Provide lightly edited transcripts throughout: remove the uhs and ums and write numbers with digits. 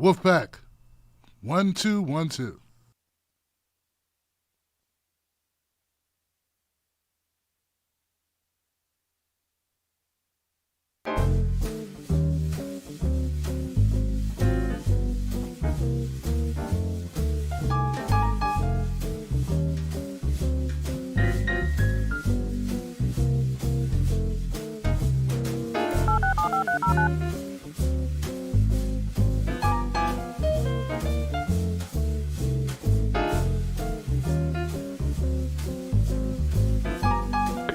Wolfpack. 1-2, 1-2.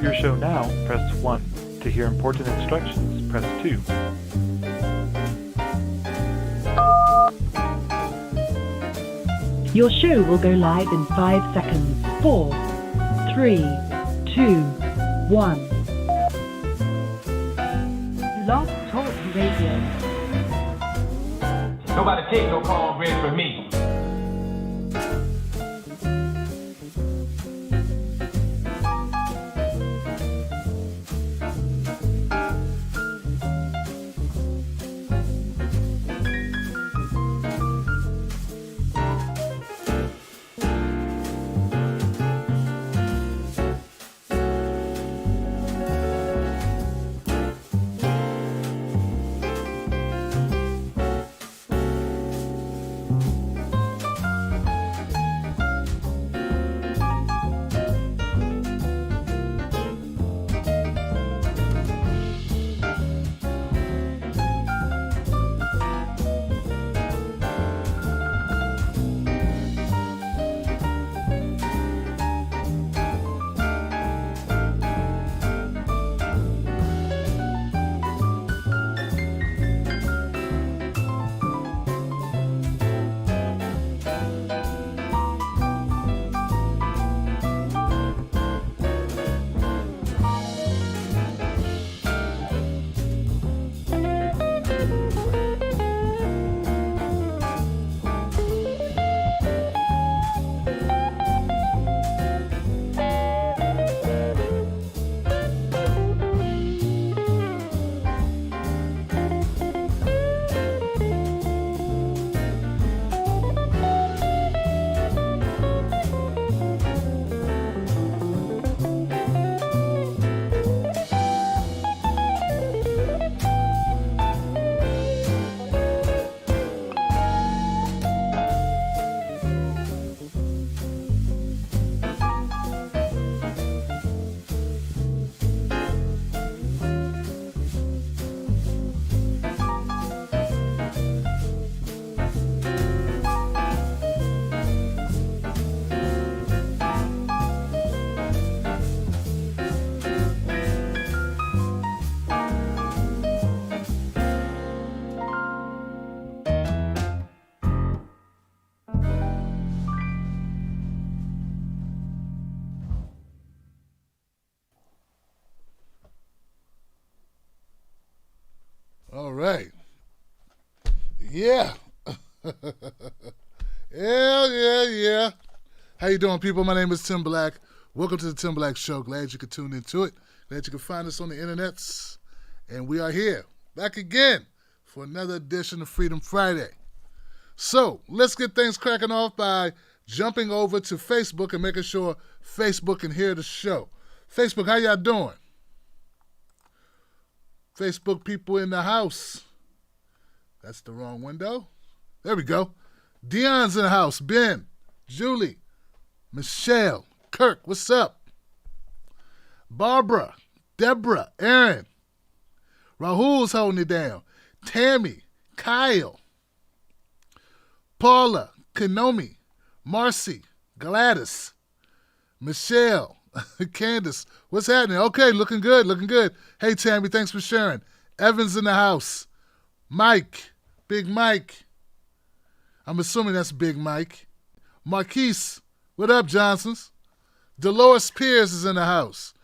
Your show now, press 1. To hear important instructions, press 2. Your show will go live in 5 seconds. 4, 3, 2, 1. Blog Talk Radio. Nobody take no cornbread from me. All right. Yeah. Yeah. How you doing, people? My name is Tim Black. Welcome to the Tim Black Show. Glad you could tune into it. Glad you can find us on the internets. And we are here, back again, for another edition of Freedom Friday. So, let's get things cracking off by jumping over to Facebook and making sure Facebook can hear the show. Facebook, how y'all doing? Facebook people in the house. That's the wrong window. There we go. Dion's in the house. Ben, Julie, Michelle, Kirk, what's up? Barbara, Deborah, Aaron, Rahul's holding it down. Tammy, Kyle, Paula, Kanomi, Marcy, Gladys, Michelle, Candace, what's happening? Okay, looking good. Hey, Tammy, thanks for sharing. Evan's in the house. Mike, Big Mike. I'm assuming that's Big Mike. Marquise, what up, Johnsons? Dolores Pierce is in the house.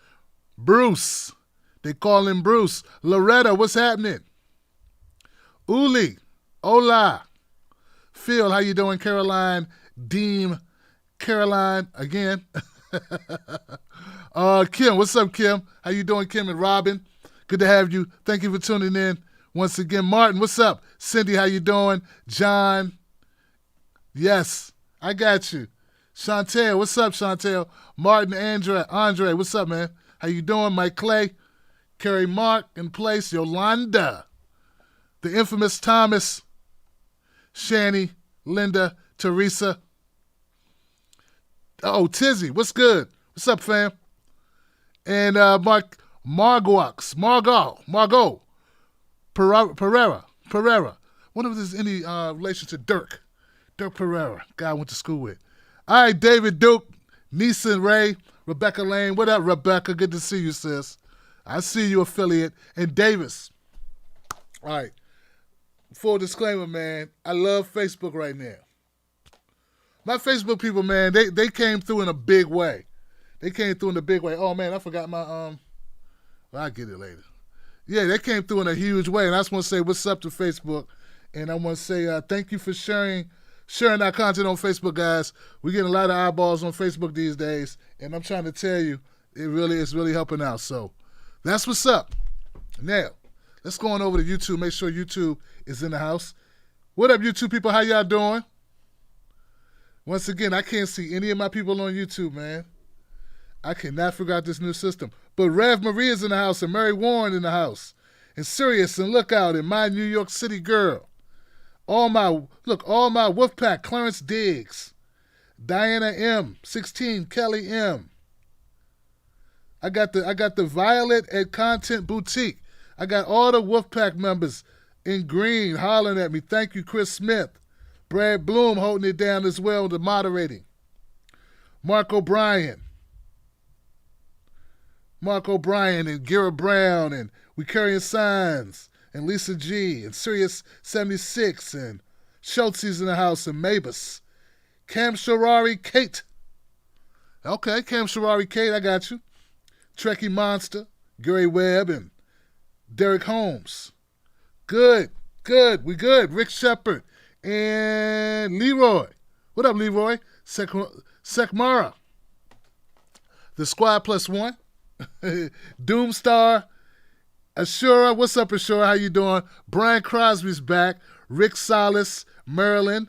Bruce, they call him Bruce. Loretta, what's happening? Uli, hola. Phil, how you doing? Caroline, Deem, Caroline, again. Kim, what's up, Kim? How you doing, Kim and Robin? Good to have you. Thank you for tuning in. Once again, Martin, what's up? Cindy, how you doing? John, yes, I got you. Chantel, what's up, Chantel? Martin, Andre, what's up, man? How you doing? Mike Clay, Kerry Mark in place, Yolanda, the infamous Thomas, Shani, Linda, Teresa. Oh, Tizzy, what's good? What's up, fam? And Margot, Pereira. Wonder if there's any relation to Dirk Pereira, guy I went to school with. All right, David Duke, Neeson Ray, Rebecca Lane. What up, Rebecca? Good to see you, sis. I see you, affiliate. And Davis. All right. Full disclaimer, man. I love Facebook right now. My Facebook people, man, they came through in a big way. Oh, man, I forgot my, well, I'll get it later. Yeah, they came through in a huge way. And I just want to say what's up to Facebook. And I want to say thank you for sharing our content on Facebook, guys. We're getting a lot of eyeballs on Facebook these days. And I'm trying to tell you, it's really helping out. So that's what's up. Now, let's go on over to YouTube. Make sure YouTube is in the house. What up, YouTube people? How y'all doing? Once again, I can't see any of my people on YouTube, man. I cannot figure out this new system. But Rev Marie is in the house and Mary Warren in the house. And Sirius and Lookout and My New York City Girl. All my Wolfpack, Clarence Diggs. Diana M, 16, Kelly M. I got the Violet at Content Boutique. I got all the Wolfpack members in green hollering at me. Thank you, Chris Smith. Brad Bloom holding it down as well, the moderating. Mark O'Brien and Gira Brown and We Carrying Signs and Lisa G and Sirius 76 and Schultze's in the house and Mabus. Cam Sharari Kate. Okay, Cam Sharari Kate, I got you. Trekkie Monster, Gary Webb and Derek Holmes. Good. We good. Rick Shepard and Leroy. What up, Leroy? Sekmara. The Squad Plus One. Doomstar. Ashura. What's up, Ashura? How you doing? Brian Crosby's back. Rick Salas. Maryland.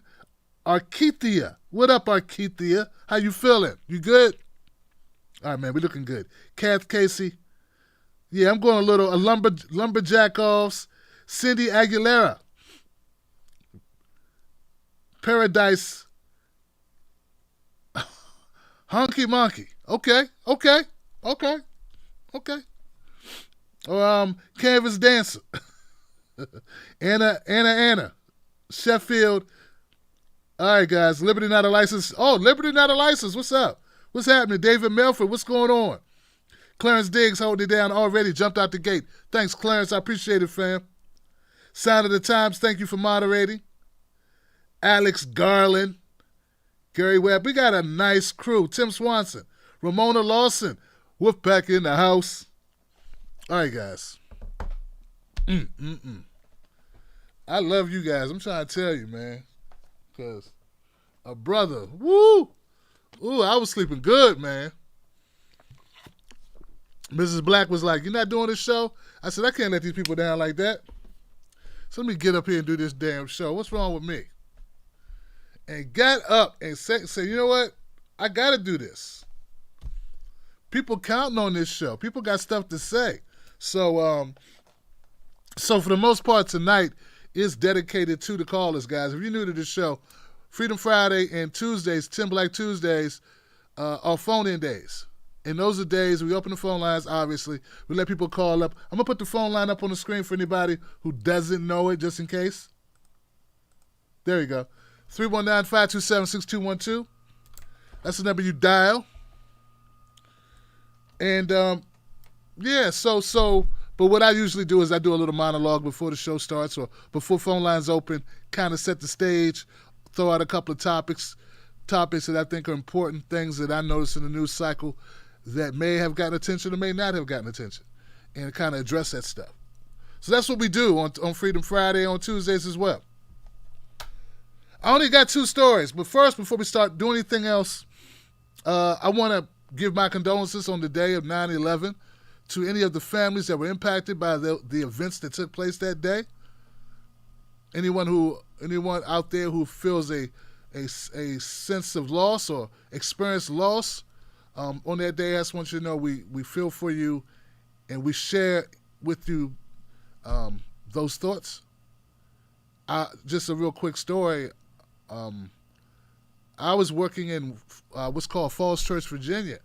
Arkeithia. What up, Arkeithia? How you feeling? You good? All right, man. We looking good. Kath Casey. Yeah, I'm going a lumberjack offs. Cindy Aguilera. Paradise. Honky Monkey. Okay. Canvas Dancer. Anna. Sheffield. All right, guys. Liberty Not a License. Oh, Liberty Not a License. What's up? What's happening? David Melford. What's going on? Clarence Diggs holding it down already. Jumped out the gate. Thanks, Clarence. I appreciate it, fam. Sign of the Times. Thank you for moderating. Alex Garland. Gary Webb. We got a nice crew. Tim Swanson. Ramona Lawson. Wolfpack in the house. All right, guys. I love you guys. I'm trying to tell you, man. Because a brother. Woo! Ooh, I was sleeping good, man. Mrs. Black was like, "You're not doing this show?" I said, "I can't let these people down like that. So let me get up here and do this damn show. What's wrong with me?" And got up and say, "You know what? I got to do this. People counting on this show. People got stuff to say." So for the most part tonight is dedicated to the callers, guys. If you're new to the show, Freedom Friday and Tuesdays, Tim Black Tuesdays, are phone-in days. And those are days we open the phone lines, obviously. We let people call up. I'm going to put the phone line up on the screen for anybody who doesn't know it, just in case. There you go. 319-527-6212. That's the number you dial. And, but what I usually do is I do a little monologue before the show starts or before phone lines open, kind of set the stage, throw out a couple of topics that I think are important, things that I notice in the news cycle that may have gotten attention or may not have gotten attention, and kind of address that stuff. So that's what we do on Freedom Friday, on Tuesdays as well. I only got 2 stories, but first, before we start doing anything else, I want to give my condolences on the day of 9/11 to any of the families that were impacted by the events that took place that day. anyone out there who feels a sense of loss or experienced loss on that day, I just want you to know we feel for you, and we share with you those thoughts. Just a real quick story. I was working in what's called Falls Church, Virginia.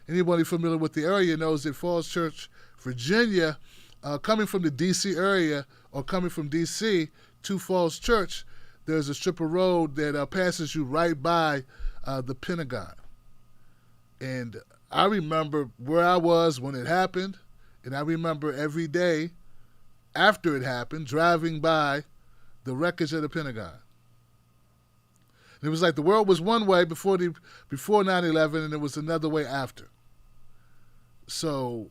Anybody familiar with the area knows that Falls Church, Virginia, coming from the D.C. area or coming from D.C. to Falls Church, there's a strip of road that passes you right by the Pentagon. And I remember where I was when it happened, and I remember every day after it happened driving by the wreckage of the Pentagon. And it was like the world was one way before 9/11, and it was another way after. So,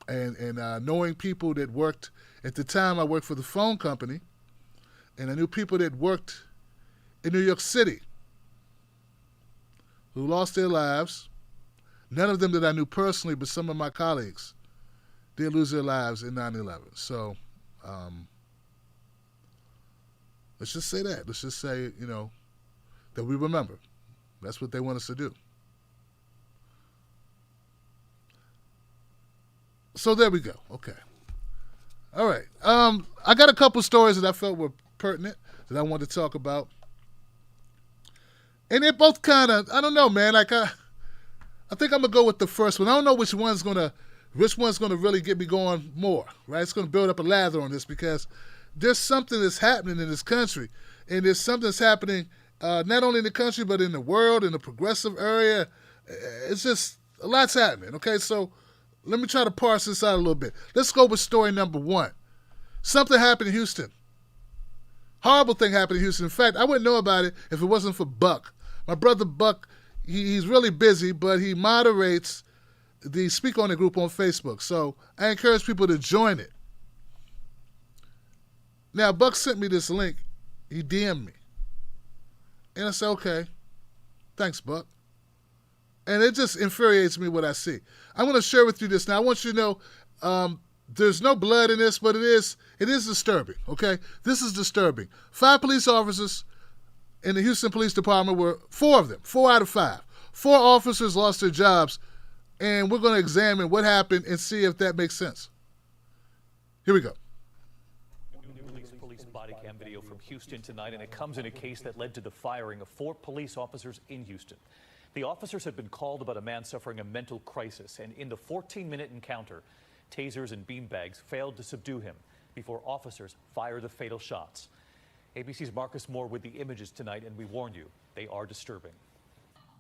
knowing people that worked, at the time I worked for the phone company, and I knew people that worked in New York City who lost their lives. None of them that I knew personally, but some of my colleagues did lose their lives in 9/11. So, let's just say that. Let's just say, that we remember. That's what they want us to do. So there we go. Okay. All right. I got a couple stories that I felt were pertinent that I wanted to talk about. And they're both kind of, I don't know, man. Like I think I'm gonna go with the first one. I don't know which one's gonna really get me going more, right? It's gonna build up a lather on this because there's something that's happening in this country, and there's something that's happening not only in the country but in the world, in the progressive area. It's just a lot's happening. Okay, so let me try to parse this out a little bit. Let's go with story number one. Something happened in Houston. Horrible thing happened in Houston. In fact, I wouldn't know about it if it wasn't for Buck. My brother Buck, he's really busy, but he moderates the Speak On It group on Facebook. So I encourage people to join it. Now, Buck sent me this link. He DM'd me. And I said, okay, thanks, Buck. And it just infuriates me what I see. I'm going to share with you this now. I want you to know there's no blood in this, but it is disturbing, okay? This is disturbing. 5 police officers in the Houston Police Department were 4 of them, 4 out of 5. 4 officers lost their jobs, and we're going to examine what happened and see if that makes sense. Here we go. Police body cam video from Houston tonight, and it comes in a case that led to the firing of 4 police officers in Houston. The officers had been called about a man suffering a mental crisis, and in the 14-minute encounter, tasers and beanbags failed to subdue him before officers fired the fatal shots. ABC's Marcus Moore with the images tonight, and we warn you, they are disturbing.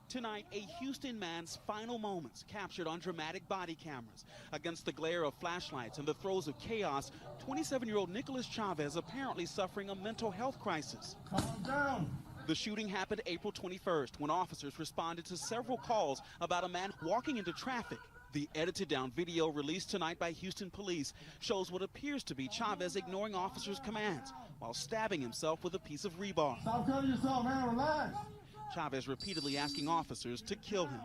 Tonight, a Houston man's final moments captured on dramatic body cameras. Against the glare of flashlights and the throes of chaos, 27-year-old Nicholas Chavez apparently suffering a mental health crisis. Calm down. The shooting happened April 21st when officers responded to several calls about a man walking into traffic. The edited-down video released tonight by Houston police shows what appears to be Chavez ignoring officers' commands while stabbing himself with a piece of rebar. Stop cutting yourself, man. Relax. Chavez repeatedly asking officers to kill him.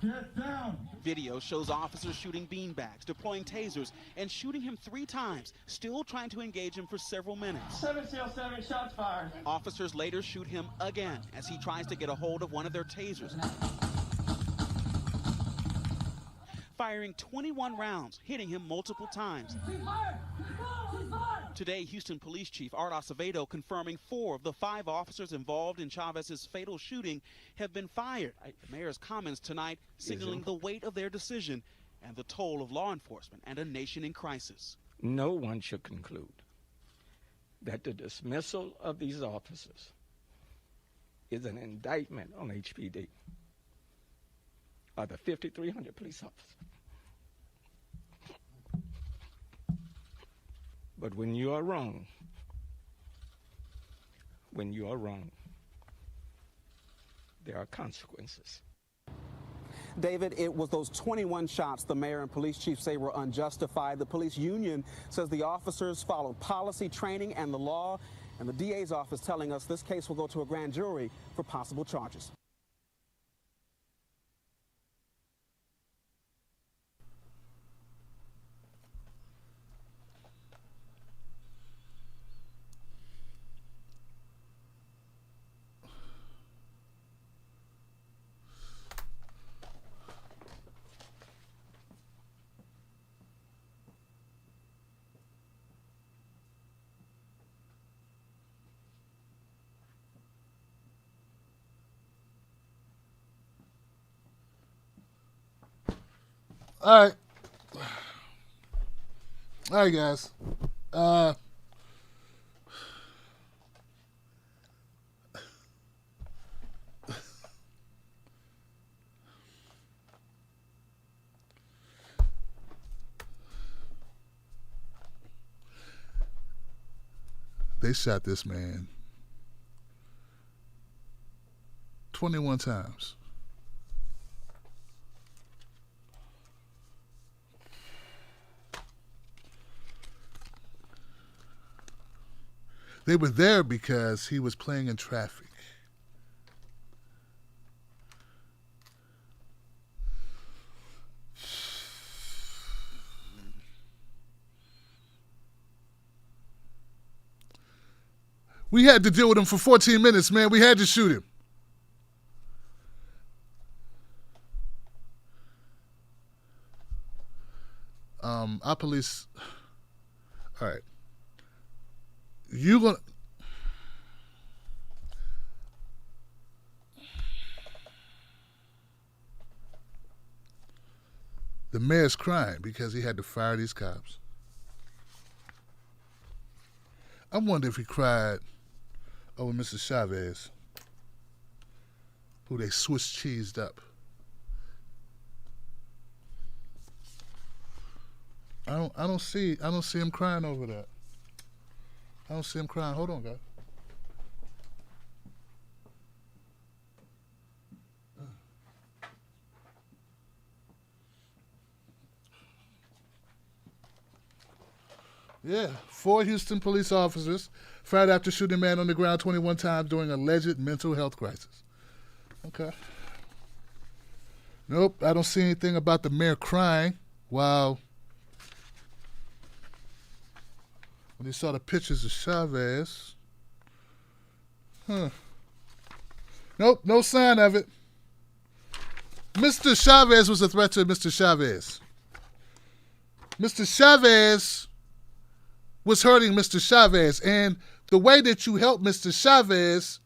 Get down. Video shows officers shooting beanbags, deploying tasers, and shooting him 3 times, still trying to engage him for several minutes. 707 shots fired. Officers later shoot him again as he tries to get a hold of one of their tasers, firing 21 rounds, hitting him multiple times. Today, Houston Police Chief Art Acevedo confirming 4 of the 5 officers involved in Chavez's fatal shooting have been fired. The mayor's comments tonight signaling the weight of their decision and the toll of law enforcement and a nation in crisis. No one should conclude that the dismissal of these officers is an indictment on HPD or the 5,300 police officers. But when you are wrong, there are consequences. David, it was those 21 shots the mayor and police chief say were unjustified. The police union says the officers followed policy, training, and the law. And the DA's office telling us this case will go to a grand jury for possible charges. All right, guys. They shot this man 21 times. They were there because he was playing in traffic. We had to deal with him for 14 minutes, man. We had to shoot him. Our police. All right. You gonna. The mayor's crying because he had to fire these cops. I wonder if he cried over Mr. Chavez, who they Swiss cheesed up. I don't see him crying over that. I don't see him crying. Hold on, guys. Yeah, 4 Houston police officers fired after shooting a man on the ground 21 times during alleged mental health crisis. Okay. Nope, I don't see anything about the mayor crying while when he saw the pictures of Chavez. Nope, no sign of it. Mr. Chavez was a threat to Mr. Chavez. Mr. Chavez was hurting Mr. Chavez, and the way that you help Mr. Chavez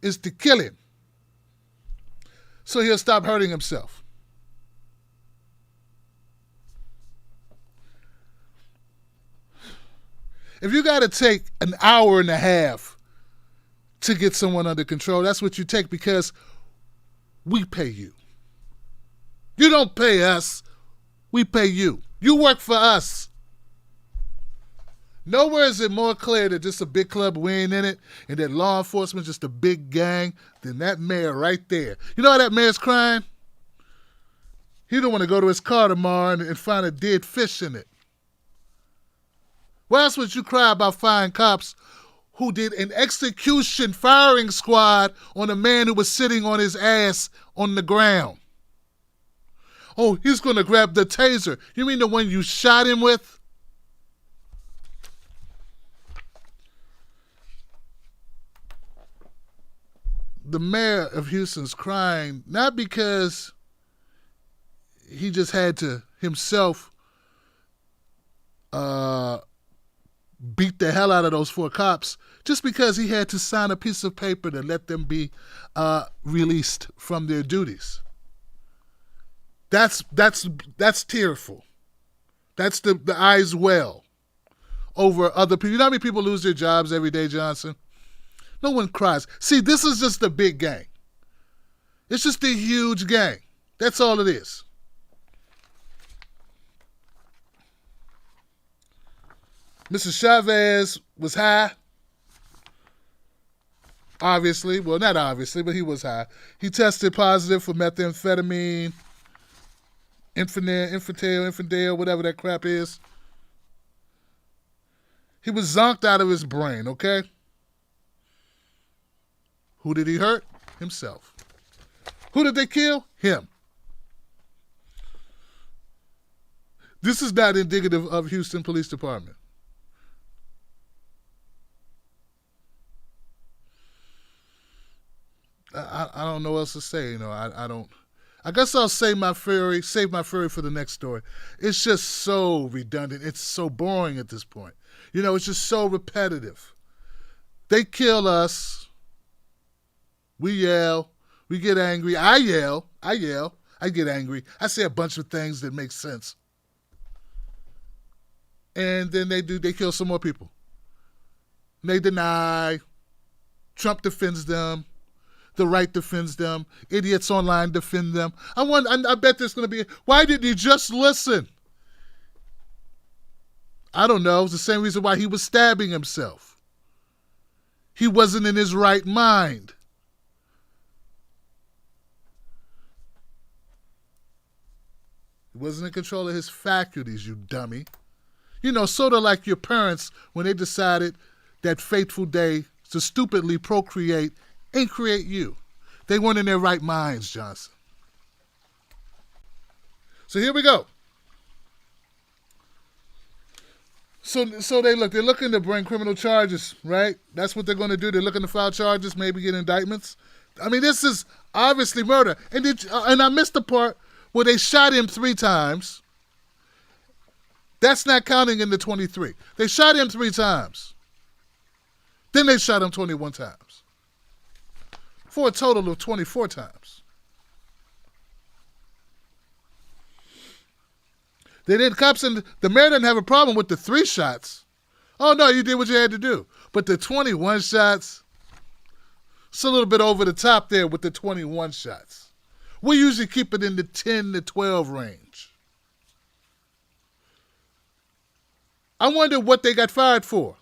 is to kill him so he'll stop hurting himself. If you got to take an hour and a half to get someone under control, that's what you take because we pay you. You don't pay us, we pay you. You work for us. Nowhere is it more clear that just a big club, we ain't in it, and that law enforcement just a big gang than that mayor right there. You know how that mayor's crying? He don't want to go to his car tomorrow and find a dead fish in it. Well, that's what you cry about firing cops who did an execution firing squad on a man who was sitting on his ass on the ground. Oh, he's going to grab the taser. You mean the one you shot him with? The mayor of Houston's crying, not because he just had to himself beat the hell out of those 4 cops, just because he had to sign a piece of paper to let them be released from their duties. That's tearful. That's the eyes well over other people. You know how many people lose their jobs every day, Johnson? No one cries. See, this is just a big gang. It's just a huge gang. That's all it is. Mr. Chavez was high. Obviously. Well, not obviously, but he was high. He tested positive for methamphetamine, infidel, whatever that crap is. He was zonked out of his brain, okay? Who did he hurt? Himself. Who did they kill? Him. This is not indicative of Houston Police Department. I don't know what else to say. You know, I don't. I guess I'll save my fury for the next story. It's just so redundant. It's so boring at this point. You know, it's just so repetitive. They kill us. We yell. We get angry. I yell. I I get angry. I say a bunch of things that make sense. And then they kill some more people. They deny. Trump defends them. The right defends them. Idiots online defend them. I bet there's going to be, why didn't you just listen? I don't know. It's the same reason why he was stabbing himself. He wasn't in his right mind. He wasn't in control of his faculties, you dummy. You know, sort of like your parents when they decided that fateful day to stupidly procreate and create you. They weren't in their right minds, Johnson. So here we go. So they're looking to bring criminal charges, right? That's what they're going to do. They're looking to file charges, maybe get indictments. I mean, this is obviously murder. And I missed the part where they shot him 3 times. That's not counting in the 23. They shot him 3 times. Then they shot him 21 times. For a total of 24 times. The mayor didn't have a problem with the 3 shots. Oh, no, you did what you had to do. But the 21 shots, it's a little bit over the top there with the 21 shots. We usually keep it in the 10 to 12 range. I wonder what they got fired for.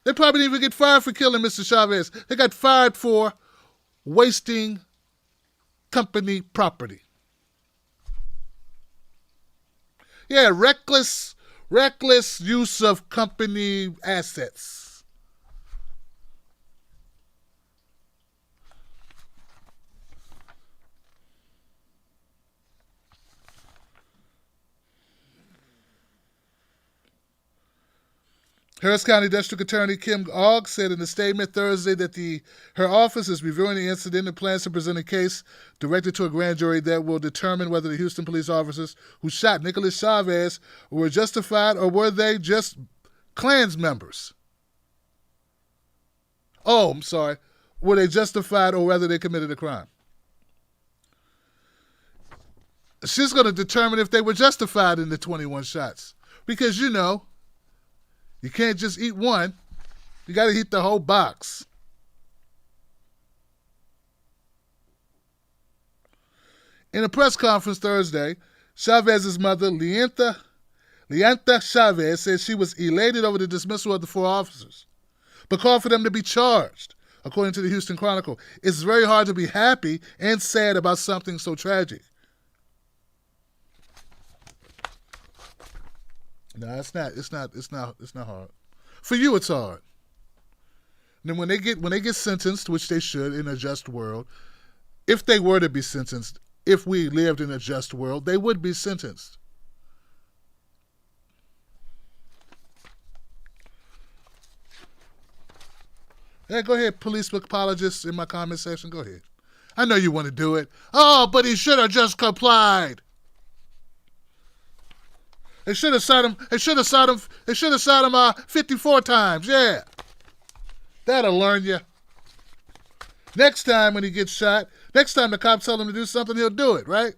They probably didn't even get fired for killing Mr. Chavez. They got fired for wasting company property. Yeah, reckless use of company assets. Harris County District Attorney Kim Ogg said in a statement Thursday that her office is reviewing the incident and plans to present a case directed to a grand jury that will determine whether the Houston police officers who shot Nicholas Chavez were justified or were they just Klans members. Oh, I'm sorry. Were they justified or whether they committed a crime? She's going to determine if they were justified in the 21 shots. Because, you know, you can't just eat one. You got to eat the whole box. In a press conference Thursday, Chavez's mother, Leanta Chavez, said she was elated over the dismissal of the 4 officers, but called for them to be charged. According to the Houston Chronicle, it's very hard to be happy and sad about something so tragic. No, it's not hard. For you, it's hard. And then when they get sentenced, which they should in a just world, if they were to be sentenced, if we lived in a just world, they would be sentenced. Yeah, go ahead, police apologists in my comment section. Go ahead. I know you want to do it. Oh, but he should have just complied. They should have shot him. They should have shot him 54 times. Yeah. That'll learn you. Next time when he gets shot, next time the cops tell him to do something, he'll do it, right?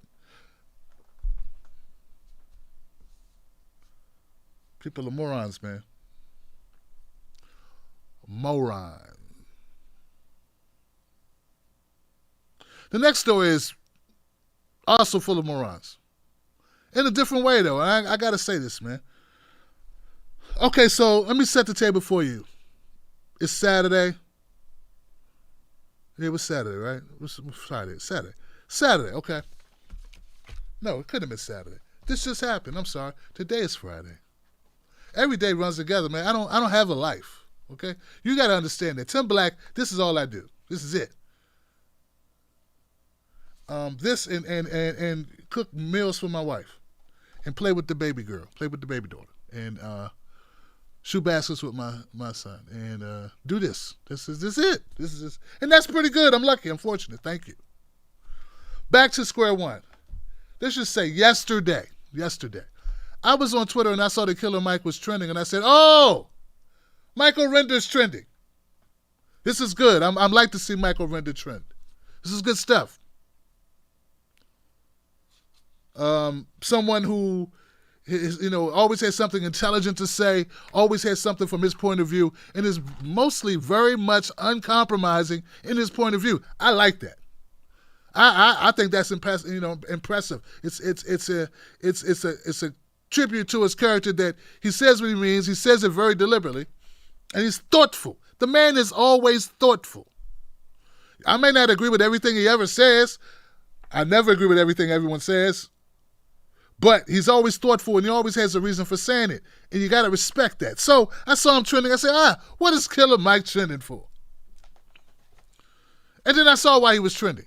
People are morons, man. Moron. The next story is also full of morons. In a different way, though. I got to say this, man. Okay, so let me set the table for you. It's Saturday. It was Saturday, right? It was Friday. Saturday, okay. No, it couldn't have been Saturday. This just happened. I'm sorry. Today is Friday. Every day runs together, man. I don't have a life, okay? You got to understand that. Tim Black, this is all I do. This is it. This and cook meals for my wife. And play with the baby girl, play with the baby daughter, and shoot baskets with my son, and do this. This is it. And that's pretty good. I'm lucky. I'm fortunate. Thank you. Back to square one. Let's just say yesterday, I was on Twitter and I saw the Killer Mike was trending, and I said, "Oh, Michael Render's trending. This is good. I'm like to see Michael Render trend. This is good stuff." someone who is, always has something intelligent to say, always has something from his point of view, and is mostly very much uncompromising in his point of view. I like that. I think that's impressive. It's a tribute to his character that he says what he means. He says it very deliberately, and he's thoughtful. The man is always thoughtful. I may not agree with everything he ever says. I never agree with everything everyone says. But he's always thoughtful, and he always has a reason for saying it. And you got to respect that. So I saw him trending. I said, what is Killer Mike trending for? And then I saw why he was trending.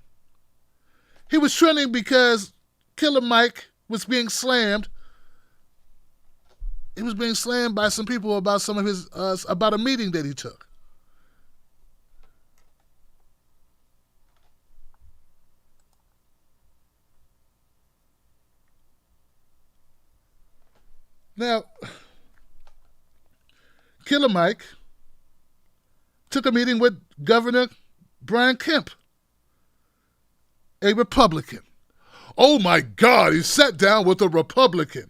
He was trending because Killer Mike was being slammed. He was being slammed by some people about some of his about a meeting that he took. Now, Killer Mike took a meeting with Governor Brian Kemp, a Republican. Oh my God, he sat down with a Republican.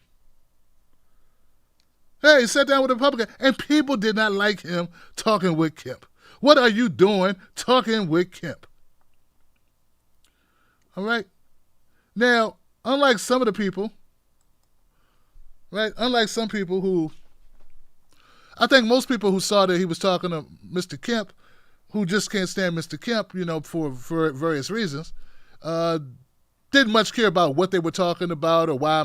Hey, he sat down with a Republican, and people did not like him talking with Kemp. What are you doing talking with Kemp? All right? Now, unlike some of the people, right? Unlike some people who, I think most people who saw that he was talking to Mr. Kemp, who just can't stand Mr. Kemp, for various reasons, didn't much care about what they were talking about or why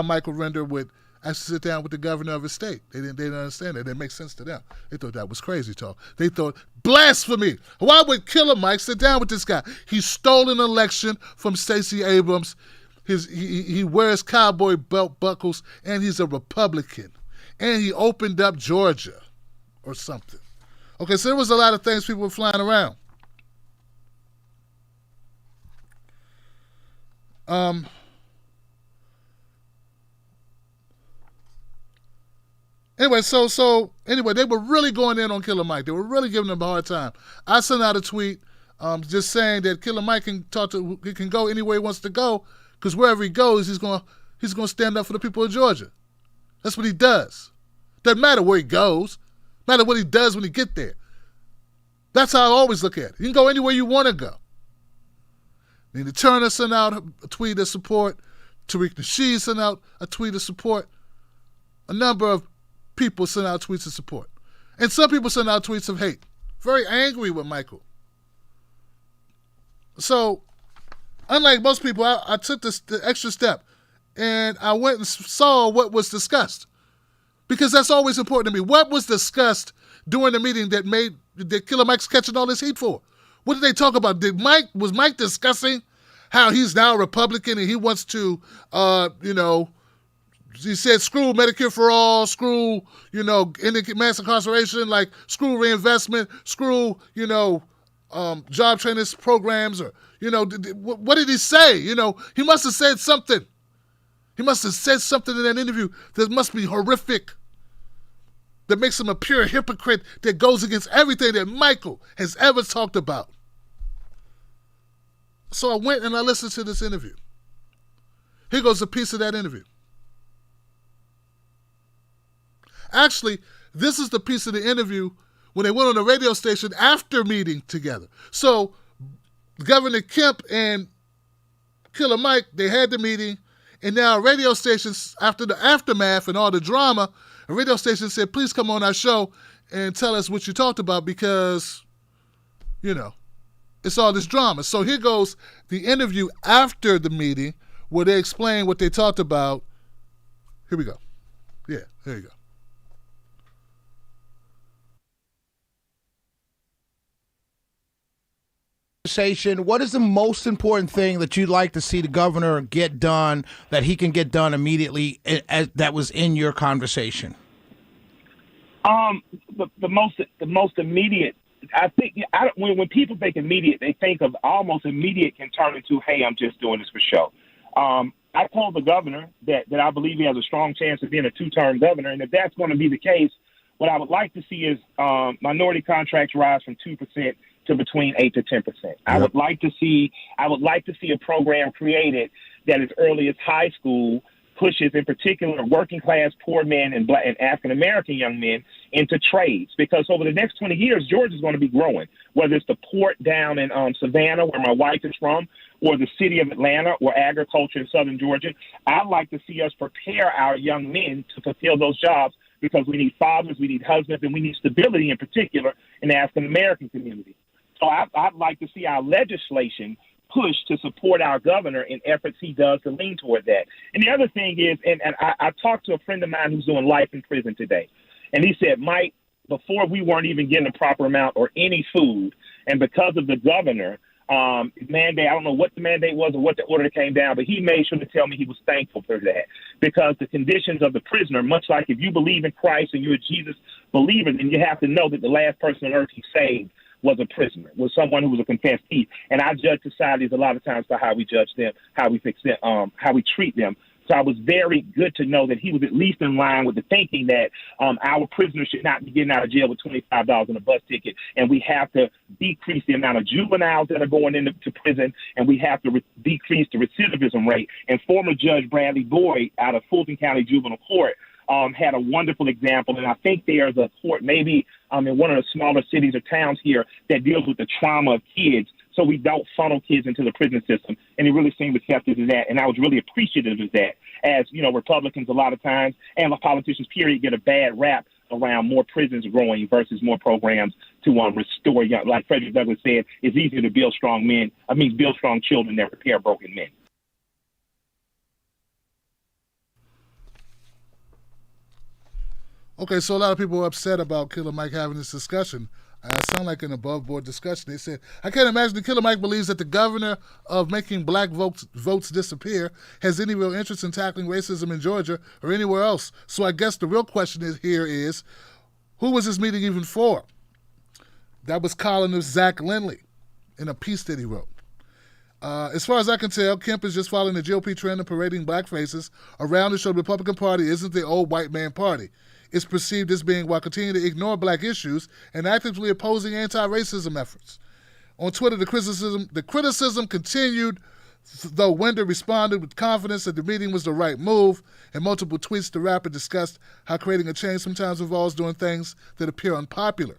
Michael Render would actually sit down with the governor of his state. They didn't understand it. It didn't make sense to them. They thought that was crazy talk. They thought, blasphemy. Why would Killer Mike sit down with this guy? He stole an election from Stacey Abrams. He wears cowboy belt buckles, and he's a Republican. And he opened up Georgia or something. Okay, so there was a lot of things people were flying around. Anyway, anyway, they were really going in on Killer Mike. They were really giving him a hard time. I sent out a tweet just saying that Killer Mike he can go anywhere he wants to go, because wherever he goes, he's going to stand up for the people of Georgia. That's what he does. Doesn't matter where he goes. Matter what he does when he get there. That's how I always look at it. You can go anywhere you want to go. Nina Turner sent out a tweet of support. Tariq Nasheed sent out a tweet of support. A number of people sent out tweets of support. And some people sent out tweets of hate. Very angry with Michael. So, unlike most people, I took the extra step and I went and saw what was discussed. Because that's always important to me. What was discussed during the meeting that Killer Mike's catching all this heat for? What did they talk about? Was Mike discussing how he's now a Republican and he wants to, he said screw Medicare for all, screw, mass incarceration, like screw reinvestment, screw, job training programs, or, what did he say? He must have said something. He must have said something in that interview that must be horrific, that makes him a pure hypocrite, that goes against everything that Michael has ever talked about. So I went and I listened to this interview. Here goes a piece of that interview. Actually, this is the piece of the interview when they went on the radio station after meeting together. So Governor Kemp and Killer Mike, they had the meeting, and now radio stations, after the aftermath and all the drama, a radio station said, please come on our show and tell us what you talked about, because, it's all this drama. So here goes the interview after the meeting where they explain what they talked about. Here we go. Yeah, here you go. What is the most important thing that you'd like to see the governor get done, that he can get done immediately, that was in your conversation? The most immediate. I think when people think immediate, they think of almost immediate can turn into, hey, I'm just doing this for show. I told the governor that I believe he has a strong chance of being a two-term governor, and if that's going to be the case, what I would like to see is minority contracts rise from 2% to between 8 to 10%. I would like to see a program created that as early as high school pushes, in particular, working class poor men and Black and African American young men into trades, because over the next 20 years, Georgia's going to be growing, whether it's the port down in Savannah, where my wife is from, or the city of Atlanta, or agriculture in southern Georgia. I'd like to see us prepare our young men to fulfill those jobs, because we need fathers, we need husbands, and we need stability, in particular, in the African American community. So I'd like to see our legislation push to support our governor in efforts he does to lean toward that. And the other thing is, and I talked to a friend of mine who's doing life in prison today, and he said, Mike, before we weren't even getting a proper amount or any food, and because of the governor mandate, I don't know what the mandate was or what the order that came down, but he made sure to tell me he was thankful for that, because the conditions of the prisoner, much like if you believe in Christ and you're a Jesus believer, then you have to know that the last person on earth he saved was a prisoner, was someone who was a confessed thief. And I judge societies a lot of times by how we judge them, how we fix them, how we treat them. So I was very good to know that he was at least in line with the thinking that our prisoners should not be getting out of jail with $25 on a bus ticket, and we have to decrease the amount of juveniles that are going into prison, and we have to decrease the recidivism rate. And former Judge Bradley Boyd out of Fulton County Juvenile Court had a wonderful example, and I think there's a court maybe in one of the smaller cities or towns here that deals with the trauma of kids, so we don't funnel kids into the prison system. And he really seemed receptive to that, and I was really appreciative of that. As you know, Republicans a lot of times, and politicians period, get a bad rap around more prisons growing versus more programs to restore young. Like Frederick Douglass said, it's easier to build strong children than repair broken men. Okay, so a lot of people are upset about Killer Mike having this discussion. It sounds like an above-board discussion. They said, I can't imagine that Killer Mike believes that the governor of making black votes disappear has any real interest in tackling racism in Georgia or anywhere else. So I guess the real question is, who was this meeting even for? That was columnist Zach Lindley in a piece that he wrote. As far as I can tell, Kemp is just following the GOP trend of parading black faces around to show the Republican Party isn't the old white man party. It's perceived as being, while continuing to ignore black issues and actively opposing anti-racism efforts. On Twitter, the criticism continued, though Winder responded with confidence that the meeting was the right move. In multiple tweets, the rapper discussed how creating a change sometimes involves doing things that appear unpopular.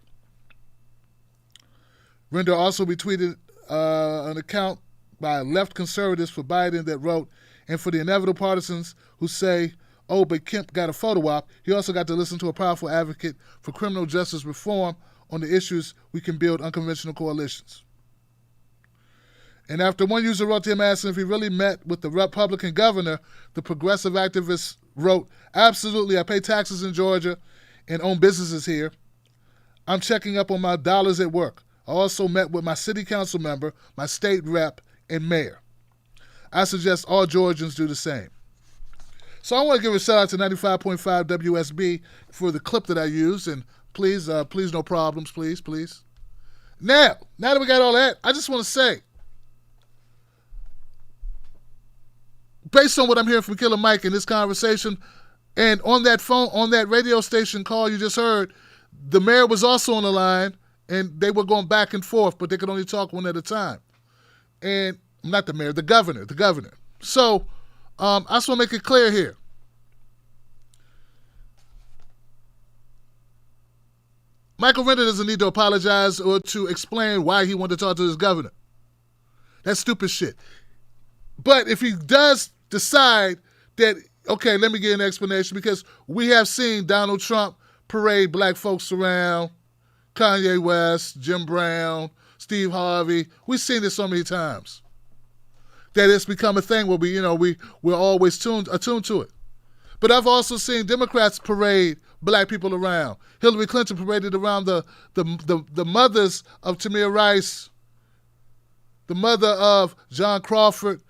Winder also retweeted an account by left conservatives for Biden that wrote, and for the inevitable partisans who say, oh, but Kemp got a photo op, he also got to listen to a powerful advocate for criminal justice reform on the issues we can build unconventional coalitions. And after one user wrote to him asking if he really met with the Republican governor, the progressive activist wrote, absolutely, I pay taxes in Georgia and own businesses here. I'm checking up on my dollars at work. I also met with my city council member, my state rep, and mayor. I suggest all Georgians do the same. So I want to give a shout out to 95.5 WSB for the clip that I used, and please, no problems, please. Now that we got all that, I just want to say, based on what I'm hearing from Killer Mike in this conversation, and on that radio station call you just heard, the mayor was also on the line, and they were going back and forth, but they could only talk one at a time. And not the mayor, the governor. So I just want to make it clear here. Michael Renner doesn't need to apologize or to explain why he wanted to talk to his governor. That's stupid shit. But if he does decide that, okay, let me get an explanation, because we have seen Donald Trump parade black folks around, Kanye West, Jim Brown, Steve Harvey. We've seen this so many times that it's become a thing where we're always attuned to it. But I've also seen Democrats parade black people around. Hillary Clinton paraded around the mothers of Tamir Rice, the mother of John Crawford,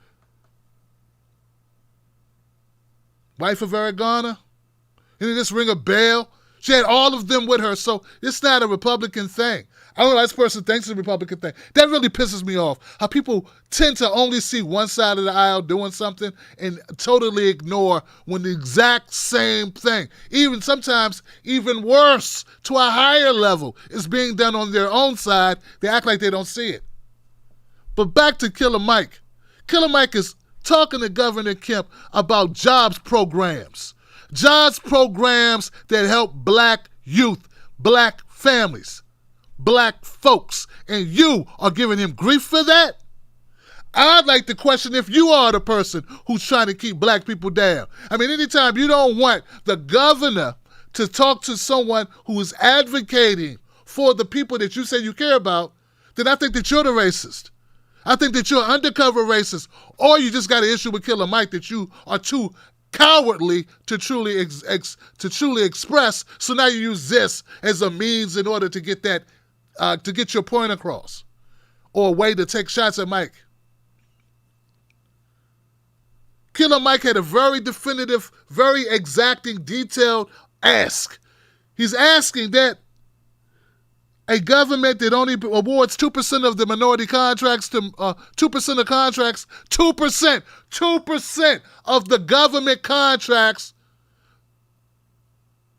wife of Eric Garner. Didn't this ring a bell? She had all of them with her, so it's not a Republican thing. I don't know, this person thinks it's a Republican thing. That really pisses me off, how people tend to only see one side of the aisle doing something and totally ignore when the exact same thing, even sometimes even worse, to a higher level, is being done on their own side. They act like they don't see it. But back to Killer Mike. Killer Mike is talking to Governor Kemp about jobs programs that help black youth, black families, black folks, and you are giving him grief for that? I'd like to question if you are the person who's trying to keep black people down. I mean, anytime you don't want the governor to talk to someone who is advocating for the people that you say you care about, then I think that you're the racist. I think that you're undercover racist, or you just got an issue with Killer Mike that you are too cowardly to truly express. So now you use this as a means in order to get that, to get your point across, or a way to take shots at Mike. Killer Mike had a very definitive, very exacting, detailed ask. He's asking that a government that only awards 2% of the minority contracts to 2% of contracts, 2% of the government contracts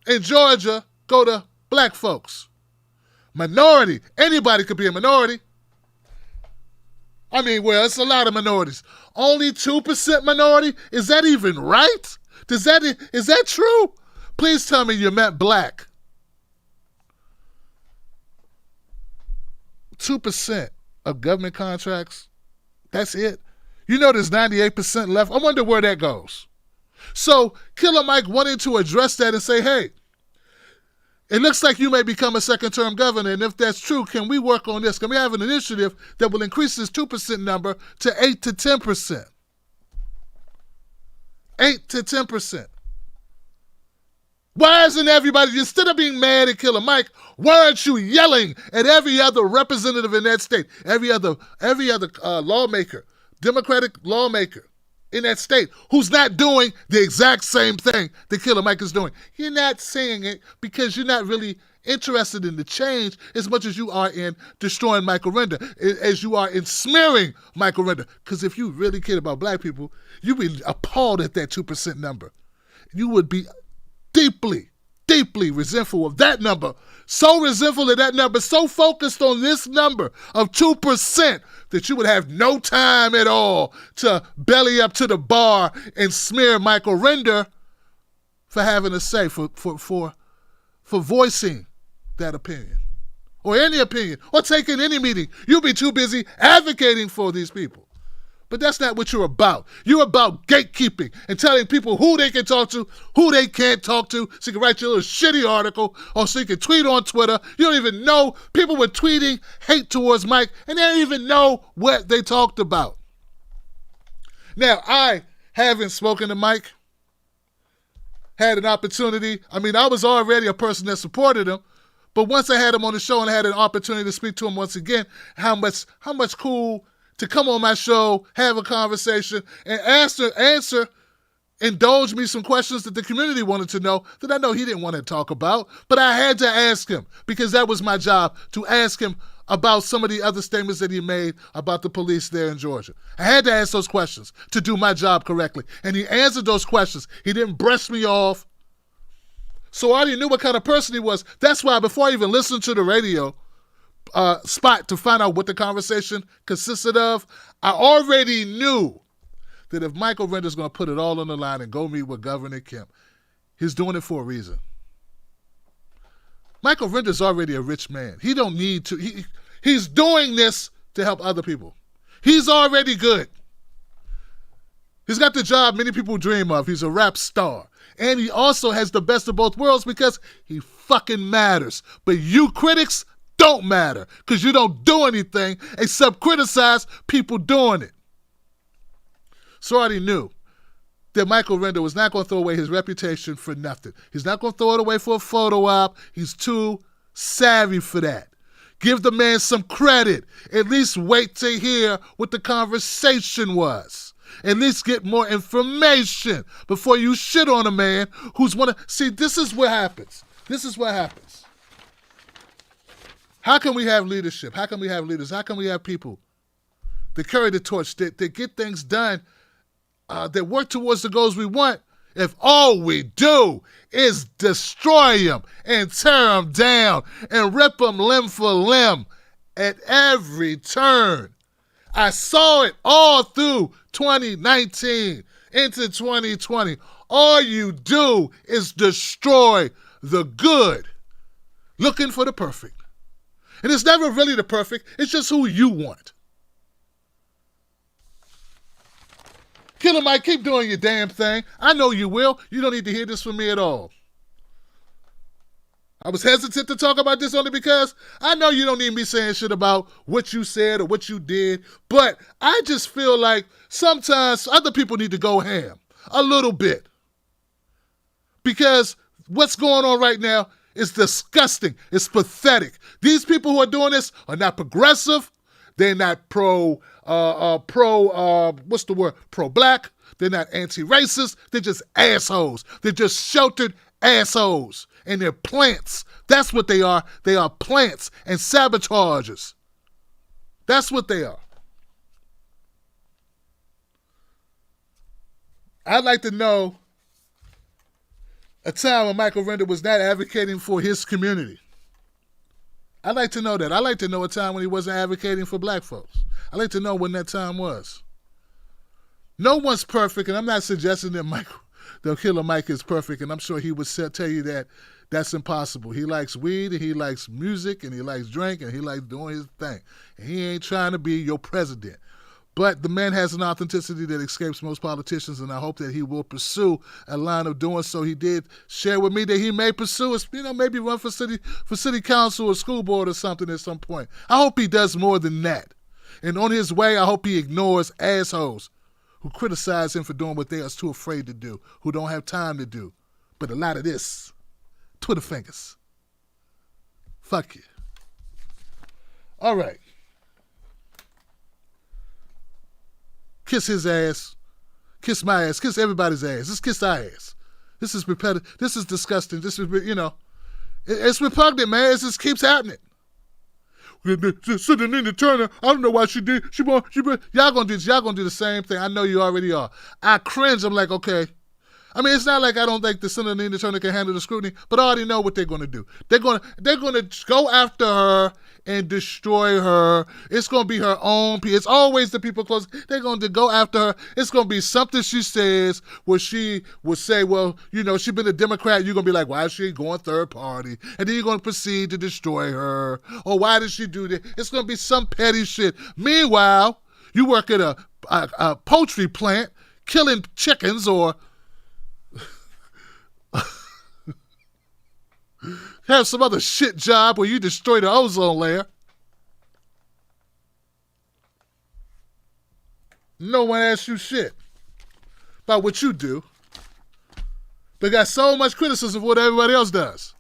in Georgia go to black folks. Minority, anybody could be a minority. I mean, well, it's a lot of minorities. Only 2% minority? Is that even right? Is that true? Please tell me you meant black. 2% of government contracts, that's it. You know there's 98% left. I wonder where that goes. So Killer Mike wanted to address that and say, hey, it looks like you may become a second-term governor, and if that's true, can we work on this? Can we have an initiative that will increase this 2% number to 8 to 10%? 8 to 10%. Why isn't everybody, instead of being mad at Killer Mike, why aren't you yelling at every other representative in that state, every other lawmaker, Democratic lawmaker in that state who's not doing the exact same thing that Killer Mike is doing? You're not saying it because you're not really interested in the change as much as you are in destroying Michael Render, as you are in smearing Michael Render. Because if you really cared about black people, you'd be appalled at that 2% number. You would be deeply, deeply resentful of that number. So resentful of that number, so focused on this number of 2% that you would have no time at all to belly up to the bar and smear Michael Render for having a say, for voicing that opinion, or any opinion, or taking any meeting. You'll be too busy advocating for these people. But that's not what you're about. You're about gatekeeping and telling people who they can talk to, who they can't talk to, so you can write your little shitty article, or so you can tweet on Twitter. You don't even know. People were tweeting hate towards Mike, and they don't even know what they talked about. Now, I haven't spoken to Mike, had an opportunity. I mean, I was already a person that supported him, but once I had him on the show and I had an opportunity to speak to him once again, how much cool to come on my show, have a conversation, and answer, indulge me some questions that the community wanted to know that I know he didn't want to talk about. But I had to ask him, because that was my job, to ask him about some of the other statements that he made about the police there in Georgia. I had to ask those questions to do my job correctly. And he answered those questions. He didn't brush me off. So I already knew what kind of person he was. That's why before I even listened to the radio spot to find out what the conversation consisted of, I already knew that if Michael Render's going to put it all on the line and go meet with Governor Kemp, he's doing it for a reason. Michael Render's already a rich man. He don't need to. He's doing this to help other people. He's already good. He's got the job many people dream of. He's a rap star. And he also has the best of both worlds because he fucking matters. But you critics don't matter because you don't do anything except criticize people doing it. So I already knew that Michael Render was not going to throw away his reputation for nothing. He's not going to throw it away for a photo op. He's too savvy for that. Give the man some credit. At least wait to hear what the conversation was. At least get more information before you shit on a man who's want to... See, this is what happens. This is what happens. How can we have leadership? How can we have leaders? How can we have people that carry the torch, that get things done, that work towards the goals we want, if all we do is destroy them and tear them down and rip them limb for limb at every turn? I saw it all through 2019 into 2020. All you do is destroy the good, looking for the perfect. And it's never really the perfect. It's just who you want. Killer Mike, keep doing your damn thing. I know you will. You don't need to hear this from me at all. I was hesitant to talk about this only because I know you don't need me saying shit about what you said or what you did, but I just feel like sometimes other people need to go ham a little bit. Because what's going on right now is disgusting. It's pathetic. These people who are doing this are not progressive. They're not pro-black. They're not anti-racist. They're just assholes. They're just sheltered assholes. And they're plants. That's what they are. They are plants and sabotagers. That's what they are. I'd like to know a time when Michael Render was not advocating for his community. I'd like to know that. I'd like to know a time when he wasn't advocating for black folks. I'd like to know when that time was. No one's perfect, and I'm not suggesting that the Killer Mike is perfect, and I'm sure he would tell you that that's impossible. He likes weed, and he likes music, and he likes drink, and he likes doing his thing. And he ain't trying to be your president. But the man has an authenticity that escapes most politicians, and I hope that he will pursue a line of doing so. He did share with me that he may pursue, maybe run for city council or school board or something at some point. I hope he does more than that. And on his way, I hope he ignores assholes who criticize him for doing what they are too afraid to do, who don't have time to do. But a lot of this, Twitter fingers. Fuck you. All right. Kiss his ass. Kiss my ass. Kiss everybody's ass. Just kiss our ass. This is repetitive. This is disgusting. This is, it's repugnant, man. It just keeps happening. Sitting in the Turner, I don't know why she did. Y'all gonna do the same thing. I know you already are. I cringe. I'm like, okay. I mean, it's not like I don't think the Senator Nina Turner can handle the scrutiny, but I already know what they're going to do. They're going to go after her and destroy her. It's going to be her own. It's always the people close. They're going to go after her. It's going to be something she says where she will say, well, she's been a Democrat. You're going to be like, why is she going third party? And then you're going to proceed to destroy her. Or why did she do that? It's going to be some petty shit. Meanwhile, you work at a poultry plant killing chickens or have some other shit job where you destroy the ozone layer. No one asks you shit about what you do. They got so much criticism of what everybody else does.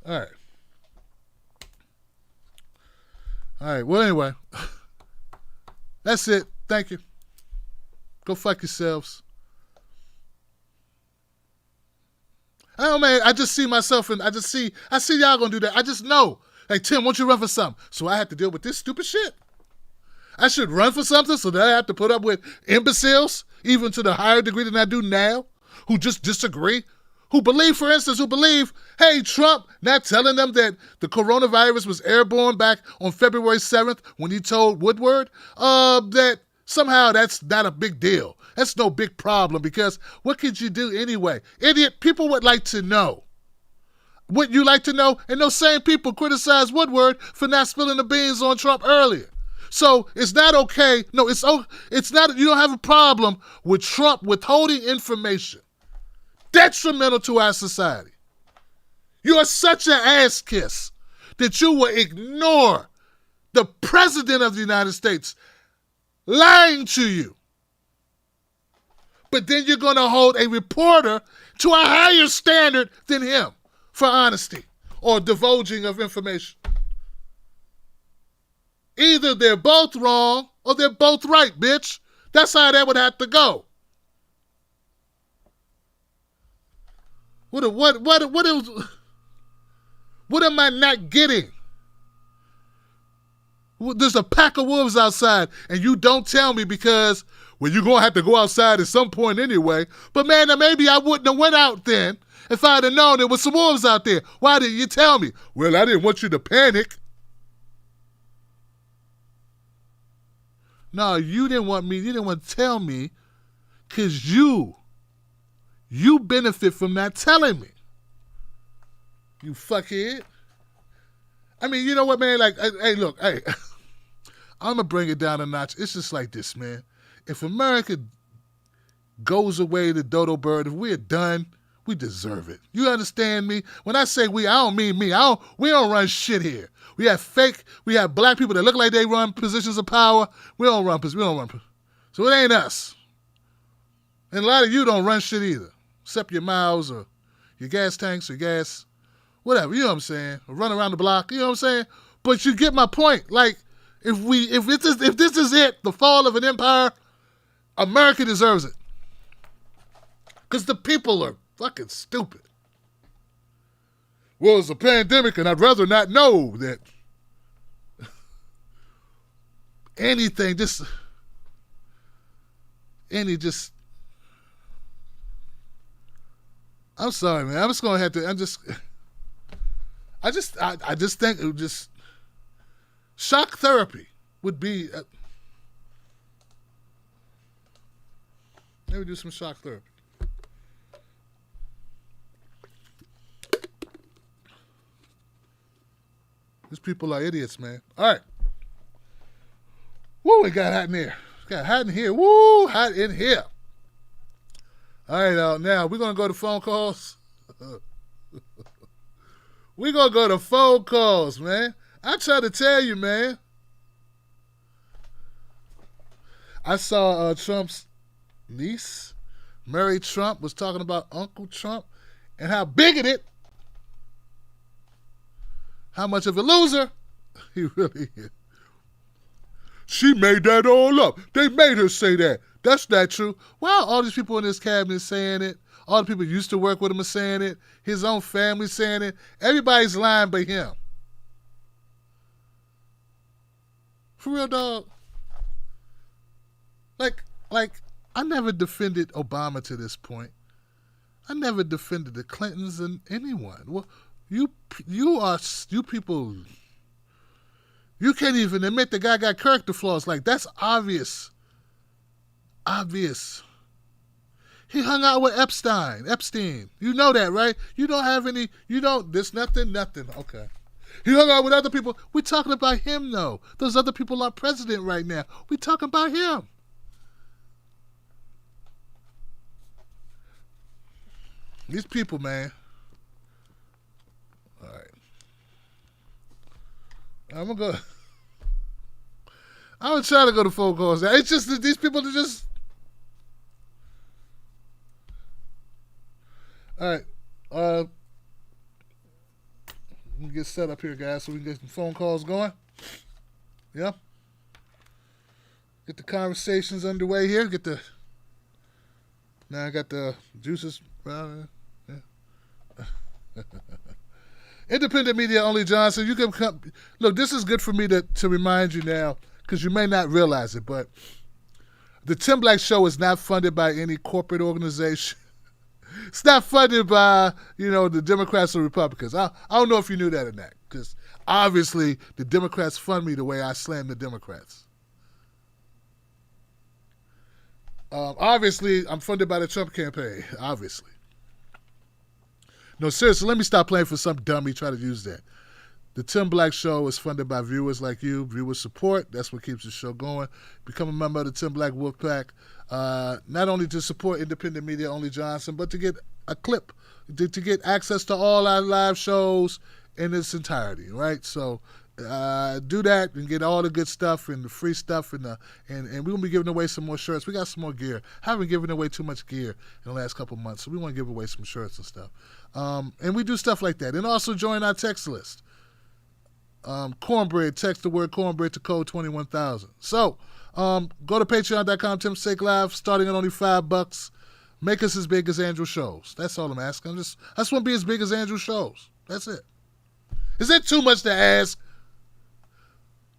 All right. Well, anyway, that's it. Thank you. Go fuck yourselves. Oh man, I just see myself and I see y'all gonna do that. I just know. Like, Tim, won't you run for something? So I have to deal with this stupid shit. I should run for something so that I have to put up with imbeciles, even to the higher degree than I do now, who just disagree, who believe, hey, Trump not telling them that the coronavirus was airborne back on February 7th when he told Woodward that somehow that's not a big deal. That's no big problem because what could you do anyway? Idiot, people would like to know. Wouldn't you like to know? And those same people criticize Woodward for not spilling the beans on Trump earlier. So it's not okay. No, it's not. You don't have a problem with Trump withholding information detrimental to our society. You are such an ass kiss that you will ignore the president of the United States lying to you. But then you're going to hold a reporter to a higher standard than him for honesty or divulging of information. Either they're both wrong or they're both right, bitch. That's how that would have to go. What am I not getting? There's a pack of wolves outside, and you don't tell me because, well, you're going to have to go outside at some point anyway. But, man, maybe I wouldn't have went out then if I'd have known there was some wolves out there. Why didn't you tell me? Well, I didn't want you to panic. No, you didn't want to tell me because you benefit from not telling me. You fuckhead. I mean, you know what, man? Like, hey, look, hey, I'm going to bring it down a notch. It's just like this, man. If America goes away to dodo bird, if we're done, we deserve it. You understand me? When I say we, I don't mean me. We don't run shit here. We have black people that look like they run positions of power. We don't run. So it ain't us. And a lot of you don't run shit either, except your mouths or your gas tanks or gas, whatever, you know what I'm saying? Or run around the block, you know what I'm saying? But you get my point. Like, if this is it, the fall of an empire, America deserves it. Because the people are fucking stupid. Well, it's a pandemic, and I'd rather not know that anything, I'm sorry, man. I'm just going to have to, I just think it would just, shock therapy would be, maybe do some shock therapy. These people are idiots, man. All right. Woo, it got hot in here. It got hot in here. Woo, hot in here. All right, now we're going to go to phone calls. We're going to go to phone calls, man. I try to tell you, man. I saw Trump's niece, Mary Trump, was talking about Uncle Trump and how bigoted, how much of a loser he really is. She made that all up. They made her say that. That's not true. Well, all these people in this cabinet saying it. All the people who used to work with him are saying it. His own family saying it. Everybody's lying but him. For real, dog. Like, I never defended Obama to this point. I never defended the Clintons and anyone. Well, you people, you can't even admit the guy got character flaws. Like, that's obvious. Obvious. He hung out with Epstein. You know that, right? There's nothing. Okay. He hung out with other people. We're talking about him, though. Those other people are president right now. We're talking about him. These people, man. All right. I'm going to try to go to phone calls now. It's just that these people are just... All right. Let me get set up here, guys, so we can get some phone calls going. Yeah. Get the conversations underway here. Now I got the juices. Yeah. Independent media only, Johnson. You can come. Look, this is good for me to remind you now, because you may not realize it, but the Tim Black Show is not funded by any corporate organization. It's not funded by, the Democrats or Republicans. I don't know if you knew that or not, because obviously the Democrats fund me the way I slam the Democrats. Obviously, I'm funded by the Trump campaign, obviously. No, seriously, let me stop playing for some dummy try to use that. The Tim Black Show is funded by viewers like you, viewer support. That's what keeps the show going. Become a member of the Tim Black Wolfpack, not only to support independent media only Johnson, but to get a clip, to get access to all our live shows in its entirety, right? So do that and get all the good stuff and the free stuff, and we're going to be giving away some more shirts. We got some more gear. Haven't given away too much gear in the last couple months, so we want to give away some shirts and stuff. And we do stuff like that. And also join our text list. Cornbread, text the word cornbread to code 21,000. So, go to patreon.com, Tim Sake Live, starting at only $5. Make us as big as Andrew Shows. That's all I'm asking. I just want to be as big as Andrew Shows. That's it. Is it too much to ask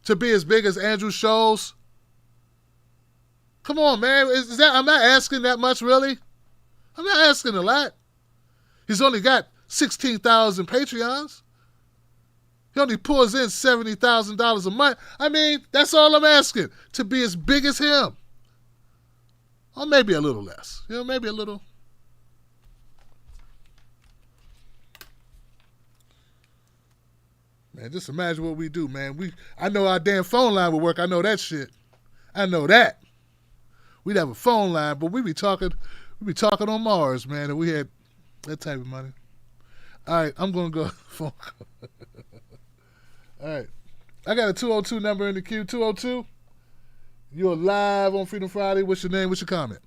to be as big as Andrew Shows? Come on, man. Is that? I'm not asking that much, really. I'm not asking a lot. He's only got 16,000 Patreons. He only pours in $70,000 a month. I mean, that's all I'm asking, to be as big as him. Or maybe a little less. Maybe a little. Man, just imagine what we do, man. I know our damn phone line would work. I know that shit. I know that. We'd have a phone line, but we'd be talking on Mars, man, if we had that type of money. All right, I'm going to go phone call. All right. I got a 202 number in the queue. 202. You're live on Freedom Friday. What's your name? What's your comment?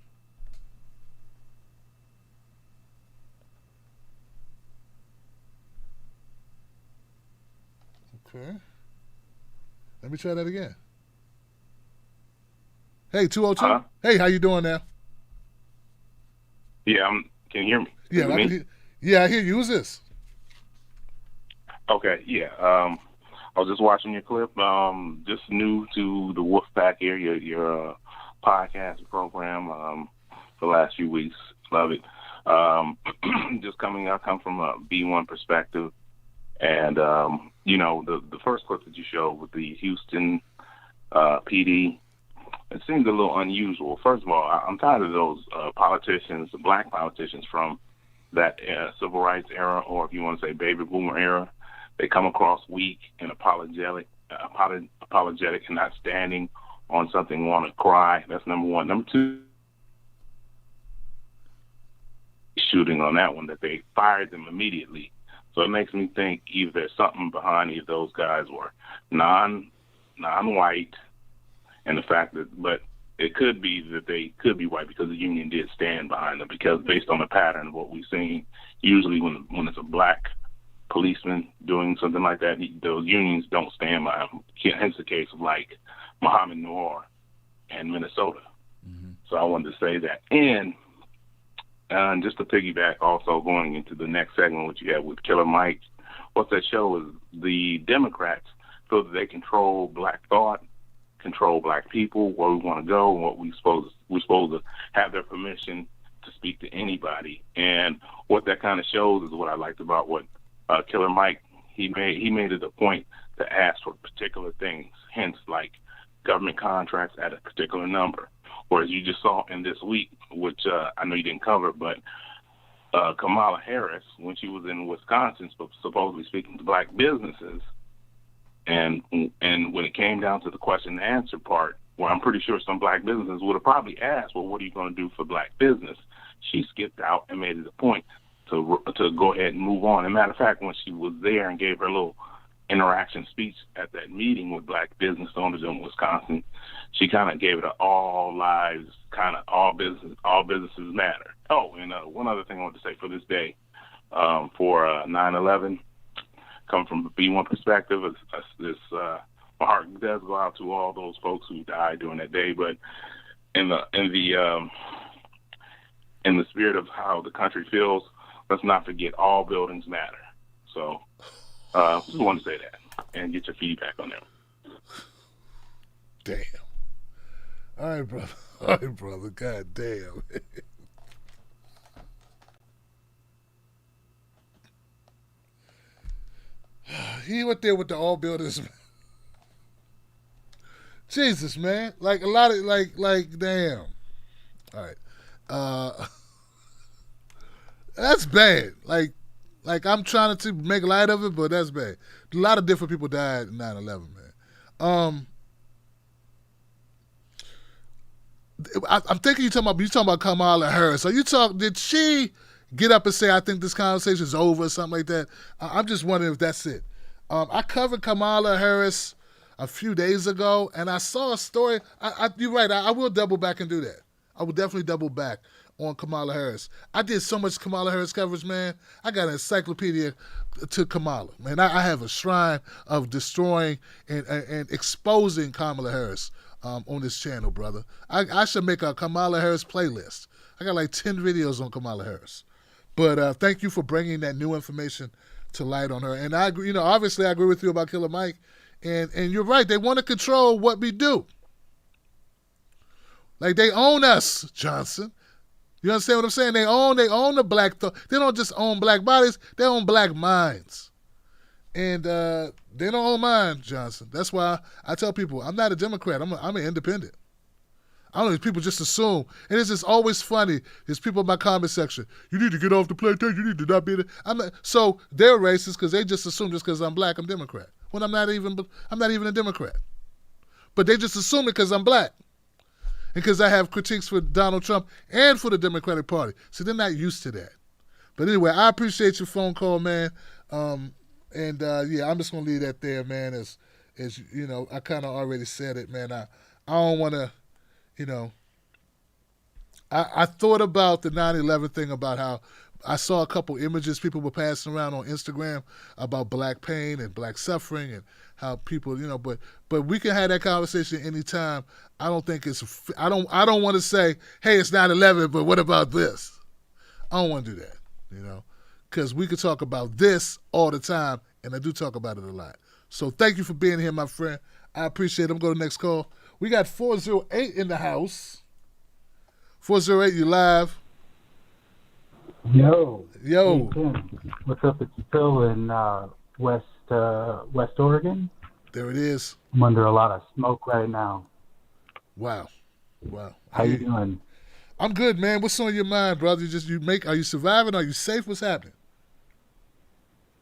Okay. Let me try that again. Hey, 202. Hey, how you doing now? Yeah, can you hear me? Yeah, I hear you. Who's this? Okay, yeah. I was just watching your clip. Just new to the Wolfpack here, your podcast program for the last few weeks. Love it. Just I come from a B1 perspective. And, the first clip that you showed with the Houston PD, it seems a little unusual. First of all, I'm tired of those politicians, black politicians from that civil rights era, or if you want to say baby boomer era. They come across weak and apologetic and not standing on something, want to cry. That's number one. Number two, shooting on that one, that they fired them immediately. So it makes me think either there's something behind either those guys were non-white, and the fact that, but it could be that they could be white because the union did stand behind them, because based on the pattern of what we've seen, usually when it's a black policeman doing something like that, those unions don't stand by him. Hence the case of like Muhammad Noor in Minnesota. Mm-hmm. So I wanted to say that. And just to piggyback, also going into the next segment, what you have with Killer Mike, what that show is, the Democrats feel that they control black thought, control black people, where we want to go, and what we're supposed to have their permission to speak to anybody. And what that kind of shows is what I liked about what Killer Mike, he made it a point to ask for particular things, hence like government contracts at a particular number. Whereas you just saw in this week, which I know you didn't cover, but Kamala Harris, when she was in Wisconsin, supposedly speaking to black businesses, and when it came down to the question and answer part, where I'm pretty sure some black businesses would have probably asked, well, what are you going to do for black business? She skipped out and made it a point to go ahead and move on. As a matter of fact, when she was there and gave her little interaction speech at that meeting with black business owners in Wisconsin, she kind of gave it all lives, kind of all businesses matter. Oh, and one other thing I want to say for this day, for 9/11, coming from a B1 perspective, my heart does go out to all those folks who died during that day. But in the spirit of how the country feels, let's not forget all buildings matter. So just wanted to say that and get your feedback on that. Damn. All right, brother. All right, brother. God damn. He went there with the all buildings. Jesus, man. Like a lot of like damn. All right. That's bad. Like I'm trying to make light of it, but that's bad. A lot of different people died in 9/11, man. I'm thinking you talking about Kamala Harris. Did she get up and say, I think this conversation is over or something like that? I'm just wondering if that's it. I covered Kamala Harris a few days ago, and I saw a story. You're right. I will double back and do that. I will definitely double back on Kamala Harris. I did so much Kamala Harris coverage, man. I got an encyclopedia to Kamala, man. I have a shrine of destroying and exposing Kamala Harris on this channel, brother. I should make a Kamala Harris playlist. I got like 10 videos on Kamala Harris. But thank you for bringing that new information to light on her. And I agree, obviously I agree with you about Killer Mike. And you're right. They want to control what we do. Like they own us, Johnson. You understand what I'm saying? They own the black. They don't just own black bodies. They own black minds. And they don't own mine, Johnson. That's why I tell people I'm not a Democrat. I'm an independent. I don't know. People just assume, and it's just always funny. There's people in my comment section. You need to get off the plantation. You need to not be there. I'm not. So they're racist because they just assume just because I'm black, I'm Democrat. When I'm not even a Democrat. But they just assume it because I'm black, and because I have critiques for Donald Trump and for the Democratic Party. So they're not used to that. But anyway, I appreciate your phone call, man. Yeah, I'm just gonna leave that there, man. As you know, I kind of already said it, man. I don't want to. I thought about the 9/11 thing, about how I saw a couple images people were passing around on Instagram about black pain and black suffering and how people, but we can have that conversation anytime. I don't think I don't want to say, hey, it's 9/11, but what about this? I don't want to do that, because we could talk about this all the time, and I do talk about it a lot. So thank you for being here, my friend. I appreciate it. I'm going to the next call. We got 408 in the house. 408, you live. Yo. Hey, Tim. What's up? It's Phil in West Oregon. There it is. I'm under a lot of smoke right now. Wow. How you doing? I'm good, man. What's on your mind, brother? Are you surviving? Are you safe? What's happening?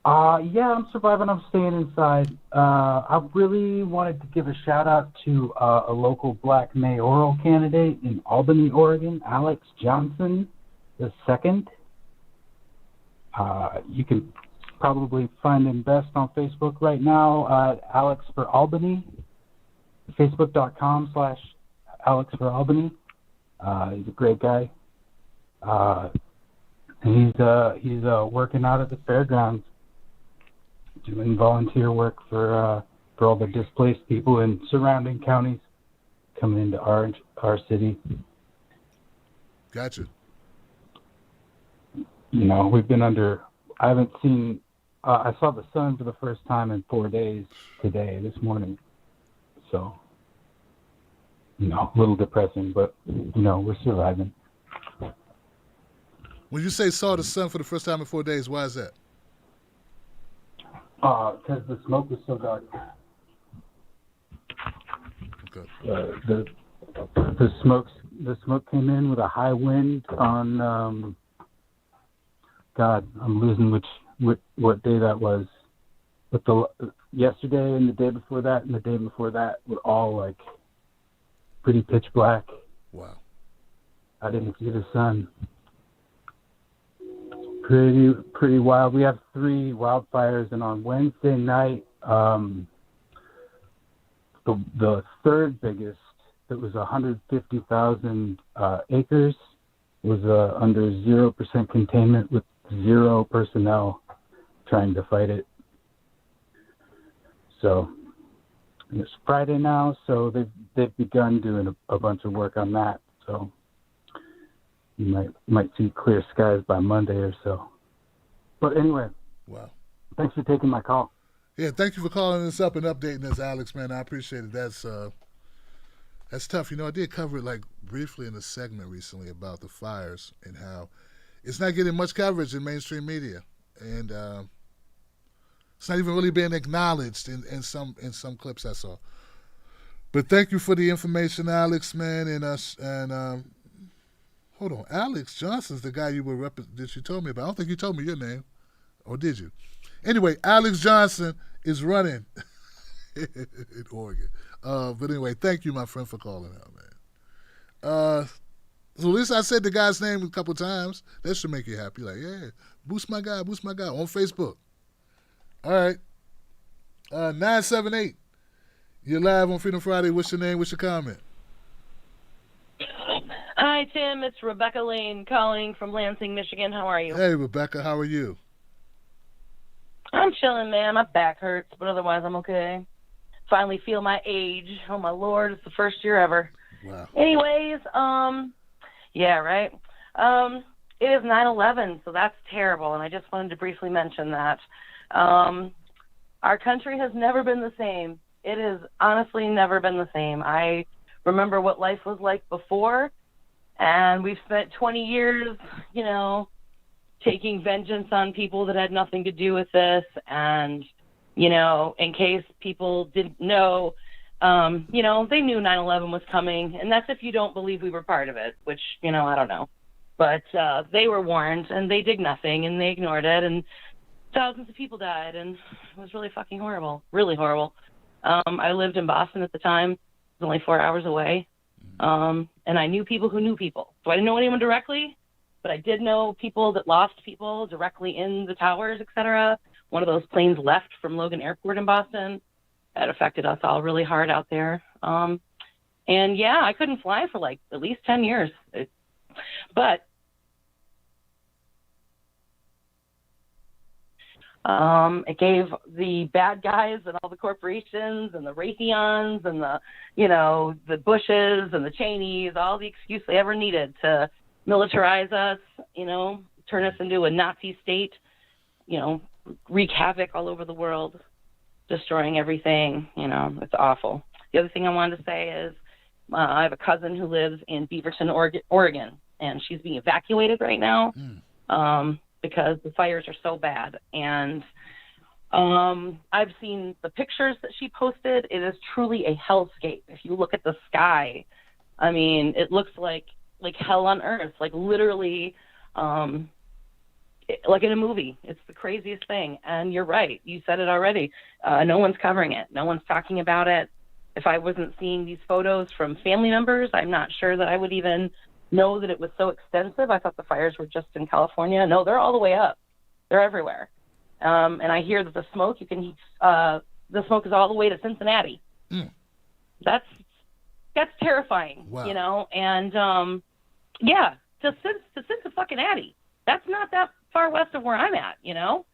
Yeah, I'm surviving. I'm staying inside. I really wanted to give a shout out to a local black mayoral candidate in Albany, Oregon, Alex Johnson II. You can probably find him best on Facebook right now, Alex for Albany, facebook.com/Alex for Albany. He's a great guy. And he's working out at the fairgrounds, doing volunteer work for all the displaced people in surrounding counties coming into our city. Gotcha. We've been under. I haven't seen. I saw the sun for the first time in 4 days this morning. So, a little depressing, but we're surviving. When you say saw the sun for the first time in 4 days, why is that? Because the smoke was so dark. Okay. The smoke came in with a high wind on. God, I'm losing what day that was. But yesterday and the day before that and the day before that were all like pretty pitch black. Wow. I didn't see the sun. Pretty wild. We have 3 wildfires, and on Wednesday night, the third biggest, that was 150,000 acres, was under 0% containment with 0 personnel trying to fight it. So it's Friday now, so they've begun doing a bunch of work on that. So you might see clear skies by Monday or so. But anyway, wow. Thanks for taking my call. Yeah, thank you for calling us up and updating us, Alex, man. I appreciate it. That's tough. I did cover it like briefly in a segment recently about the fires and how it's not getting much coverage in mainstream media, and it's not even really being acknowledged in some clips I saw. But thank you for the information, Alex, man, and hold on, Alex Johnson's the guy that you told me about. I don't think you told me your name, or did you? Anyway, Alex Johnson is running in Oregon. But anyway, thank you, my friend, for calling out, man. So at least I said the guy's name a couple times. That should make you happy. Like, yeah, boost my guy on Facebook. All right. 978. You're live on Freedom Friday. What's your name? What's your comment? Hi, Tim. It's Rebecca Lane calling from Lansing, Michigan. How are you? Hey, Rebecca. How are you? I'm chilling, man. My back hurts, but otherwise I'm okay. Finally feel my age. Oh, my Lord. It's the first year ever. Wow. Anyways, yeah, right? It is 9/11, so that's terrible, and I just wanted to briefly mention that. Our country has never been the same. It has honestly never been the same. I remember what life was like before, and we've spent 20 years, you know, taking vengeance on people that had nothing to do with this, and, you know, in case people didn't know, you know, they knew 9/11 was coming, and that's if you don't believe we were part of it, which, you know, I don't know. But they were warned, and they did nothing, and they ignored it, and thousands of people died, and it was really fucking horrible, really horrible. I lived in Boston at the time. It was only 4 hours away, and I knew people who knew people. So I didn't know anyone directly, but I did know people that lost people directly in the towers, etc. One of those planes left from Logan Airport in Boston. That affected us all really hard out there. And, yeah, I couldn't fly for, like, at least 10 years. But it gave the bad guys and all the corporations and the Raytheons and the, you know, the Bushes and the Cheneys all the excuse they ever needed to militarize us, you know, turn us into a Nazi state, you know, wreak havoc all over the world, destroying everything. You know, it's awful. The other thing I wanted to say is I have a cousin who lives in Beaverton, Oregon, and she's being evacuated right now. Because the fires are so bad. And I've seen the pictures that she posted. It is truly a hellscape. If you look at the sky, I mean, it looks like hell on earth, like literally like in a movie. It's the craziest thing. And you're right. You said it already. No one's covering it. No one's talking about it. If I wasn't seeing these photos from family members, I'm not sure that I would even know that it was so extensive. I thought the fires were just in California. No, they're all the way up. They're everywhere. And I hear that the smoke, the smoke is all the way to Cincinnati. That's terrifying, you know? And, yeah, to Cincinnati. That's not that far west of where I'm at, you know?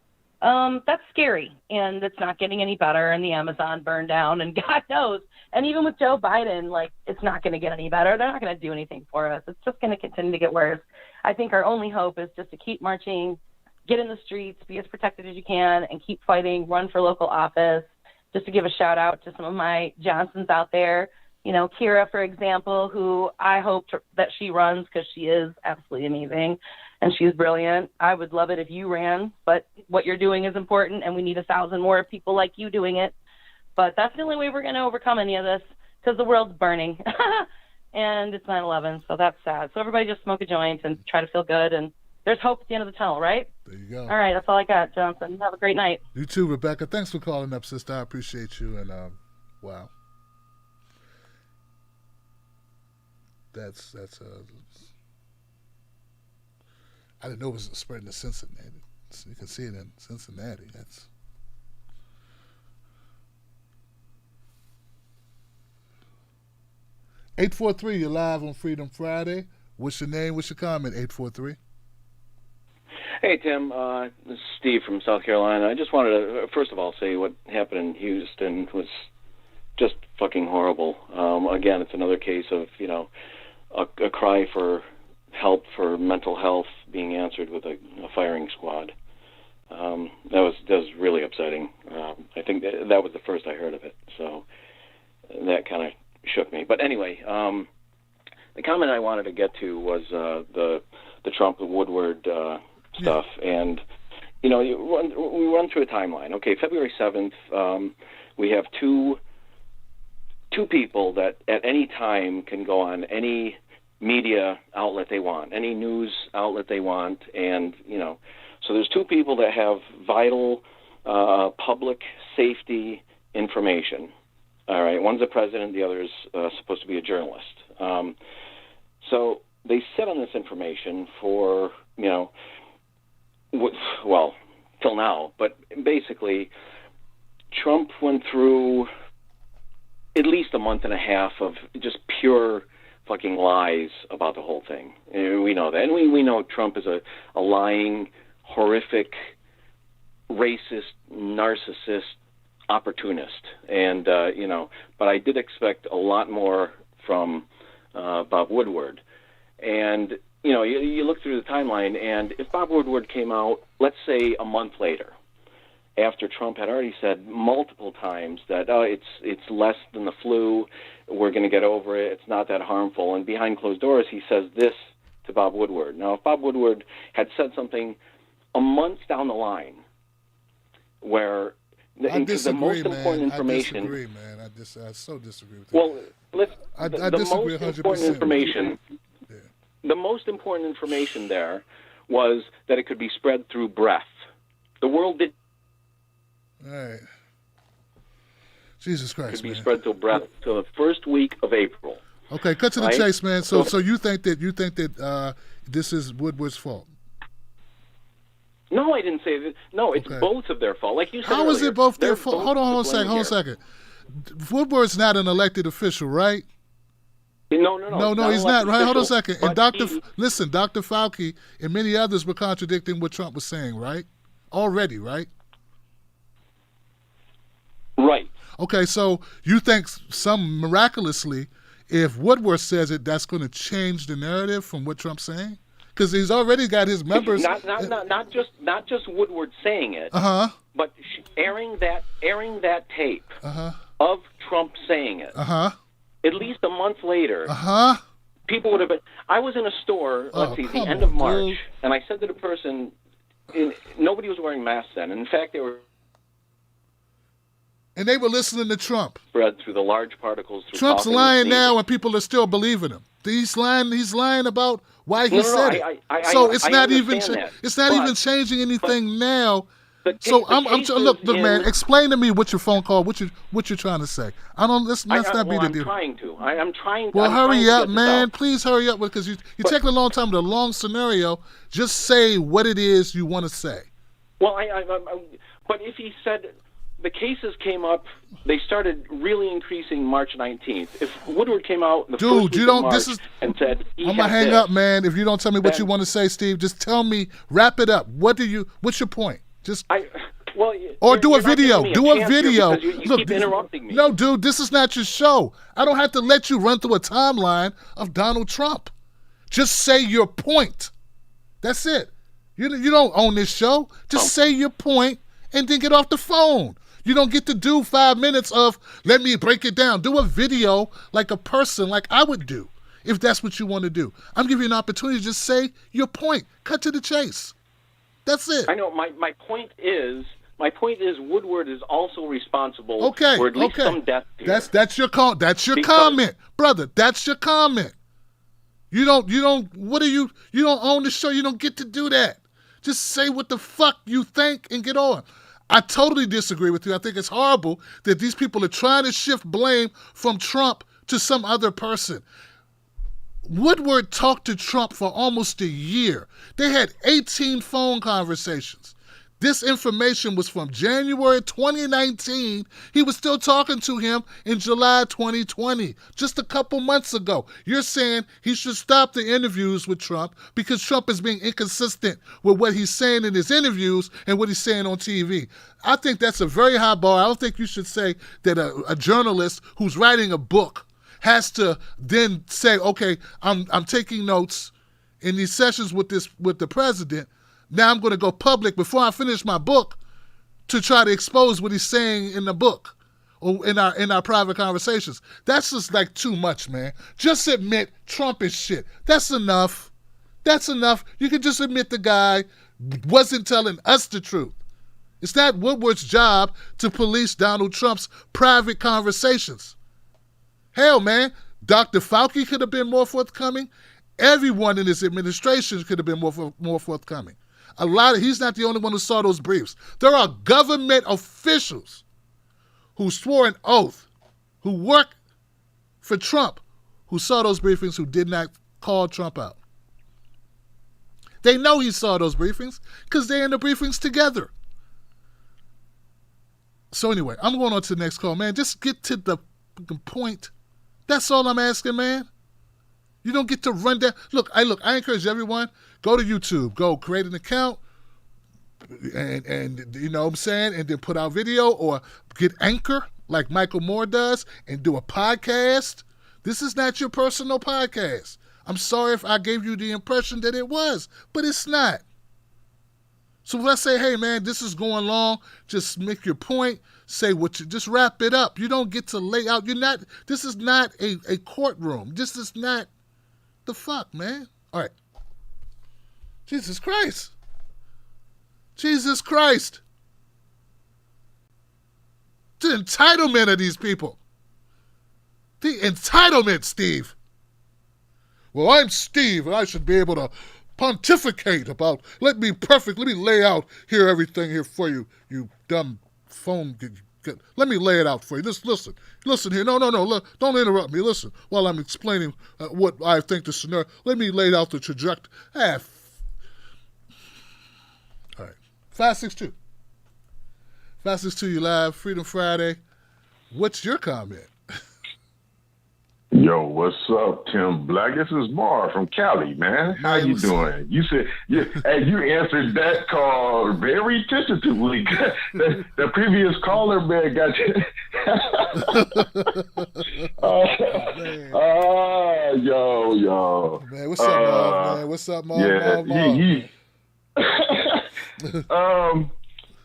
That's scary, and it's not getting any better, and the Amazon burned down, and God knows. And even with Joe Biden, like, it's not going to get any better. They're not going to do anything for us. It's just going to continue to get worse. I think our only hope is just to keep marching, get in the streets, be as protected as you can, and keep fighting, run for local office. Just to give a shout-out to some of my Johnsons out there. You know, Kira, for example, who I hope that she runs because she is absolutely amazing. And she's brilliant. I would love it if you ran, but what you're doing is important, and we need 1,000 more people like you doing it. But that's the only way we're going to overcome any of this, because the world's burning, and it's 9/11, so that's sad. So everybody just smoke a joint and try to feel good, and there's hope at the end of the tunnel, right? There you go. All right, that's all I got, Johnson. Have a great night. You too, Rebecca. Thanks for calling up, sister. I appreciate you, and wow. That's I didn't know it was spreading to Cincinnati. So you can see it in Cincinnati. That's 843. You're live on Freedom Friday. What's your name? What's your comment? 843. Hey Tim, this is Steve from South Carolina. I just wanted to first of all say what happened in Houston was just fucking horrible. Again, it's another case of a cry for help for mental health being answered with a firing squad. That was really upsetting. I think that was the first I heard of it, so that kind of shook me. But anyway, the comment I wanted to get to was the Trump Woodward stuff, and we run through a timeline. Okay, February 7th, we have two people that at any time can go on any media outlet they want, any news outlet they want, and so there's two people that have vital public safety information. All right, one's a president, the other is supposed to be a journalist. So they sit on this information for till now. But basically, Trump went through at least a month and a half of just pure fucking lies about the whole thing. And we know that. And we know Trump is a lying, horrific, racist, narcissist, opportunist. And, but I did expect a lot more from Bob Woodward. And you look through the timeline, and if Bob Woodward came out, let's say a month later, after Trump had already said multiple times that it's less than the flu, we're going to get over it, it's not that harmful, and behind closed doors he says this to Bob Woodward. Now, if Bob Woodward had said something a month down the line, where the most important information. I disagree, man. I so disagree with that. Well, I the disagree most 100%. important information. Yeah. The most important information there was that it could be spread through breath. The world did. All right. Jesus Christ, could be man. spread through breath till the first week of April. Okay, cut to the chase, man. So you think that this is Woodward's fault? No, I didn't say that. No, it's both of their fault. Like you said How is earlier, it both their they're fault? both Hold on to blame a second. Woodward's not an elected official, right? No, he's not, right? Hold on a second. And Dr. Listen, Dr. Fauci and many others were contradicting what Trump was saying, right? Already, right? Right. Okay, so you think some miraculously, if Woodward says it, that's going to change the narrative from what Trump's saying? Because he's already got his members. Not just Woodward saying it, but airing that tape of Trump saying it. At least a month later, people would have been. I was in a store. The end of March, and I said to the person, nobody was wearing masks then. In fact, they were. And they were listening to Trump. Spread through the large particles. Through Trump's coughing lying and now, and people are still believing him. He's lying about why he said it. So it's not even changing anything now. So look, man. Explain to me what your phone call. What you're trying to say. I don't. Let's not be the deal. I'm trying to. Well, hurry up, man. Please hurry up because you're taking a long time with a long scenario. Just say what it is you want to say. Well, but if he said. The cases came up. They started really increasing March 19th. If Woodward came out the first week of March and said, "I'm gonna hang up, man. If you don't tell me what you want to say, Steve, just tell me. Wrap it up. What's your point? Or do a video. Do a video. You keep interrupting me. No, dude, this is not your show. I don't have to let you run through a timeline of Donald Trump. Just say your point. That's it. You don't own this show. Just say your point and then get off the phone. You don't get to do 5 minutes of, let me break it down. Do a video like a person, like I would do, if that's what you want to do. I'm giving you an opportunity to just say your point. Cut to the chase. That's it. I know. My point is Woodward is also responsible for at least some death here. That's your call. That's your comment, brother. That's your comment. You don't own the show. You don't get to do that. Just say what the fuck you think and get on. I totally disagree with you. I think it's horrible that these people are trying to shift blame from Trump to some other person. Woodward talked to Trump for almost a year. They had 18 phone conversations. This information was from January 2019. He was still talking to him in July 2020, just a couple months ago. You're saying he should stop the interviews with Trump because Trump is being inconsistent with what he's saying in his interviews and what he's saying on TV. I think that's a very high bar. I don't think you should say that a journalist who's writing a book has to then say, okay, I'm taking notes in these sessions with the president. Now I'm going to go public before I finish my book to try to expose what he's saying in the book or in our private conversations. That's just like too much, man. Just admit Trump is shit. That's enough. That's enough. You can just admit the guy wasn't telling us the truth. It's not Woodward's job to police Donald Trump's private conversations. Hell, man, Dr. Fauci could have been more forthcoming. Everyone in his administration could have been more forthcoming. He's not the only one who saw those briefs. There are government officials who swore an oath, who work for Trump, who saw those briefings, who did not call Trump out. They know he saw those briefings because they're in the briefings together. So anyway, I'm going on to the next call, man. Just get to the point. That's all I'm asking, man. You don't get to run down. Look, I encourage everyone, go to YouTube, go create an account, and you know what I'm saying, and then put out video, or get Anchor like Michael Moore does and do a podcast. This is not your personal podcast. I'm sorry if I gave you the impression that it was, but it's not. So let's say, hey, man, this is going long. Just make your point. Say what you, just wrap it up. You don't get to lay out. This is not a courtroom. This is not the fuck, man. All right. Jesus Christ. Jesus Christ. The entitlement of these people. The entitlement, Steve. Well, I'm Steve, and I should be able to pontificate about, let me lay out here everything here for you, you dumb phone. Let me lay it out for you. Just listen here. No, don't interrupt me. Listen, while I'm explaining what I think the scenario, let me lay out the trajectory. All right. 562. 562, you live, Freedom Friday. What's your comment? Yo, what's up, Tim Black? This is Mar from Cali, man. How you doing? You said, and you answered that call very tentatively. the previous caller, man, got you. Yo. Man, what's up, Marv, man? What's up, Marv? Yeah, Marv?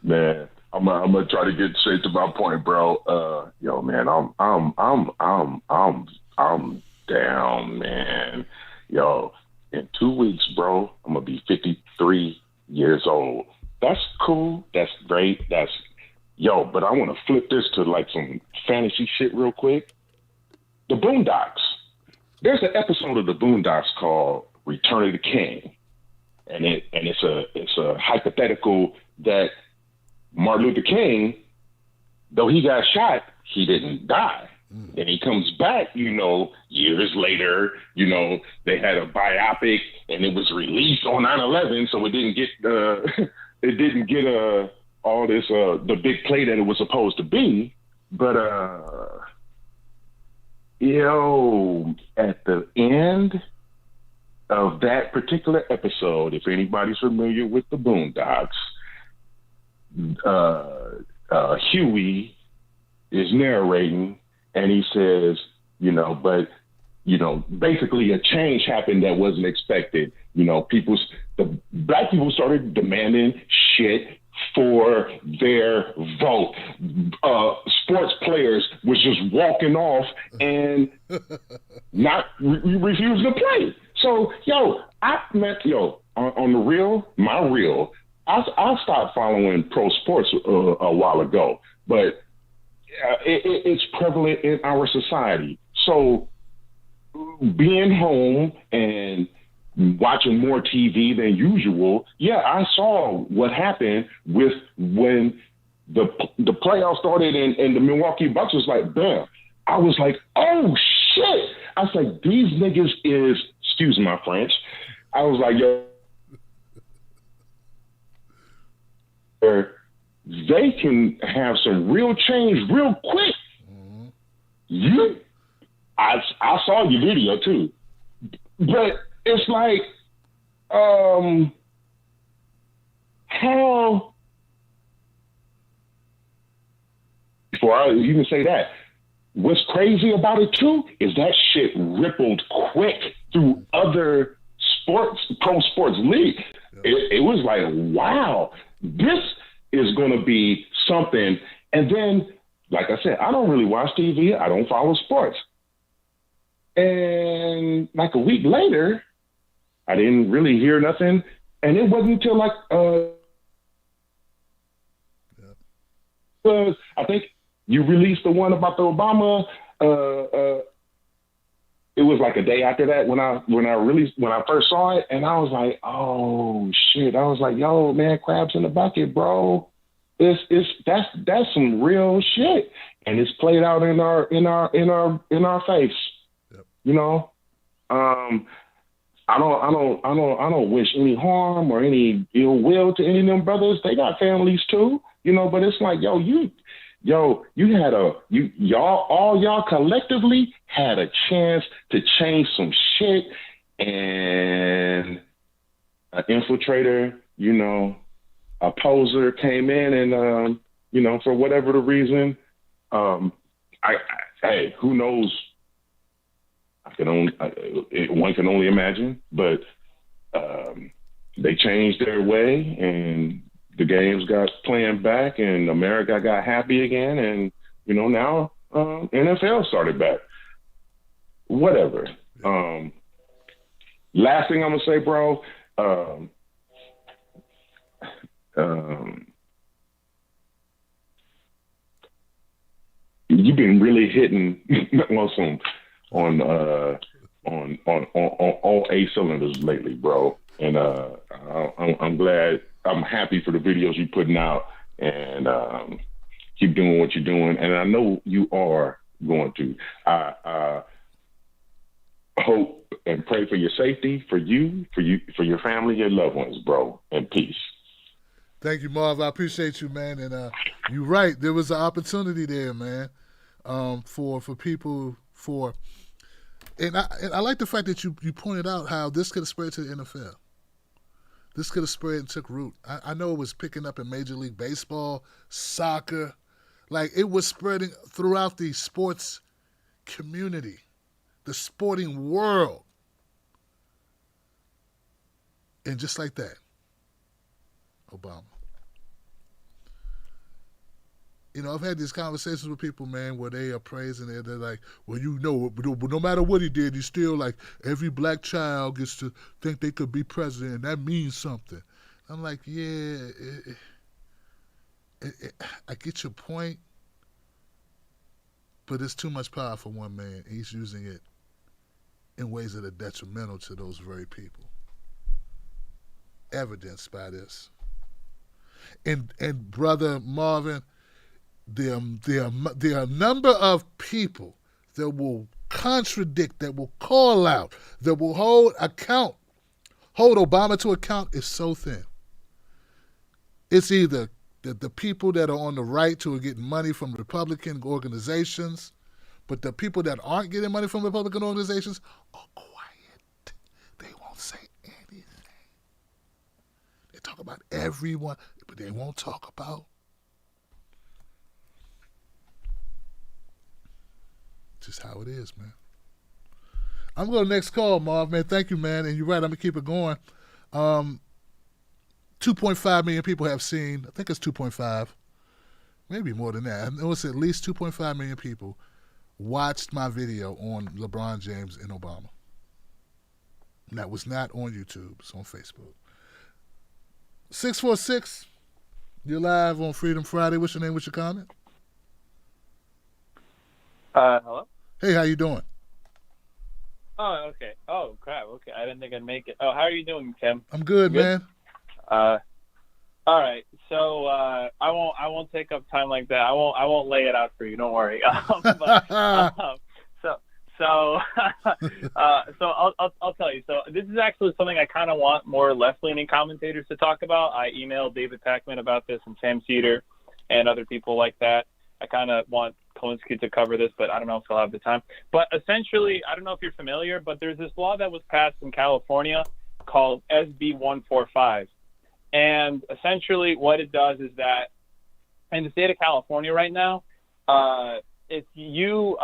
Man, I'm gonna try to get straight to my point, bro. Yo, man, I'm down, man. Yo, in 2 weeks, bro, I'm gonna be 53 years old. That's cool. That's great. But I want to flip this to like some fantasy shit real quick. The Boondocks. There's an episode of the Boondocks called Return of the King, and it's a hypothetical that Martin Luther King, though he got shot, he didn't die. Then he comes back, years later, they had a biopic and it was released on 9/11, so it didn't get all this the big play that it was supposed to be. But at the end of that particular episode, if anybody's familiar with the Boondocks, Huey is narrating, and he says, basically a change happened that wasn't expected. The black people started demanding shit for their vote. Sports players was just walking off and not refusing to play. So, on the real, my real, I stopped following pro sports a while ago, but it's prevalent in our society. So being home and watching more TV than usual, I saw what happened with when the playoffs started and the Milwaukee Bucks was like, bam. I was like, oh shit. I was like, these niggas is, excuse my French. I was like, yo, they can have some real change real quick. I saw your video too, but it's like, how, before I even say that, what's crazy about it too is that shit rippled quick through other pro sports leagues. It was like, wow, this is going to be something. And then, like I said, I don't really watch TV. I don't follow sports. And like a week later, I didn't really hear nothing. And it wasn't until like, I think you released the one about the Obama, it was like a day after that when I first saw it, and I was like, oh shit. I was like, yo, man, crabs in the bucket, bro. That's some real shit. And it's played out in our face. Yep. I don't wish any harm or any ill will to any of them brothers. They got families too, but it's like, y'all collectively had a chance to change some shit, and an infiltrator, a poser came in and, for whatever the reason, hey, who knows? one can only imagine, but they changed their way, and the games got playing back, and America got happy again, and now NFL started back. Whatever. Last thing I'm gonna say, bro. You've been really hitting on all 8 cylinders lately, bro. And I'm glad. I'm happy for the videos you're putting out, and keep doing what you're doing. And I know you are going to. I hope and pray for your safety, for your family, your loved ones, bro. And peace. Thank you, Marv. I appreciate you, man. And you're right. There was an opportunity there, man, for people and I like the fact that you pointed out how this could have spread to the NFL. This could have spread and took root. I know it was picking up in Major League Baseball, soccer. Like, it was spreading throughout the sports community, the sporting world. And just like that, Obama. I've had these conversations with people, man, where they are praising it. They're like, well, no matter what he did, he's still like, every black child gets to think they could be president, and that means something. I'm like, yeah, I get your point, but it's too much power for one man. He's using it in ways that are detrimental to those very people. Evidenced by this. And Brother Marvin, there are a number of people that will contradict, that will call out, that will hold Obama to account is so thin. It's either the people that are on the right who are getting money from Republican organizations, but the people that aren't getting money from Republican organizations are quiet. They won't say anything. They talk about everyone, but they won't talk about just how it is, man. I'm going to next call, Marv, man. Thank you, man. And you're right, I'm going to keep it going. 2.5 million people have seen, I think it's 2.5, maybe more than that. I know it's at least 2.5 million people watched my video on LeBron James and Obama. And that was not on YouTube. It's on Facebook. 646, you're live on Freedom Friday. What's your name? What's your comment? Hello? Hey, how you doing? Oh, okay. Oh, crap. Okay, I didn't think I'd make it. Oh, how are you doing, Tim? I'm good, man. All right. So I won't take up time like that. I won't lay it out for you. Don't worry. So I'll tell you. So this is actually something I kind of want more left-leaning commentators to talk about. I emailed David Pakman about this and Sam Cedar and other people like that. I kind of want Kolinsky to cover this, but I don't know if he'll have the time. But essentially, I don't know if you're familiar, but there's this law that was passed in California called SB 145. And essentially what it does is that in the state of California right now, if you,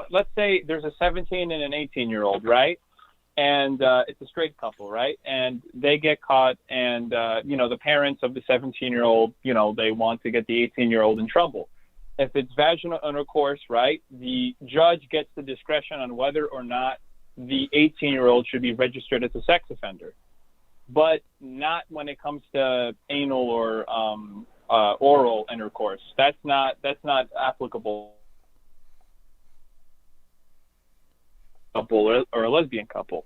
let's say there's a 17 and an 18-year-old, right? And it's a straight couple, right? And they get caught and, the parents of the 17-year-old, they want to get the 18-year-old in trouble. If it's vaginal intercourse, right, the judge gets the discretion on whether or not the 18-year-old should be registered as a sex offender, but not when it comes to anal or oral intercourse. That's not applicable. Couple or a lesbian couple,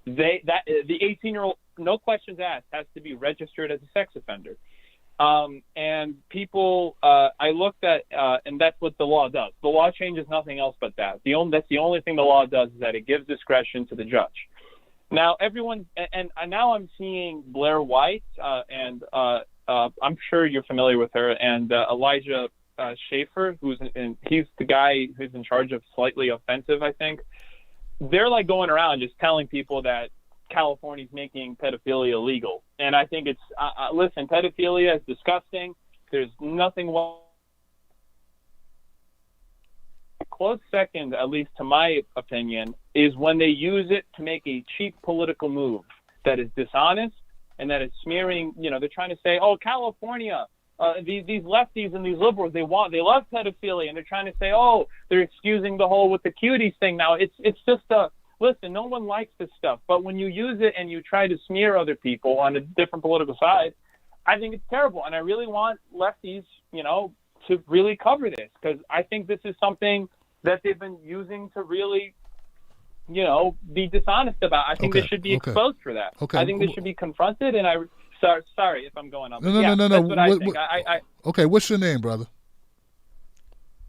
the 18-year-old, no questions asked, has to be registered as a sex offender. And people, I looked at, and that's what the law does. The law changes nothing else but that. That's the only thing the law does, is that it gives discretion to the judge. Now, everyone, and now I'm seeing Blair White, and I'm sure you're familiar with her, and Elijah Schaefer, he's the guy who's in charge of Slightly Offensive, I think. They're like going around just telling people that California's making pedophilia legal. And I think it's, listen, pedophilia is disgusting. There's nothing wrong. Close second, at least to my opinion, is when they use it to make a cheap political move that is dishonest and that is smearing, they're trying to say, oh, California, these lefties and these liberals, they love pedophilia, and they're trying to say, oh, they're excusing the whole with the cuties thing now. It's just listen, no one likes this stuff, but when you use it and you try to smear other people on a different political side, I think it's terrible. And I really want lefties, to really cover this, because I think this is something that they've been using to really, be dishonest about. I think they should be exposed for that. I think they should be confronted, and sorry if I'm going on. No. That's what I think. Okay, what's your name, brother?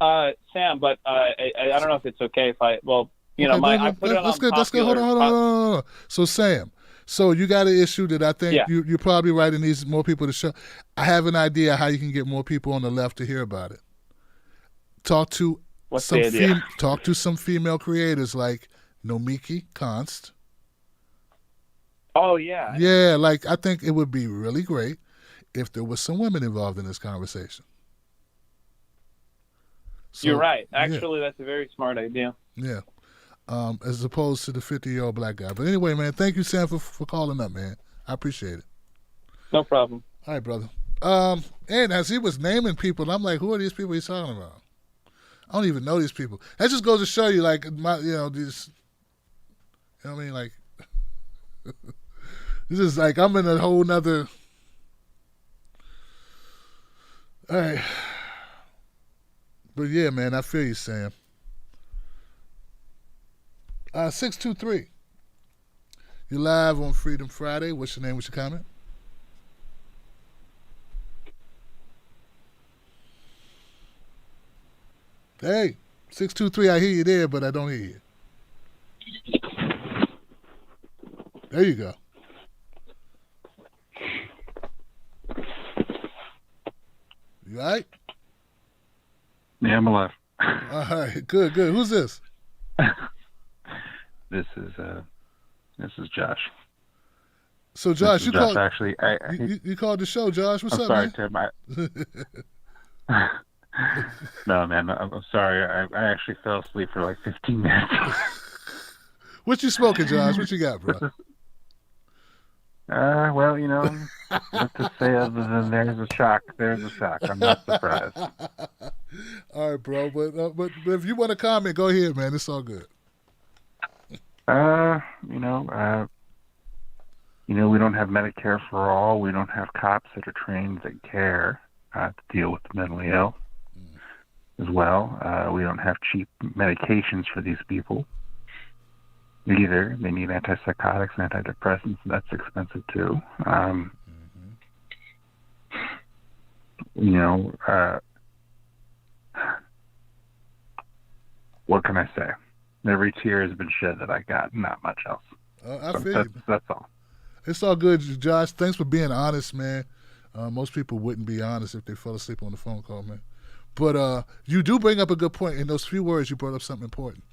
Sam, but I don't know if it's okay if I put it on. That's good. Hold on. So Sam, you got an issue that I think you're probably right, and needs more people to show. I have an idea how you can get more people on the left to hear about it. Talk to some female creators like Nomiki Konst. Oh yeah. Yeah, I think it would be really great if there was some women involved in this conversation. So, you're right. Actually, that's a very smart idea. Yeah. As opposed to the 50-year-old black guy. But anyway, man, thank you, Sam, for calling up, man. I appreciate it. No problem. All right, brother. And as he was naming people, I'm like, who are these people he's talking about? I don't even know these people. That just goes to show you, these, I mean, this is I'm in a whole nother. All right. But yeah, man, I feel you, Sam. 623. You're live on Freedom Friday. What's your name? What's your comment? Hey, 623, I hear you there, but I don't hear you. There you go. You all right? Yeah, I'm alive. All right, good. Who's this? This is Josh. So Josh, you called. Actually, you called the show, Josh. What's up, sorry, man? Tim. No, man, I'm sorry. I actually fell asleep for like 15 minutes. What you smoking, Josh? What you got, bro? Well, what to say other than there's a shock. There's a shock. I'm not surprised. All right, bro. But if you want to comment, go ahead, man. It's all good. We don't have Medicare for all. We don't have cops that are trained that care to deal with the mentally ill as well. We don't have cheap medications for these people either. They need antipsychotics, antidepressants. That's expensive too. What can I say? Every tear has been shed that I got, not much else. I feel you. That's all. It's all good, Josh. Thanks for being honest, man. Most people wouldn't be honest if they fell asleep on the phone call, man. But you do bring up a good point. In those few words, you brought up something important.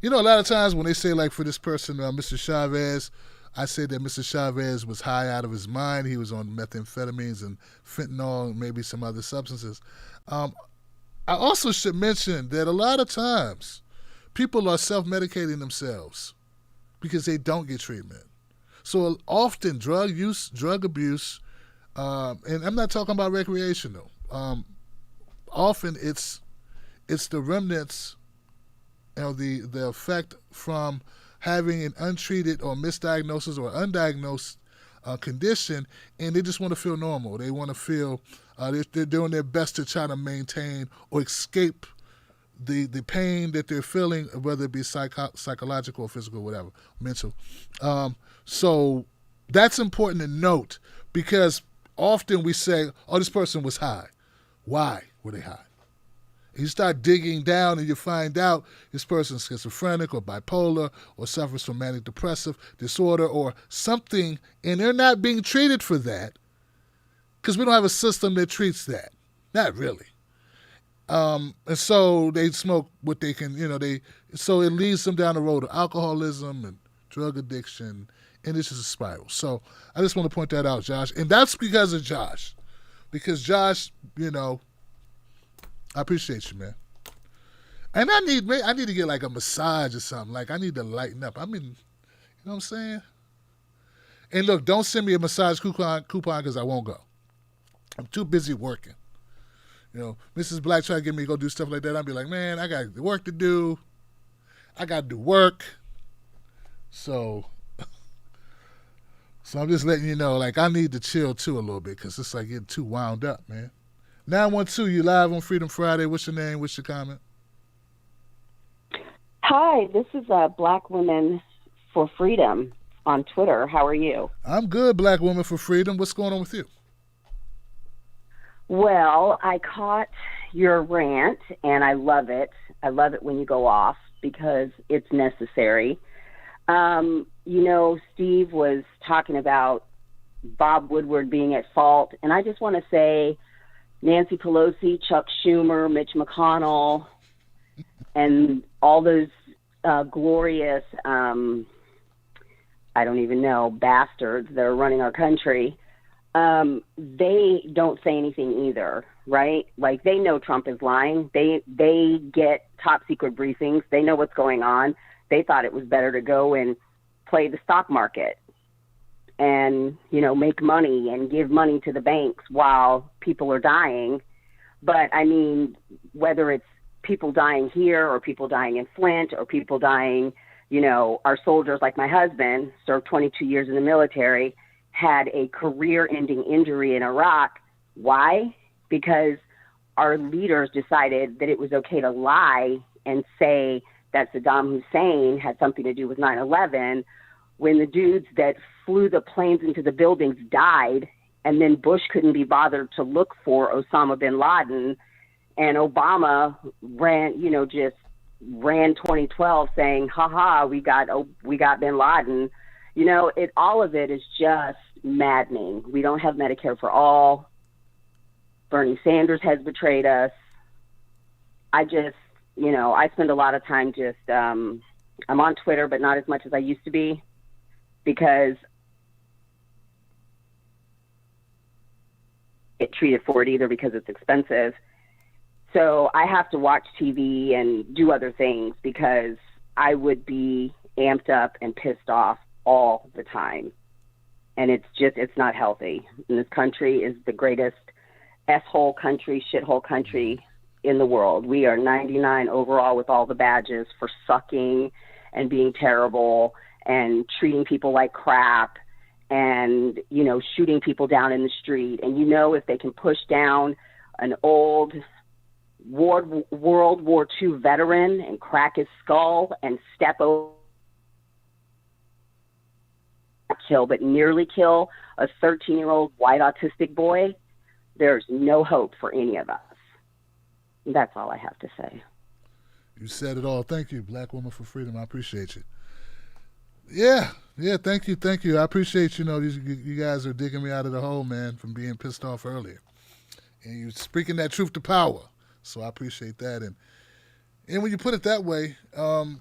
A lot of times when they say, for this person, Mr. Chavez, I say that Mr. Chavez was high out of his mind. He was on methamphetamines and fentanyl and maybe some other substances. I also should mention that a lot of times people are self-medicating themselves because they don't get treatment. So often drug use, drug abuse, and I'm not talking about recreational. Often it's the remnants, the effect from having an untreated or misdiagnosis or undiagnosed condition, and they just want to feel normal. They want to feel they're doing their best to try to maintain or escape the pain that they're feeling, whether it be psychological or physical, whatever, mental. So that's important to note, because often we say, oh, this person was high. Why were they high? And you start digging down and you find out this person's schizophrenic or bipolar or suffers from manic depressive disorder or something, and they're not being treated for that because we don't have a system that treats that. Not really. And so they smoke what they can, so it leads them down the road of alcoholism and drug addiction, and it's just a spiral. So I just want to point that out, Josh. And that's because of Josh. Because Josh, I appreciate you, man. And I need to get like a massage or something. Like I need to lighten up. I mean, you know what I'm saying? And look, don't send me a massage coupon because I won't go. I'm too busy working. You know, Mrs. Black tried to get me to go do stuff like that. I'd be like, man, I got work to do. I got to do work. So I'm just letting you know, like, I need to chill, too, a little bit because it's like getting too wound up, man. 912, you live on Freedom Friday. What's your name? What's your comment? Hi, this is Black Women for Freedom on Twitter. How are you? I'm good, Black Woman for Freedom. What's going on with you? Well, I caught your rant, and I love it. I love it when you go off because it's necessary. You know, Steve was talking about Bob Woodward being at fault, and I just want to say Nancy Pelosi, Chuck Schumer, Mitch McConnell, and all those glorious, I don't even know, bastards that are running our country, they don't say anything either, right? Like, they know Trump is lying. They get top secret briefings. They know what's going on. They thought it was better to go and play the stock market and, you know, make money and give money to the banks while people are dying. But, I mean, whether it's people dying here or people dying in Flint or people dying, you know, our soldiers, like my husband, served 22 years in the military, had a career-ending injury in Iraq. Why? Because our leaders decided that it was okay to lie and say that Saddam Hussein had something to do with 9/11 when the dudes that flew the planes into the buildings died, and then Bush couldn't be bothered to look for Osama bin Laden, and Obama ran 2012 saying, "Ha, we got bin Laden." You know, all of it is just maddening. We don't have Medicare for all. Bernie Sanders has betrayed us. I spend a lot of time just, I'm on Twitter, but not as much as I used to be because I get treated for it either because it's expensive. So I have to watch TV and do other things because I would be amped up and pissed off all the time. And it's not healthy. And this country is the greatest S-hole country, shithole country in the world. We are 99 overall with all the badges for sucking and being terrible and treating people like crap and, you know, shooting people down in the street. And, you know, if they can push down an old World War II veteran and crack his skull and step over, kill, but nearly kill a 13-year-old white autistic boy, there's no hope for any of us. That's all I have to say. You said it all. Thank you, Black Woman for Freedom. I appreciate you. Yeah, thank you. I appreciate, you know, you guys are digging me out of the hole, man, from being pissed off earlier. And you're speaking that truth to power. So I appreciate that. And when you put it that way, the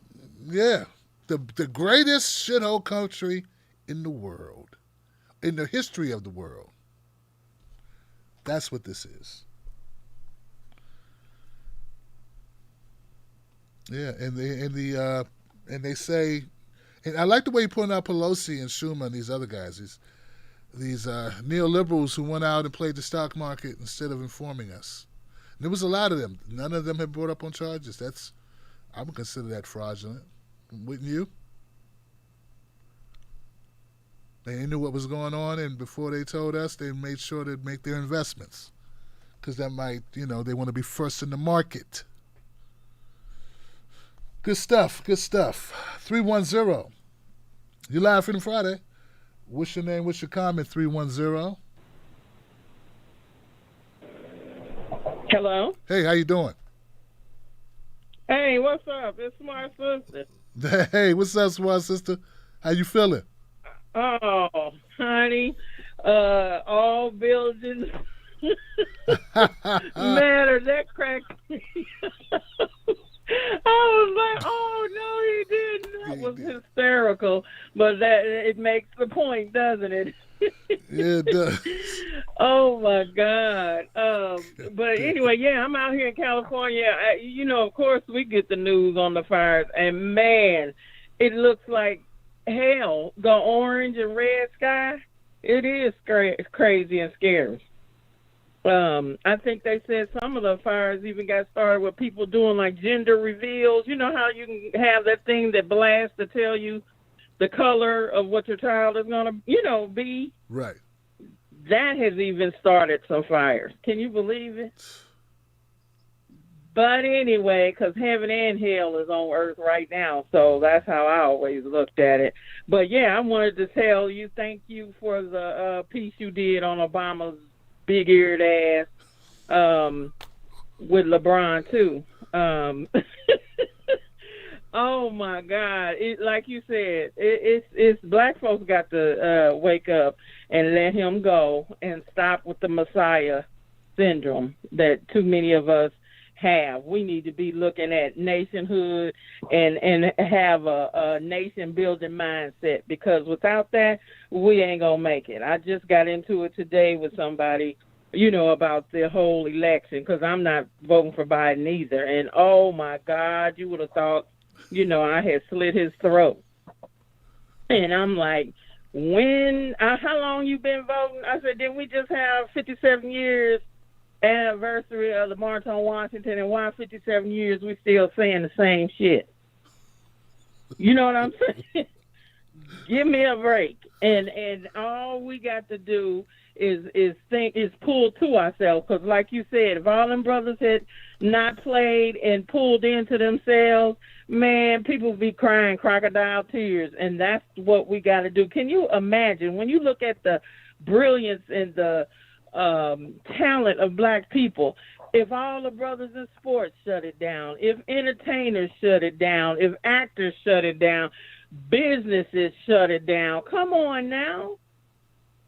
greatest shithole country in the world, in the history of the world. That's what this is. Yeah, and they say, and I like the way you're putting out Pelosi and Schumer and these other guys, these neoliberals who went out and played the stock market instead of informing us. And there was a lot of them. None of them have brought up on charges. I would consider that fraudulent. Wouldn't you? They knew what was going on, and before they told us, they made sure to make their investments. Because that might, you know, they want to be first in the market. Good stuff. 310. You live Freedom Friday. What's your name? What's your comment? 310. Hello. Hey, how you doing? Hey, what's up? It's Smart Sister. Hey, what's up, Smart Sister? How you feeling? Oh, honey, all buildings matter. That cracked me. I was like, oh, no, he didn't. That was hysterical. But it makes the point, doesn't it? Yeah, it does. Oh my God. But anyway, yeah, I'm out here in California. Of course, we get the news on the fires, and man, it looks like hell. The orange and red sky. It is crazy and scary. I think they said some of the fires even got started with people doing like gender reveals. You know how you can have that thing that blasts to tell you the color of what your child is going to, be. Right. That has even started some fires. Can you believe it? But anyway, because heaven and hell is on earth right now, so that's how I always looked at it. But yeah, I wanted to tell you thank you for the piece you did on Obama's big-eared ass with LeBron, too. Oh, my God. Like you said, it's black folks got to wake up and let him go and stop with the Messiah syndrome that too many of us have. We need to be looking at nationhood and have a nation-building mindset, because without that, we ain't going to make it. I just got into it today with somebody, about the whole election, because I'm not voting for Biden either. And, oh, my God, you would have thought, I had slit his throat. And I'm like, how long you been voting? I said, didn't we just have 57 years anniversary of the March on Washington, and why 57 years we still saying the same shit? You know what I'm saying? Give me a break. And all we got to do is pull to ourselves, because like you said, if all them brothers had not played and pulled into themselves, man, people would be crying crocodile tears, and that's what we got to do. Can you imagine when you look at the brilliance and the talent of black people? If all the brothers in sports shut it down, if entertainers shut it down, if actors shut it down, businesses shut it down, come on now.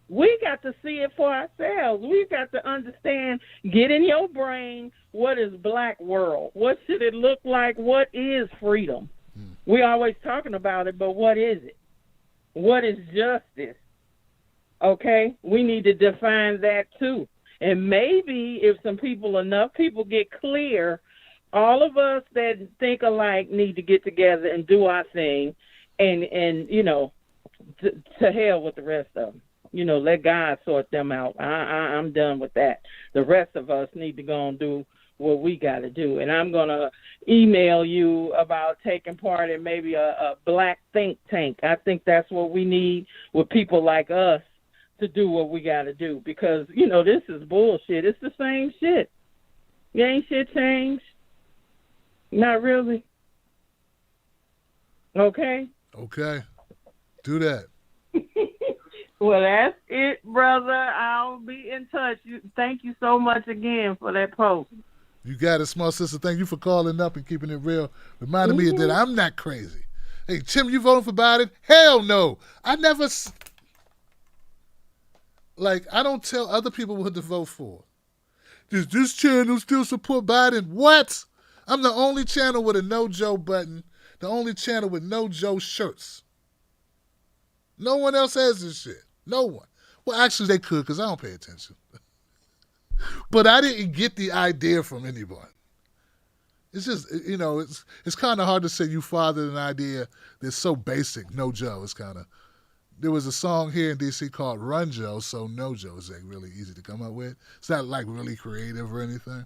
We got to see it for ourselves. We've got to understand, get in your brain, what is black world? What should it look like? What is freedom? We're always talking about it, but what is it? What is justice? Okay? We need to define that too. And maybe if enough people get clear, all of us that think alike need to get together and do our thing, and to hell with the rest of them. Let God sort them out. I'm done with that. The rest of us need to go and do what we got to do. And I'm going to email you about taking part in maybe a black think tank. I think that's what we need with people like us to do what we got to do. Because, this is bullshit. It's the same shit. Ain't shit changed. Not really. Okay? Okay. Do that. Well, that's it, brother. I'll be in touch. Thank you so much again for that post. You got it, small sister. Thank you for calling up and keeping it real. Reminding me that I'm not crazy. Hey, Tim, you voting for Biden? Hell no. I never... I don't tell other people what to vote for. Does this channel still support Biden? What? I'm the only channel with a no Joe button. The only channel with no Joe shirts. No one else has this shit. No one. Well, actually, they could, because I don't pay attention. But I didn't get the idea from anyone. It's just, it's kind of hard to say you fathered an idea that's so basic, no Joe. It's kind of, there was a song here in D.C. called Run Joe, so no Joe is really easy to come up with. It's not really creative or anything.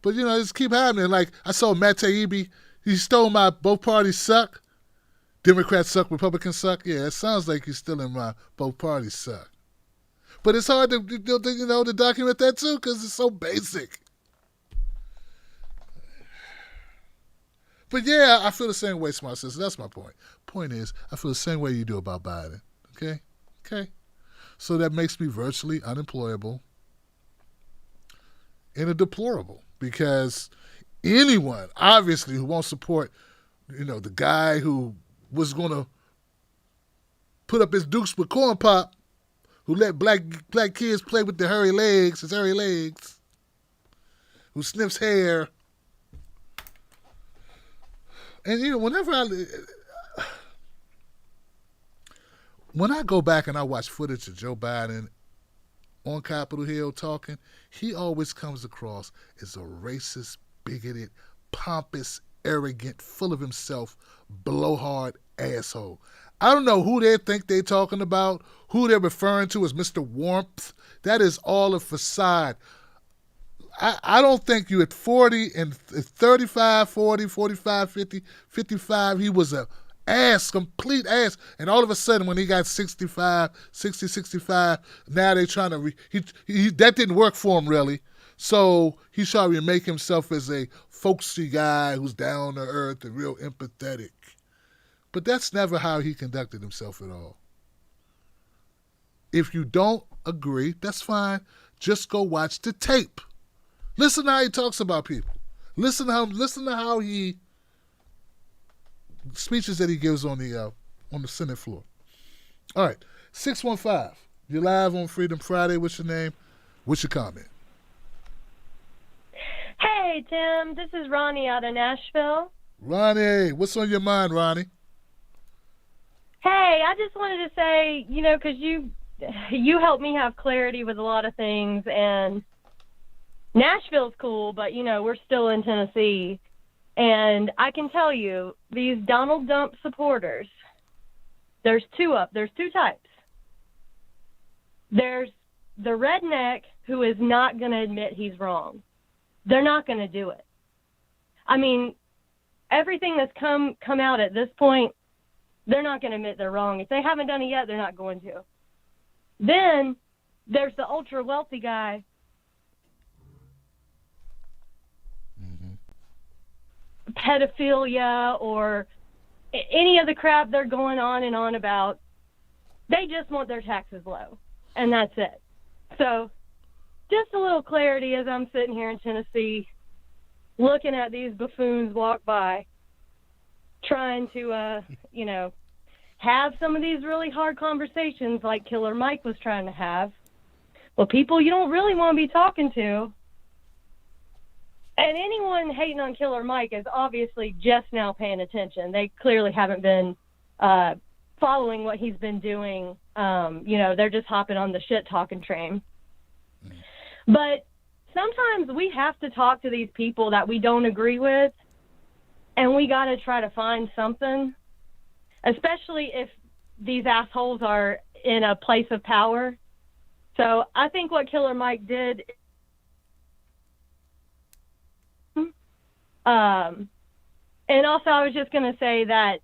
But, just keep happening. I saw Matt Taibbi, he stole my both parties suck. Democrats suck, Republicans suck. Yeah, it sounds like he's still in my both parties suck. But it's hard to document that too, because it's so basic. But yeah, I feel the same way, smart sister. That's my point. Point is, I feel the same way you do about Biden. Okay? So that makes me virtually unemployable and a deplorable, because anyone, obviously, who won't support, the guy who was going to put up his dukes with Corn Pop, who let black kids play with his hairy legs, who sniffs hair. when I go back and I watch footage of Joe Biden on Capitol Hill talking, he always comes across as a racist, bigoted, pompous, arrogant, full of himself, blowhard asshole. I don't know who they think they're talking about, who they're referring to as Mr. Warmth. That is all a facade. I don't think you at 40 and 35, 40, 45, 50, 55, he was a ass, complete ass. And all of a sudden when he got 65, now they're trying to, that didn't work for him really. So he's trying to make himself as a folksy guy who's down to earth and real empathetic. But that's never how he conducted himself at all. If you don't agree, that's fine. Just go watch the tape. Listen to how he talks about people. Listen to how he speeches that he gives on the Senate floor. All right, 615. You're live on Freedom Friday. What's your name? What's your comment? Hey, Tim. This is Ronnie out of Nashville. Ronnie, what's on your mind, Ronnie? Hey, I just wanted to say, because you helped me have clarity with a lot of things, and Nashville's cool, but, we're still in Tennessee. And I can tell you, these Donald Trump supporters, there's two types. There's the redneck who is not going to admit he's wrong. They're not going to do it. I mean, everything that's come out at this point, they're not going to admit they're wrong. If they haven't done it yet, they're not going to. Then there's the ultra wealthy guy. Pedophilia or any of the crap they're going on and on about. They just want their taxes low, and that's it. So just a little clarity as I'm sitting here in Tennessee looking at these buffoons walk by, trying to, have some of these really hard conversations like Killer Mike was trying to have. Well, people you don't really want to be talking to. And anyone hating on Killer Mike is obviously just now paying attention. They clearly haven't been following what he's been doing. They're just hopping on the shit-talking train. But sometimes we have to talk to these people that we don't agree with, and we got to try to find something, especially if these assholes are in a place of power. So I think what Killer Mike did and also I was just going to say that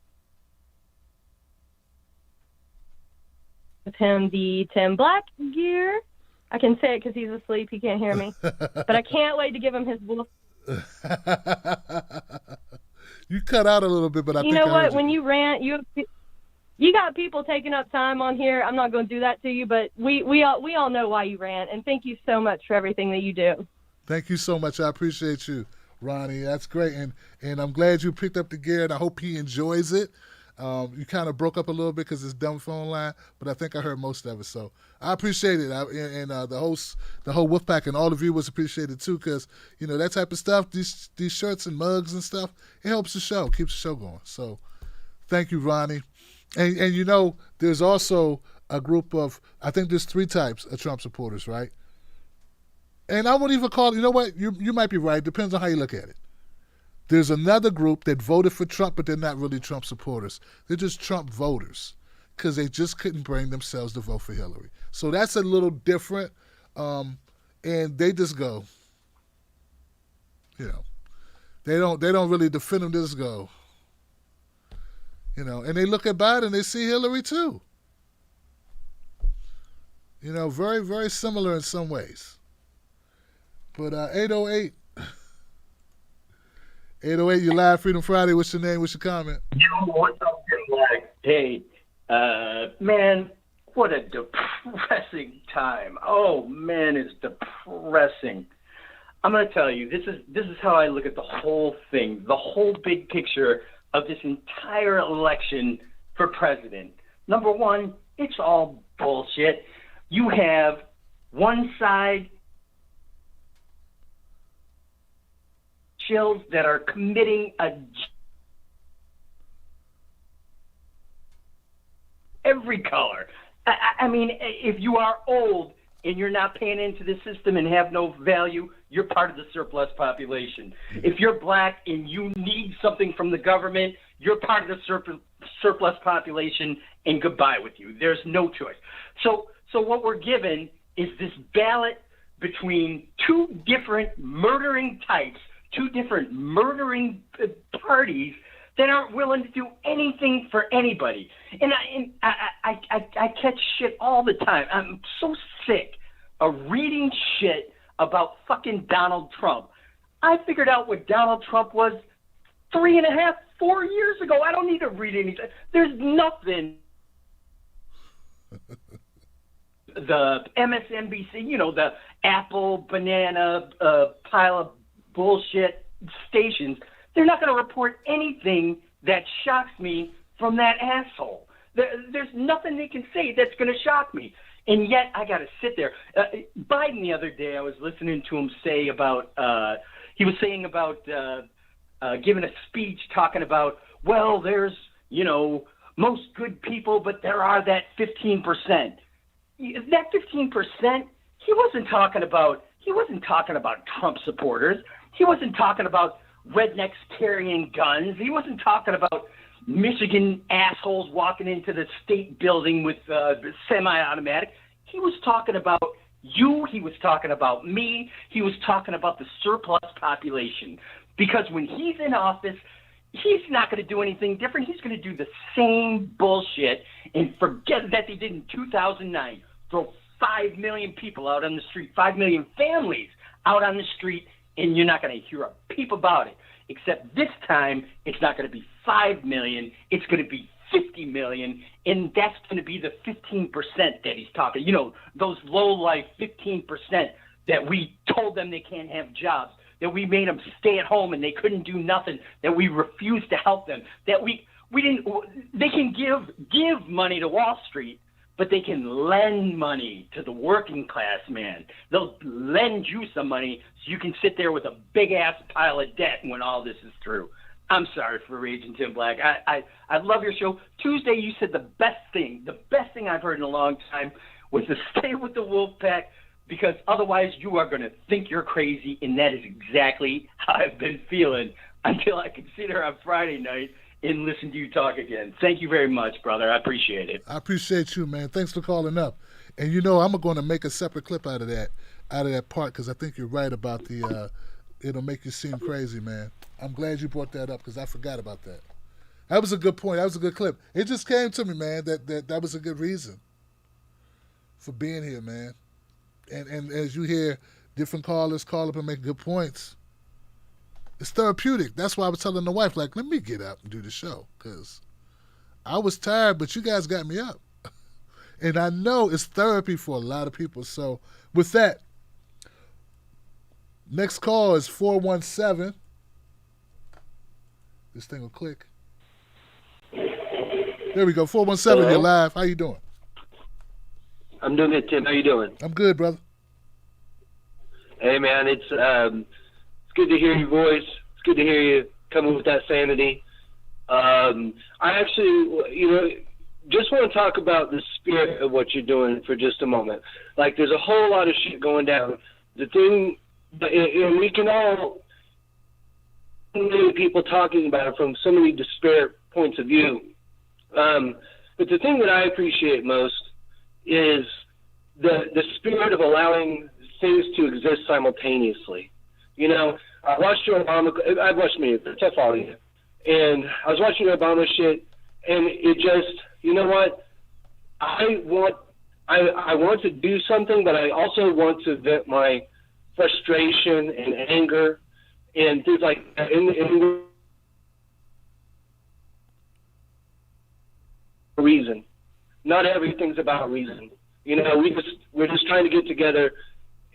with him, the Tim Black gear, I can say it because he's asleep. He can't hear me. But I can't wait to give him his wolf. You cut out a little bit, but I think you know I what? heard you. When you rant, you got people taking up time on here. I'm not going to do that to you, but we all know why you rant. And thank you so much for everything that you do. Thank you so much. I appreciate you, Ronnie. That's great. And I'm glad you picked up the gear, and I hope he enjoys it. You kind of broke up a little bit because it's dumb phone line, but I think I heard most of it. So I appreciate it. And the host, the whole Wolfpack, and all the viewers appreciate it too, because, that type of stuff, these shirts and mugs and stuff, it helps the show, keeps the show going. So thank you, Ronnie. And there's also a group of, I think there's 3 types of Trump supporters, right? And I won't even call it, you know what? You might be right. Depends on how you look at it. There's another group that voted for Trump, but they're not really Trump supporters. They're just Trump voters because they just couldn't bring themselves to vote for Hillary. So that's a little different. And they just go, they don't really defend them. They just go, and they look at Biden and they see Hillary too. Very, very similar in some ways. But 808, you live, Freedom Friday. What's your name? What's your comment? Yo, what's up, Tim Black? Hey, man, what a depressing time. Oh, man, it's depressing. I'm going to tell you, this is how I look at the whole thing, the whole big picture of this entire election for president. Number one, it's all bullshit. You have one side chills that are committing every color. I mean, if you are old and you're not paying into the system and have no value, you're part of the surplus population. If you're black and you need something from the government, you're part of the surplus population, and goodbye with you. There's no choice. So what we're given is this ballot between two different murdering types, two different murdering parties that aren't willing to do anything for anybody. And I catch shit all the time. I'm so sick of reading shit about fucking Donald Trump. I figured out what Donald Trump was 3.5, 4 years ago. I don't need to read anything. There's nothing. The MSNBC, you know, the Apple, banana, pile of bullshit stations, they're not going to report anything that shocks me from that asshole. There's nothing they can say that's going to shock me. And yet I got to sit there. Biden the other day, I was listening to him say about, he was saying about giving a speech talking about, well, there's, you know, most good people, but there are that 15%. That 15%, he wasn't talking about Trump supporters. He wasn't talking about rednecks carrying guns. He wasn't talking about Michigan assholes walking into the state building with semi-automatic. He was talking about you. He was talking about me. He was talking about the surplus population. Because when he's in office, he's not going to do anything different. He's going to do the same bullshit and forget that they did in 2009. Throw 5 million people out on the street, 5 million families out on the street, and you're not going to hear a peep about it. Except this time, it's not going to be 5 million. It's going to be 50 million, and that's going to be the 15% that he's talking. You know, those low-life 15% that we told them they can't have jobs, that we made them stay at home and they couldn't do nothing, that we refused to help them, that we didn't. They can give money to Wall Street, but they can lend money to the working class man. They'll lend you some money so you can sit there with a big-ass pile of debt when all this is through. I'm sorry for raging, Tim Black. I love your show. Tuesday, you said the best thing I've heard in a long time was to stay with the Wolfpack, because otherwise you are going to think you're crazy, and that is exactly how I've been feeling until I can sit here on Friday night and listen to you talk again. Thank you very much, brother. I appreciate it. I appreciate you, man. Thanks for calling up. And you know, I'm going to make a separate clip out of that part, because I think you're right about the it'll make you seem crazy, man. I'm glad you brought that up, because I forgot about that. That was a good point. That was a good clip. It just came to me, man, that was a good reason for being here, man. And as you hear different callers call up and make good points, it's therapeutic. That's why I was telling the wife, like, let me get up and do the show, because I was tired, but you guys got me up. And I know it's therapy for a lot of people. So with that, next call is 417. This thing will click. There we go, 417, Hello? You're live. How you doing? I'm doing good, Tim. How you doing? I'm good, brother. Hey, man, it's good to hear your voice. It's good to hear you coming with that sanity. I actually, just want to talk about the spirit of what you're doing for just a moment. Like, there's a whole lot of shit going down. The thing, and we can all, many people talking about it from so many disparate points of view. But the thing that I appreciate most is the spirit of allowing things to exist simultaneously. You know, I watched your Obama. I've watched me. I follow you, and I was watching your Obama shit, and it just, you know what? I want to do something, but I also want to vent my frustration and anger and things like that. In reason. Not everything's about reason. You know, we're just trying to get together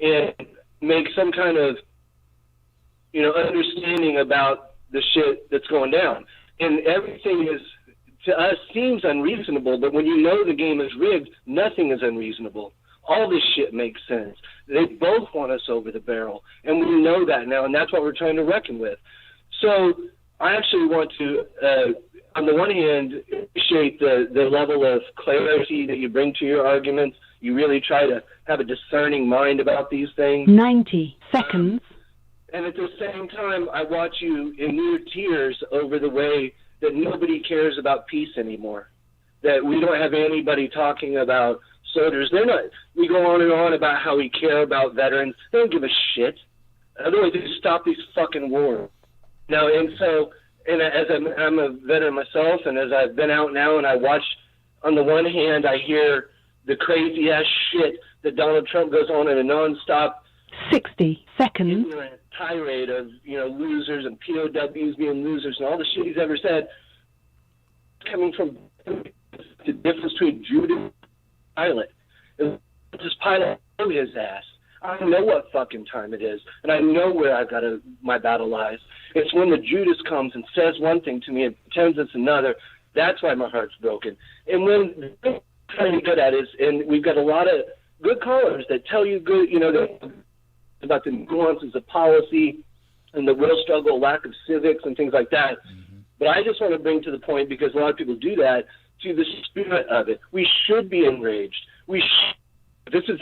and make some kind of, understanding about the shit that's going down. And everything is, to us, seems unreasonable, but when you know the game is rigged, nothing is unreasonable. All this shit makes sense. They both want us over the barrel, and we know that now, and that's what we're trying to reckon with. So I actually want to on the one hand, I appreciate the level of clarity that you bring to your arguments. You really try to have a discerning mind about these things. 90 seconds. And at the same time, I watch you in near tears over the way that nobody cares about peace anymore. That we don't have anybody talking about soldiers. They're not. We go on and on about how we care about veterans. They don't give a shit. Otherwise, they stop these fucking wars. Now, and so, and as I'm a veteran myself, and as I've been out now, and I watch. On the one hand, I hear the crazy ass shit that Donald Trump goes on in a nonstop 60 seconds. ignorant tirade of losers and POWs being losers and all the shit he's ever said. Coming from the difference between Judas and Pilate. This Pilate know his ass. I know what fucking time it is, and I know where I've got my battle lies. It's when the Judas comes and says one thing to me and pretends it's another. That's why my heart's broken. And when the thing I'm trying to be good at is, and we've got a lot of good callers that tell you good, about the nuances of policy and the real struggle, lack of civics and things like that. But I just want to bring to the point, because a lot of people do that, to the spirit of it. We should be enraged. This is,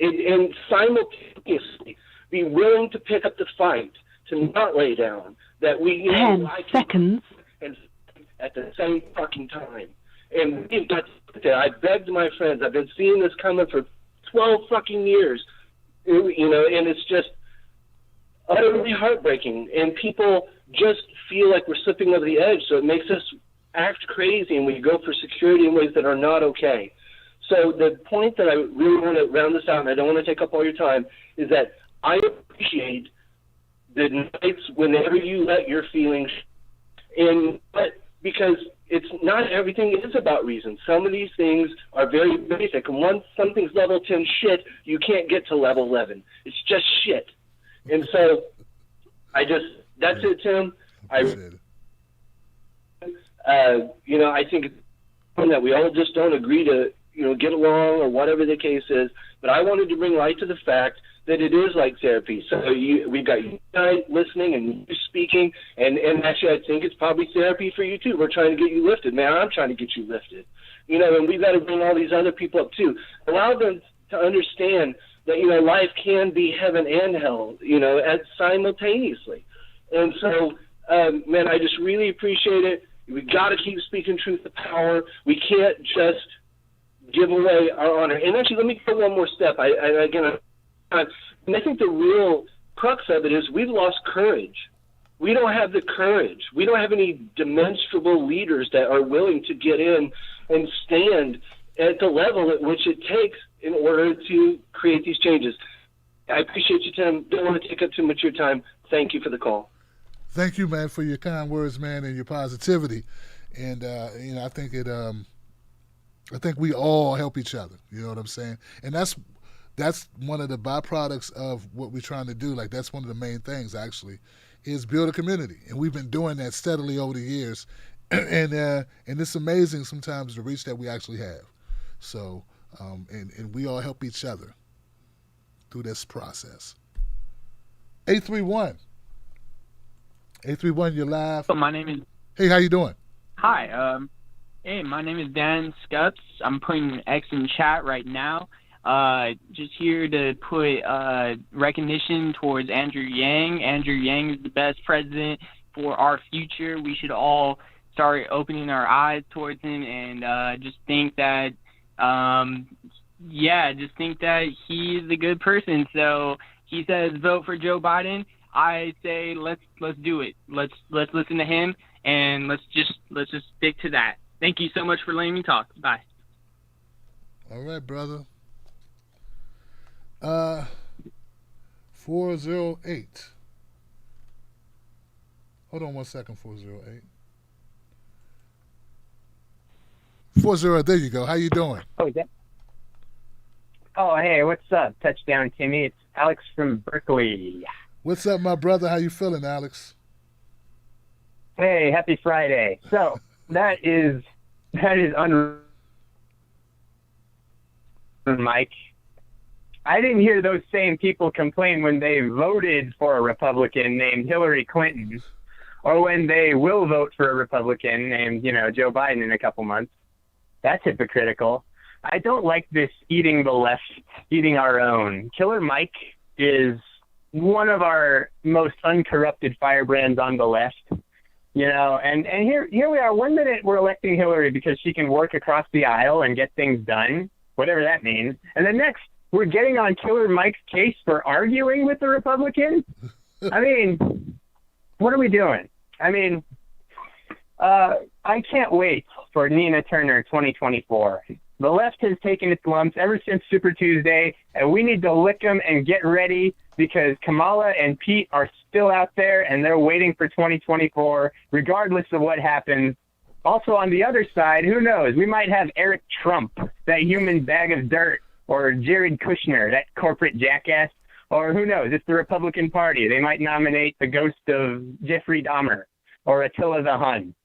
and simultaneously be willing to pick up the fight, to not lay down. That we 10 seconds. And at the same fucking time. And we've got to sit there. I begged my friends. I've been seeing this coming for 12 fucking years. And it's just utterly heartbreaking. And people just feel like we're slipping over the edge, so it makes us act crazy, and we go for security in ways that are not okay. So the point that I really want to round this out, and I don't want to take up all your time, is that I appreciate the nights whenever you let your feelings in, but because it's not everything is about reason. Some of these things are very basic, and once something's level 10 shit, you can't get to level 11. It's just shit. And so that's it, Tim. I think it's that we all just don't agree to, get along or whatever the case is. But I wanted to bring light to the fact that it is like therapy. So we've got you listening and you speaking, and actually I think it's probably therapy for you too. We're trying to get you lifted, man. I'm trying to get you lifted. And we've got to bring all these other people up too. Allow them to understand that, life can be heaven and hell, simultaneously. And so, man, I just really appreciate it. We got to keep speaking truth to power. We can't just give away our honor. And actually, let me go one more step. I think the real crux of it is we've lost courage. We don't have the courage. We don't have any demonstrable leaders that are willing to get in and stand at the level at which it takes in order to create these changes. I appreciate you, Tim. Don't want to take up too much of your time. Thank you for the call. Thank you, man, for your kind words, man, and your positivity. And I think I think we all help each other. You know what I'm saying? And that's one of the byproducts of what we're trying to do. Like, that's one of the main things, actually, is build a community. And we've been doing that steadily over the years. And it's amazing sometimes the reach that we actually have. So, and we all help each other through this process. 831. 831, you're live. So my name is... Hey, how you doing? Hi. Hey, my name is Dan Scutz. I'm putting an X in chat right now. Just here to put recognition towards Andrew Yang. Andrew Yang is the best president for our future. We should all start opening our eyes towards him and just think that, just think that he's a good person. So he says vote for Joe Biden. I say let's do it. Let's listen to him and let's just stick to that. Thank you so much for letting me talk. Bye. All right, brother. 408. Hold on one second, 408. 408, there you go. How you doing? Hey, what's up? Touchdown, Timmy. It's Alex from Berkeley. What's up, my brother? How you feeling, Alex? Hey, happy Friday. So that is unreal, Mike. I didn't hear those same people complain when they voted for a Republican named Hillary Clinton. or when they will vote for a Republican named, Joe Biden in a couple months. That's hypocritical. I don't like this eating the left, eating our own. Killer Mike is one of our most uncorrupted firebrands on the left. And here we are. 1 minute we're electing Hillary because she can work across the aisle and get things done, whatever that means. And the next, we're getting on Killer Mike's case for arguing with the Republicans. I mean, what are we doing? I mean, I can't wait for Nina Turner 2024. The left has taken its lumps ever since Super Tuesday, and we need to lick them and get ready because Kamala and Pete are still out there, and they're waiting for 2024, regardless of what happens. Also, on the other side, who knows? We might have Eric Trump, that human bag of dirt, or Jared Kushner, that corporate jackass, or who knows? It's the Republican Party. They might nominate the ghost of Jeffrey Dahmer or Attila the Hun.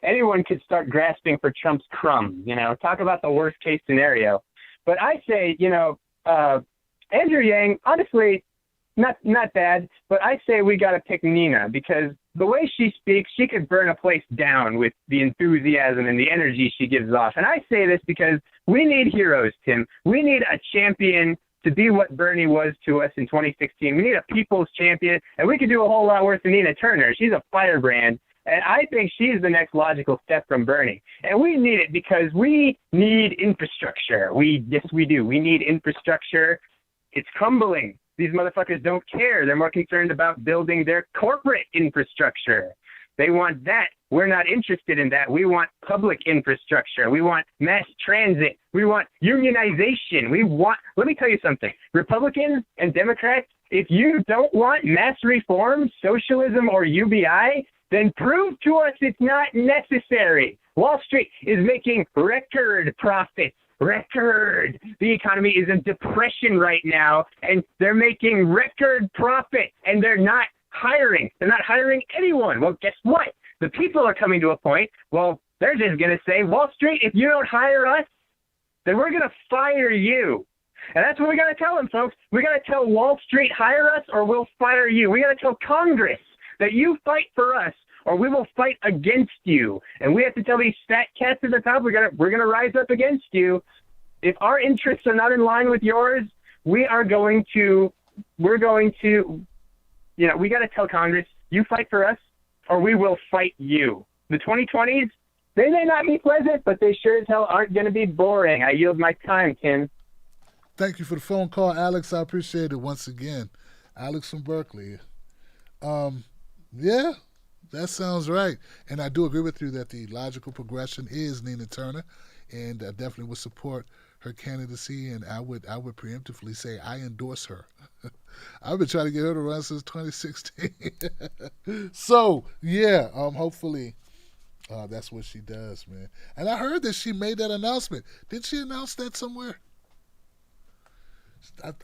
Anyone could start grasping for Trump's crumbs. Talk about the worst case scenario. But I say, Andrew Yang, honestly, not bad. But I say we got to pick Nina because the way she speaks, she could burn a place down with the enthusiasm and the energy she gives off. And I say this because we need heroes, Tim. We need a champion to be what Bernie was to us in 2016. We need a people's champion, and we could do a whole lot worse than Nina Turner. She's a firebrand. And I think she's the next logical step from Bernie. And we need it because we need infrastructure. Yes, we do. We need infrastructure. It's crumbling. These motherfuckers don't care. They're more concerned about building their corporate infrastructure. They want that. We're not interested in that. We want public infrastructure. We want mass transit. We want unionization. Let me tell you something. Republicans and Democrats, if you don't want mass reform, socialism, or UBI, then prove to us it's not necessary. Wall Street is making record profits. Record. The economy is in depression right now, and they're making record profit, and they're not hiring. They're not hiring anyone. Well, guess what? The people are coming to a point, they're just going to say, Wall Street, if you don't hire us, then we're going to fire you. And that's what we got to tell them, folks. We got to tell Wall Street, hire us, or we'll fire you. We got to tell Congress that you fight for us or we will fight against you. And we have to tell these fat cats at the top, we're gonna rise up against you. If our interests are not in line with yours, we got to tell Congress, you fight for us or we will fight you. The 2020s, they may not be pleasant, but they sure as hell aren't going to be boring. I yield my time, Tim. Thank you for the phone call, Alex. I appreciate it once again. Alex from Berkeley. Yeah, that sounds right. And I do agree with you that the logical progression is Nina Turner, and I definitely would support her candidacy, and I would preemptively say I endorse her. I've been trying to get her to run since 2016. So, yeah, hopefully that's what she does, man. And I heard that she made that announcement. Did she announce that somewhere?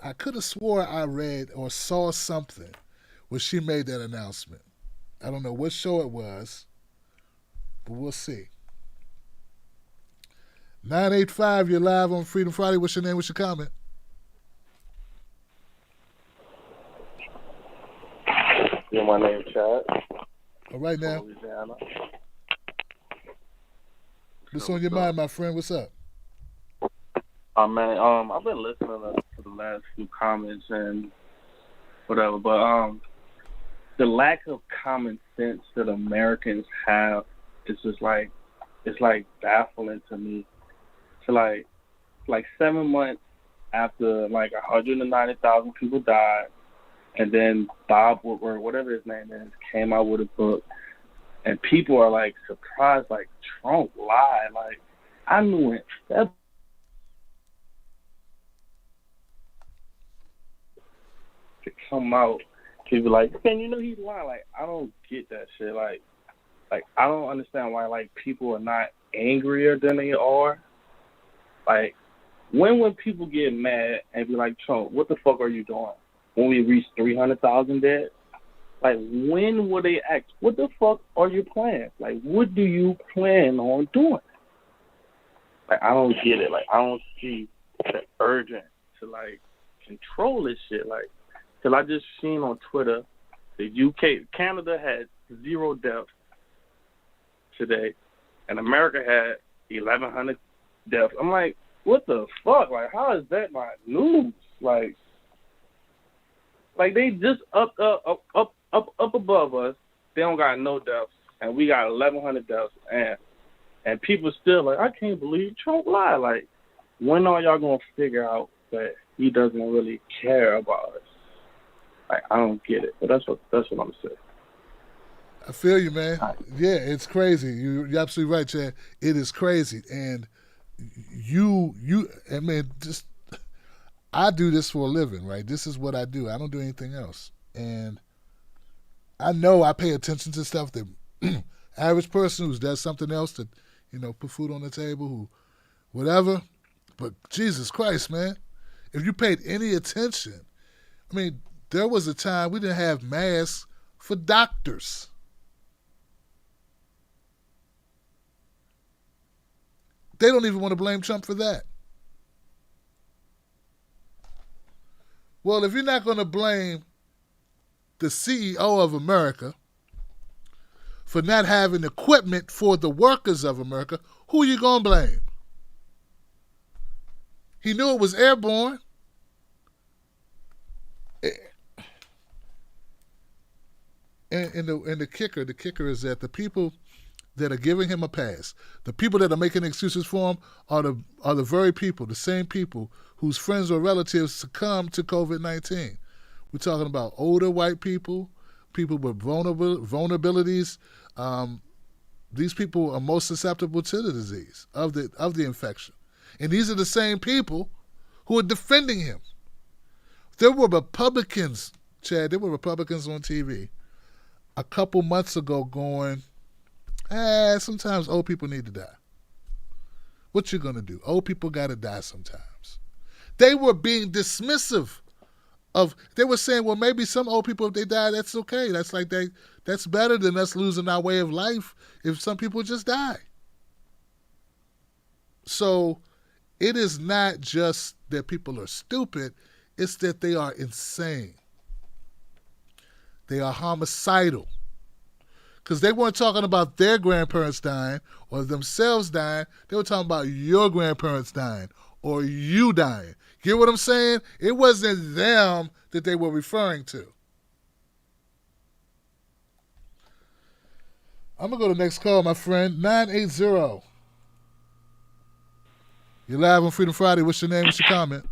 I could have swore I read or saw something where she made that announcement. I don't know what show it was, but we'll see. 985, you're live on Freedom Friday. What's your name? What's your comment? Yeah, my name is Chad. All right now. Louisiana. What's on your mind, my friend? What's up? Man, I've been listening to the last few comments and whatever, but the lack of common sense that Americans have is just like, it's like baffling to me. So like 7 months after like 190,000 people died, and then Bob Woodward, whatever his name is, came out with a book, and people are like surprised, like Trump lied. Like I knew it. That to come out, people like, man, you know he's lying. Like I don't get that shit. Like I don't understand why like people are not angrier than they are. Like when people get mad and be like, Trump, what the fuck are you doing? When we reach 300,000 dead, like when will they act? What the fuck are your plans? Like what do you plan on doing? Like I don't get it. Like I don't see the urgent to like control this shit. Like, cause I just seen on Twitter, the UK, Canada had 0 deaths today, and America had 1,100 deaths. I'm like, what the fuck? Like, how is that not news? Like they just up above us. They don't got no deaths, and we got 1,100 deaths, and people still like, I can't believe Trump lied. Like, when are y'all gonna figure out that he doesn't really care about us? Like, I don't get it, but that's what I'm saying. I feel you, man. Yeah, it's crazy. You're absolutely right, Chad. It is crazy, and I mean, just I do this for a living, right? This is what I do. I don't do anything else, and I know I pay attention to stuff that average person who does something else to, put food on the table, who whatever. But Jesus Christ, man, if you paid any attention, I mean, there was a time we didn't have masks for doctors. They don't even want to blame Trump for that. Well, if you're not going to blame the CEO of America for not having equipment for the workers of America, who are you going to blame? He knew it was airborne. And the kicker is that the people that are giving him a pass, the people that are making excuses for him are the very people, the same people whose friends or relatives succumbed to COVID-19. We're talking about older white people, people with vulnerabilities. These people are most susceptible to the disease of the infection, and these are the same people who are defending him. There were Republicans, Chad. There were Republicans on TV a couple months ago going, sometimes old people need to die. What you gonna do? Old people gotta die sometimes. They were being dismissive of. They were saying, well, maybe some old people, if they die, that's okay. That's better than us losing our way of life if some people just die. So it is not just that people are stupid, it's that they are insane. They are homicidal. Because they weren't talking about their grandparents dying or themselves dying. They were talking about your grandparents dying or you dying. Get what I'm saying? It wasn't them that they were referring to. I'm going to go to the next call, my friend. 980. You're live on Freedom Friday. What's your name? What's your comment?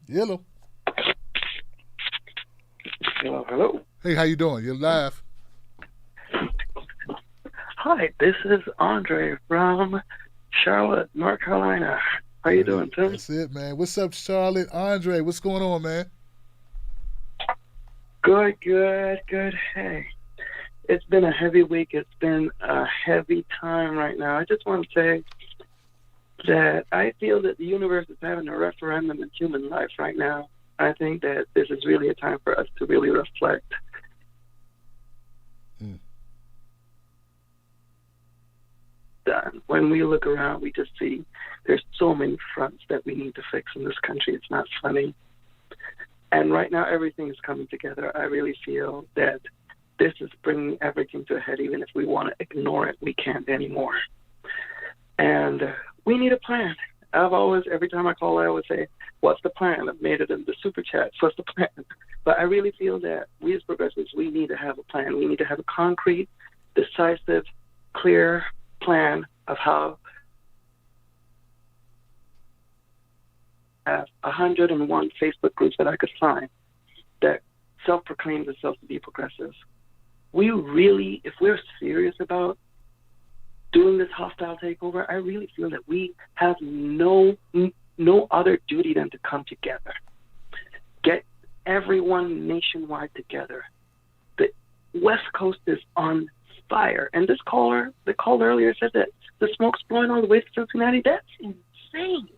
Hello. Hello. Hey, how you doing? You're live. Hi, this is Andre from Charlotte, North Carolina. How you doing, Tim? That's it, man. What's up, Charlotte? Andre, what's going on, man? Good. Hey, it's been a heavy week. It's been a heavy time right now. I just want to say that I feel that the universe is having a referendum in human life right now. I think that this is really a time for us to really reflect. When we look around, we just see there's so many fronts that we need to fix in this country. It's not funny. And right now, everything is coming together. I really feel that this is bringing everything to a head. Even if we want to ignore it, we can't anymore. And we need a plan. Every time I call, I always say, what's the plan? I've made it in the super chat. What's the plan? But I really feel that we as progressives, we need to have a plan. We need to have a concrete, decisive, clear plan of how I have 101 Facebook groups that I could find that self-proclaim themselves to be progressive. We really, if we're serious about doing this hostile takeover, I really feel that we have no other duty than to come together. Get everyone nationwide together. The West Coast is on fire. And the caller earlier said that the smoke's blowing all the way to Cincinnati. That's insane.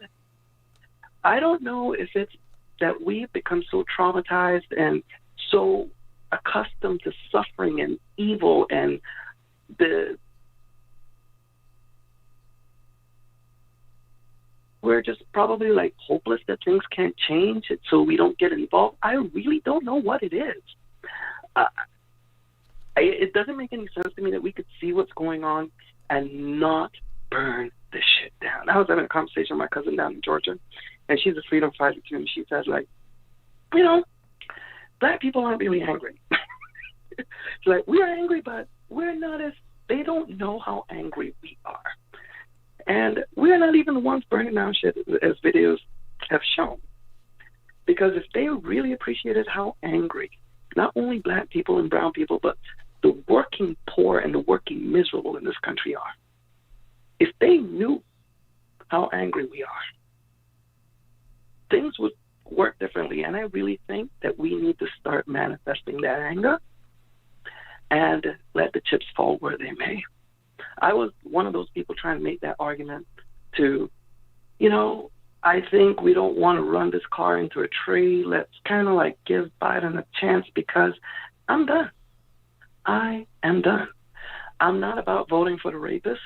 I don't know if it's that we've become so traumatized and so accustomed to suffering and evil and the we're just probably like hopeless that things can't change, so we don't get involved. I really don't know what it is. It doesn't make any sense to me that we could see what's going on and not burn the shit down. I was having a conversation with my cousin down in Georgia, and she's a freedom fighter too, and she says, like, you know, black people aren't really angry. She's like, we're angry, but we're not as, they don't know how angry we are. And we're not even the ones burning down shit, as videos have shown. Because if they really appreciated how angry not only black people and brown people, but the working poor and the working miserable in this country are, if they knew how angry we are, things would work differently. And I really think that we need to start manifesting that anger and let the chips fall where they may. I was one of those people trying to make that argument to, you know, I think we don't want to run this car into a tree. Let's kind of like give Biden a chance, because I'm done. I am done. I'm not about voting for the rapist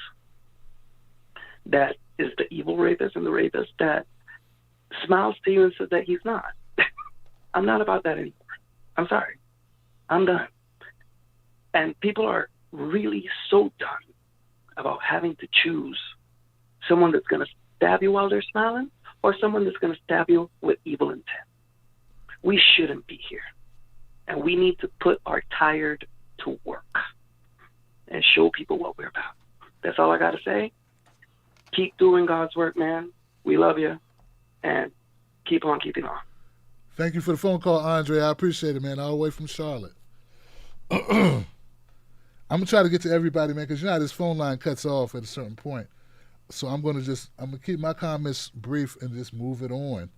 that is the evil rapist and the rapist that smiles to you and says that he's not. I'm not about that anymore. I'm sorry. I'm done. And people are really so done about having to choose someone that's going to stab you while they're smiling or someone that's going to stab you with evil intent. We shouldn't be here. And we need to put our tired to work and show people what we're about. That's all I got to say. Keep doing God's work, man. We love you. And keep on keeping on. Thank you for the phone call, Andre. I appreciate it, man. All the way from Charlotte. I'm going to try to get to everybody, man, because you know how this phone line cuts off at a certain point. So I'm going to keep my comments brief and just move it on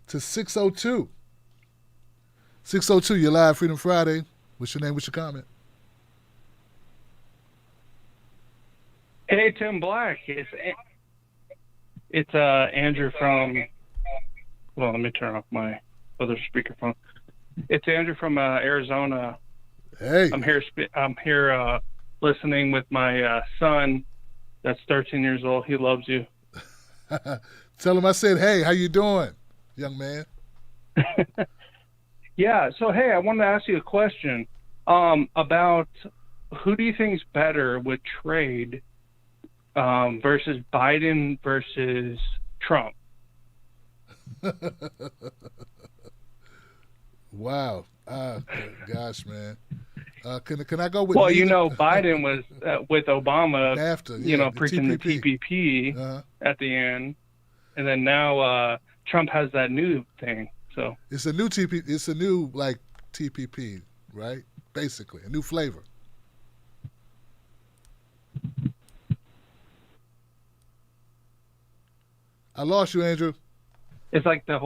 to 602. 602, you're live, Freedom Friday. What's your name? What's your comment? Hey, Tim Black. It's Andrew from. Well, let me turn off my other speakerphone. It's Andrew from Arizona. Hey. I'm here listening with my son. That's 13 years old. He loves you. Tell him I said, hey, how you doing, young man? Yeah. So, hey, I wanted to ask you a question about who do you think is better with trade versus Biden versus Trump? Wow. Gosh, man. Can I go with? Well, Biden was with Obama, NAFTA, preaching the TPP at the end, and then now Trump has that new thing. So it's a new TPP. It's a new like TPP, right? Basically, a new flavor. I lost you, Andrew. It's like the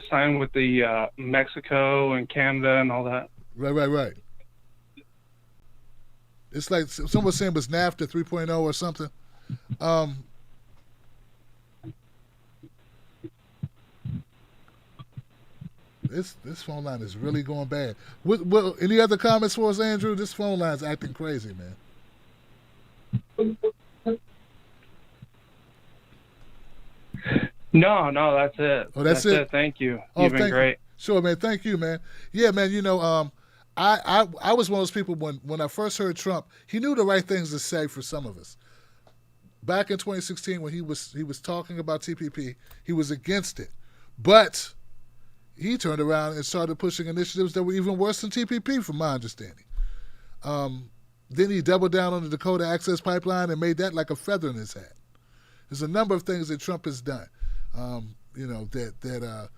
sign with the Mexico and Canada and all that. Right. It's like someone was saying it was NAFTA 3.0 or something. This phone line is really going bad. Any other comments for us, Andrew? This phone line's acting crazy, man. No, that's it. Oh, that's it? Thank you. Oh, You've been great. Sure, man. Thank you, man. Yeah, man. I was one of those people when I first heard Trump, he knew the right things to say for some of us. Back in 2016, when he was talking about TPP, he was against it, but he turned around and started pushing initiatives that were even worse than TPP, from my understanding. Then he doubled down on the Dakota Access Pipeline and made that like a feather in his hat. There's a number of things that Trump has done, that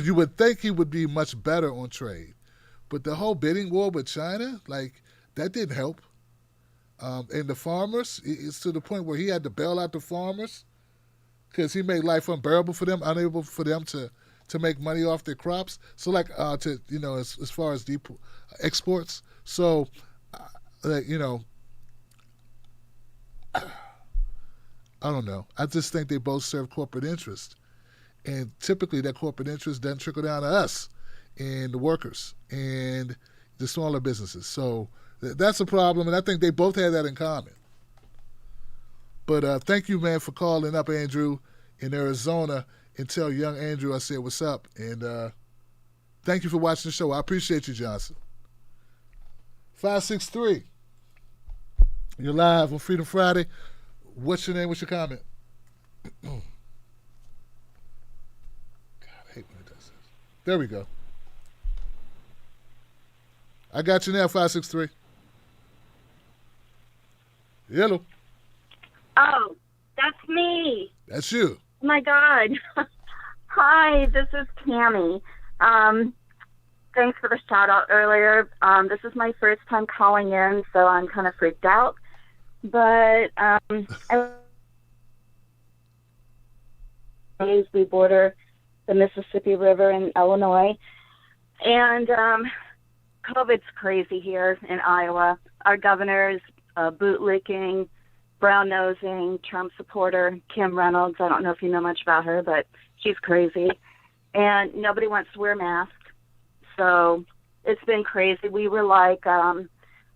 you would think he would be much better on trade. But the whole bidding war with China, like, that didn't help. And the farmers, it's to the point where he had to bail out the farmers because he made life unbearable for them, unable for them to make money off their crops. So, like, as far as deep exports. So, I don't know. I just think they both serve corporate interest. And typically that corporate interest doesn't trickle down to us and the workers and the smaller businesses. So that's a problem, and I think they both have that in common. But thank you, man, for calling up, Andrew. in Arizona and tell young Andrew I said what's up. And thank you for watching the show. I appreciate you, Johnson. 563. You're live on Freedom Friday. What's your name? What's your comment? God, I hate when it does this. There we go. I got you now, 563. Hello. Oh, that's me. That's you. Oh my God. Hi, this is Tammy. Thanks for the shout out earlier. This is my first time calling in, so I'm kind of freaked out. But we border the Mississippi River in Illinois, and COVID's crazy here in Iowa. Our governor is bootlicking, brown-nosing, Trump supporter, Kim Reynolds. I don't know if you know much about her, but she's crazy. And nobody wants to wear masks. So it's been crazy. We were like, I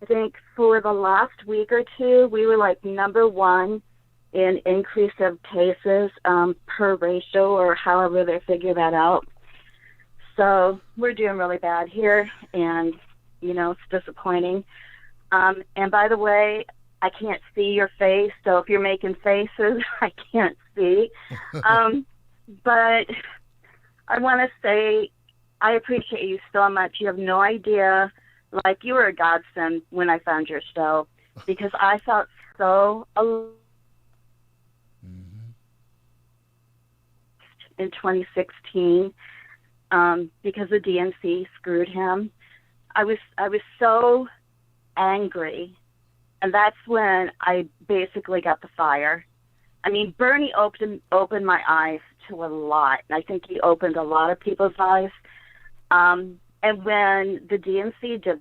think for the last week or two, we were like #1 in increase of cases per ratio, or however they figure that out. So we're doing really bad here, and, you know, it's disappointing. And by the way, I can't see your face, so if you're making faces, I can't see. But I want to say I appreciate you so much. You have no idea. Like, you were a godsend when I found your show, because I felt so alone in 2016 because the DNC screwed him. I was so angry, and that's when I basically got the fire. I mean, Bernie opened my eyes to a lot, and I think he opened a lot of people's eyes. And when the DNC did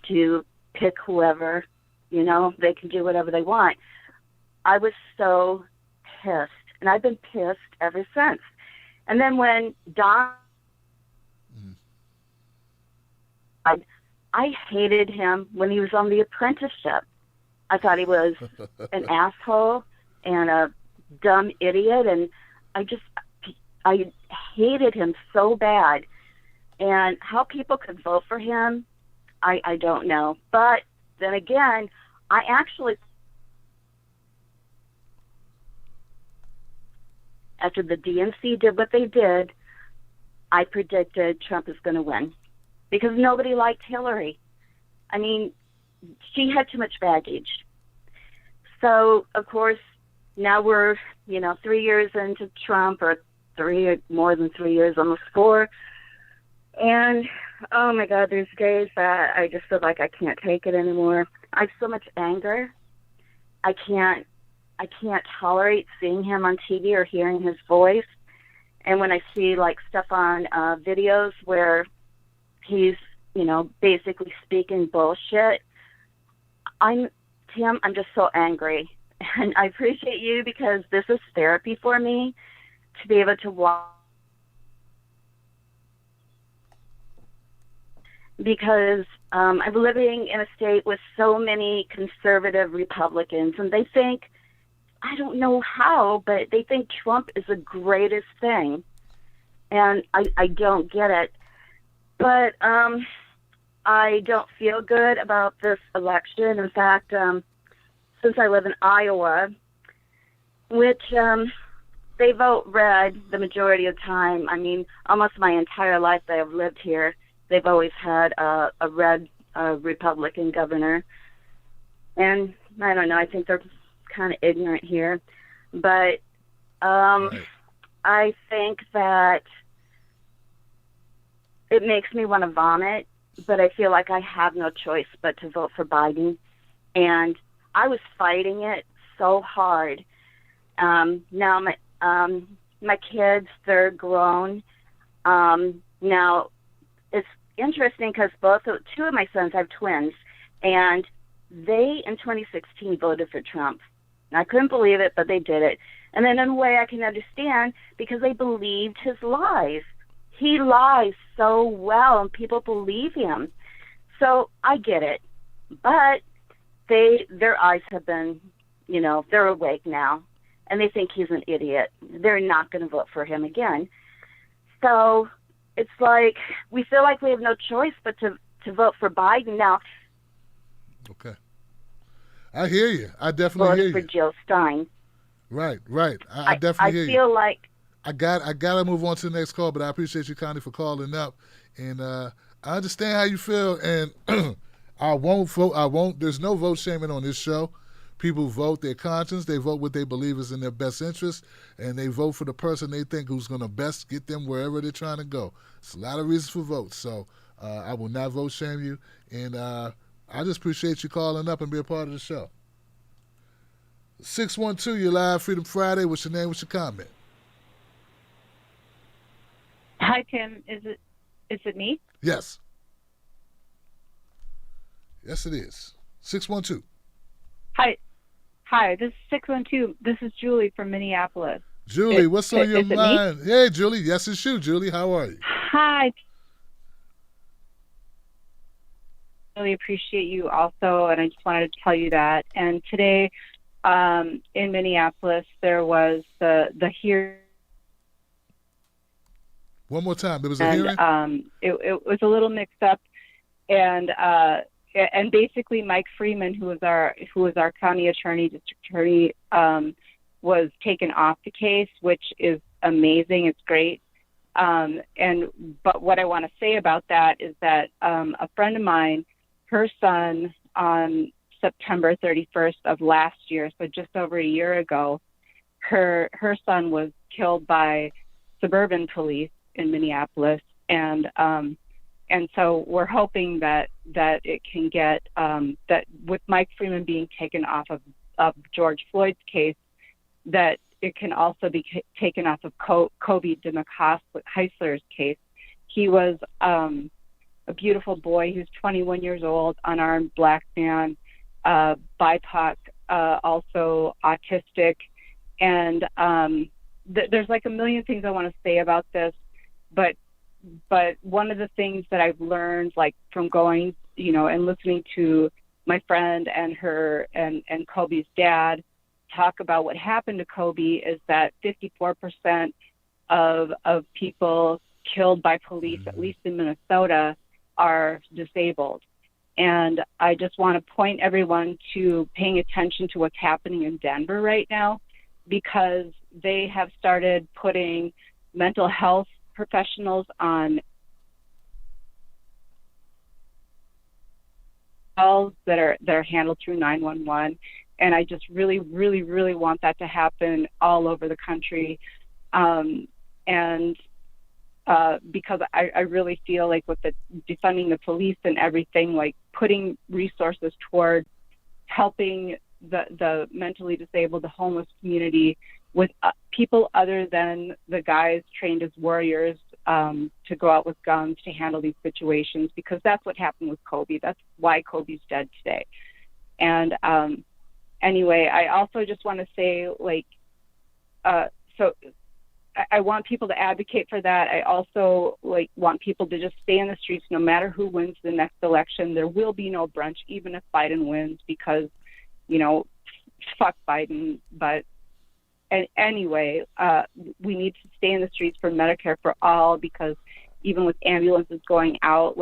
to pick whoever, you know, they can do whatever they want, I was so pissed, and I've been pissed ever since. And then when Don, I hated him when he was on The Apprenticeship. I thought he was an asshole and a dumb idiot, and I hated him so bad. And how people could vote for him, I don't know. But then again, I actually, after the DNC did what they did, I predicted Trump is going to win, because nobody liked Hillary. I mean, she had too much baggage. So, of course, now we're, 3 years into Trump, or more than 3 years, almost 4. And, oh my God, there's days that I just feel like I can't take it anymore. I have so much anger. I can't tolerate seeing him on TV or hearing his voice. And when I see like stuff on videos where he's, basically speaking bullshit, I'm just so angry. And I appreciate you, because this is therapy for me to be able to watch. Because I'm living in a state with so many conservative Republicans, and they think, I don't know how, but they think Trump is the greatest thing. And I don't get it. But I don't feel good about this election. In fact, since I live in Iowa, which they vote red the majority of the time. I mean, almost my entire life that I've lived here, they've always had a red Republican governor. And I don't know, I think they're kind of ignorant here. But I think that it makes me want to vomit, but I feel like I have no choice but to vote for Biden. And I was fighting it so hard. Now my kids, they're grown. Now it's interesting because two of my sons, I have twins, and they in 2016 voted for Trump. And I couldn't believe it, but they did it. And then in a way I can understand, because they believed his lies. He lies so well, and people believe him. So I get it. But their eyes have been you know, they're awake now, and they think he's an idiot. They're not going to vote for him again. So it's like we feel like we have no choice but to vote for Biden now. Okay. I hear you. I definitely hear you. For Jill Stein. Right. I definitely hear you. I feel like I gotta move on to the next call, but I appreciate you, Connie, for calling up, and I understand how you feel, and I won't vote. There's no vote shaming on this show. People vote their conscience. They vote what they believe is in their best interest, and they vote for the person they think who's going to best get them wherever they're trying to go. It's a lot of reasons for votes, so I will not vote shame you, and I just appreciate you calling up and being a part of the show. 612, you're live, Freedom Friday. What's your name? What's your comment? Hi, Tim. Is it me? Yes. Yes, it is. 612. Hi. This is 612. This is Julie from Minneapolis. Julie, what's on your is it mind? me? Hey, Julie. Yes, it's you, Julie. How are you? Hi. Really appreciate you also, and I just wanted to tell you that. And today, in Minneapolis, there was the hearing. One more time. There was a hearing? It was a little mixed up, and basically Mike Freeman, who was our county attorney, district attorney, was taken off the case, which is amazing. It's great. But what I want to say about that is that a friend of mine, her son, on September 31st of last year, so just over a year ago, her son was killed by suburban police in Minneapolis, and so we're hoping that it can get that with Mike Freeman being taken off of George Floyd's case, that it can also be taken off of Kobe DeMcHeisler's case. He was a beautiful boy. He was 21 years old, unarmed black man, BIPOC, also autistic, and there's like a million things I want to say about this, but one of the things that I've learned, like from going, and listening to my friend and her and Kobe's dad talk about what happened to Kobe, is that 54% of people killed by police, at least in Minnesota, are disabled. And I just want to point everyone to paying attention to what's happening in Denver right now, because they have started putting mental health professionals on calls that are handled through 911. And I just really, really, really want that to happen all over the country. Because I really feel like with the defunding the police and everything, like putting resources toward helping the mentally disabled, the homeless community, with people other than the guys trained as warriors to go out with guns to handle these situations, because that's what happened with Kobe. That's why Kobe's dead today. And anyway, I also just want to say, so I want people to advocate for that. I also want people to just stay in the streets no matter who wins the next election. There will be no brunch, even if Biden wins, because, fuck Biden. But anyway, we need to stay in the streets for Medicare for all, because even with ambulances going out,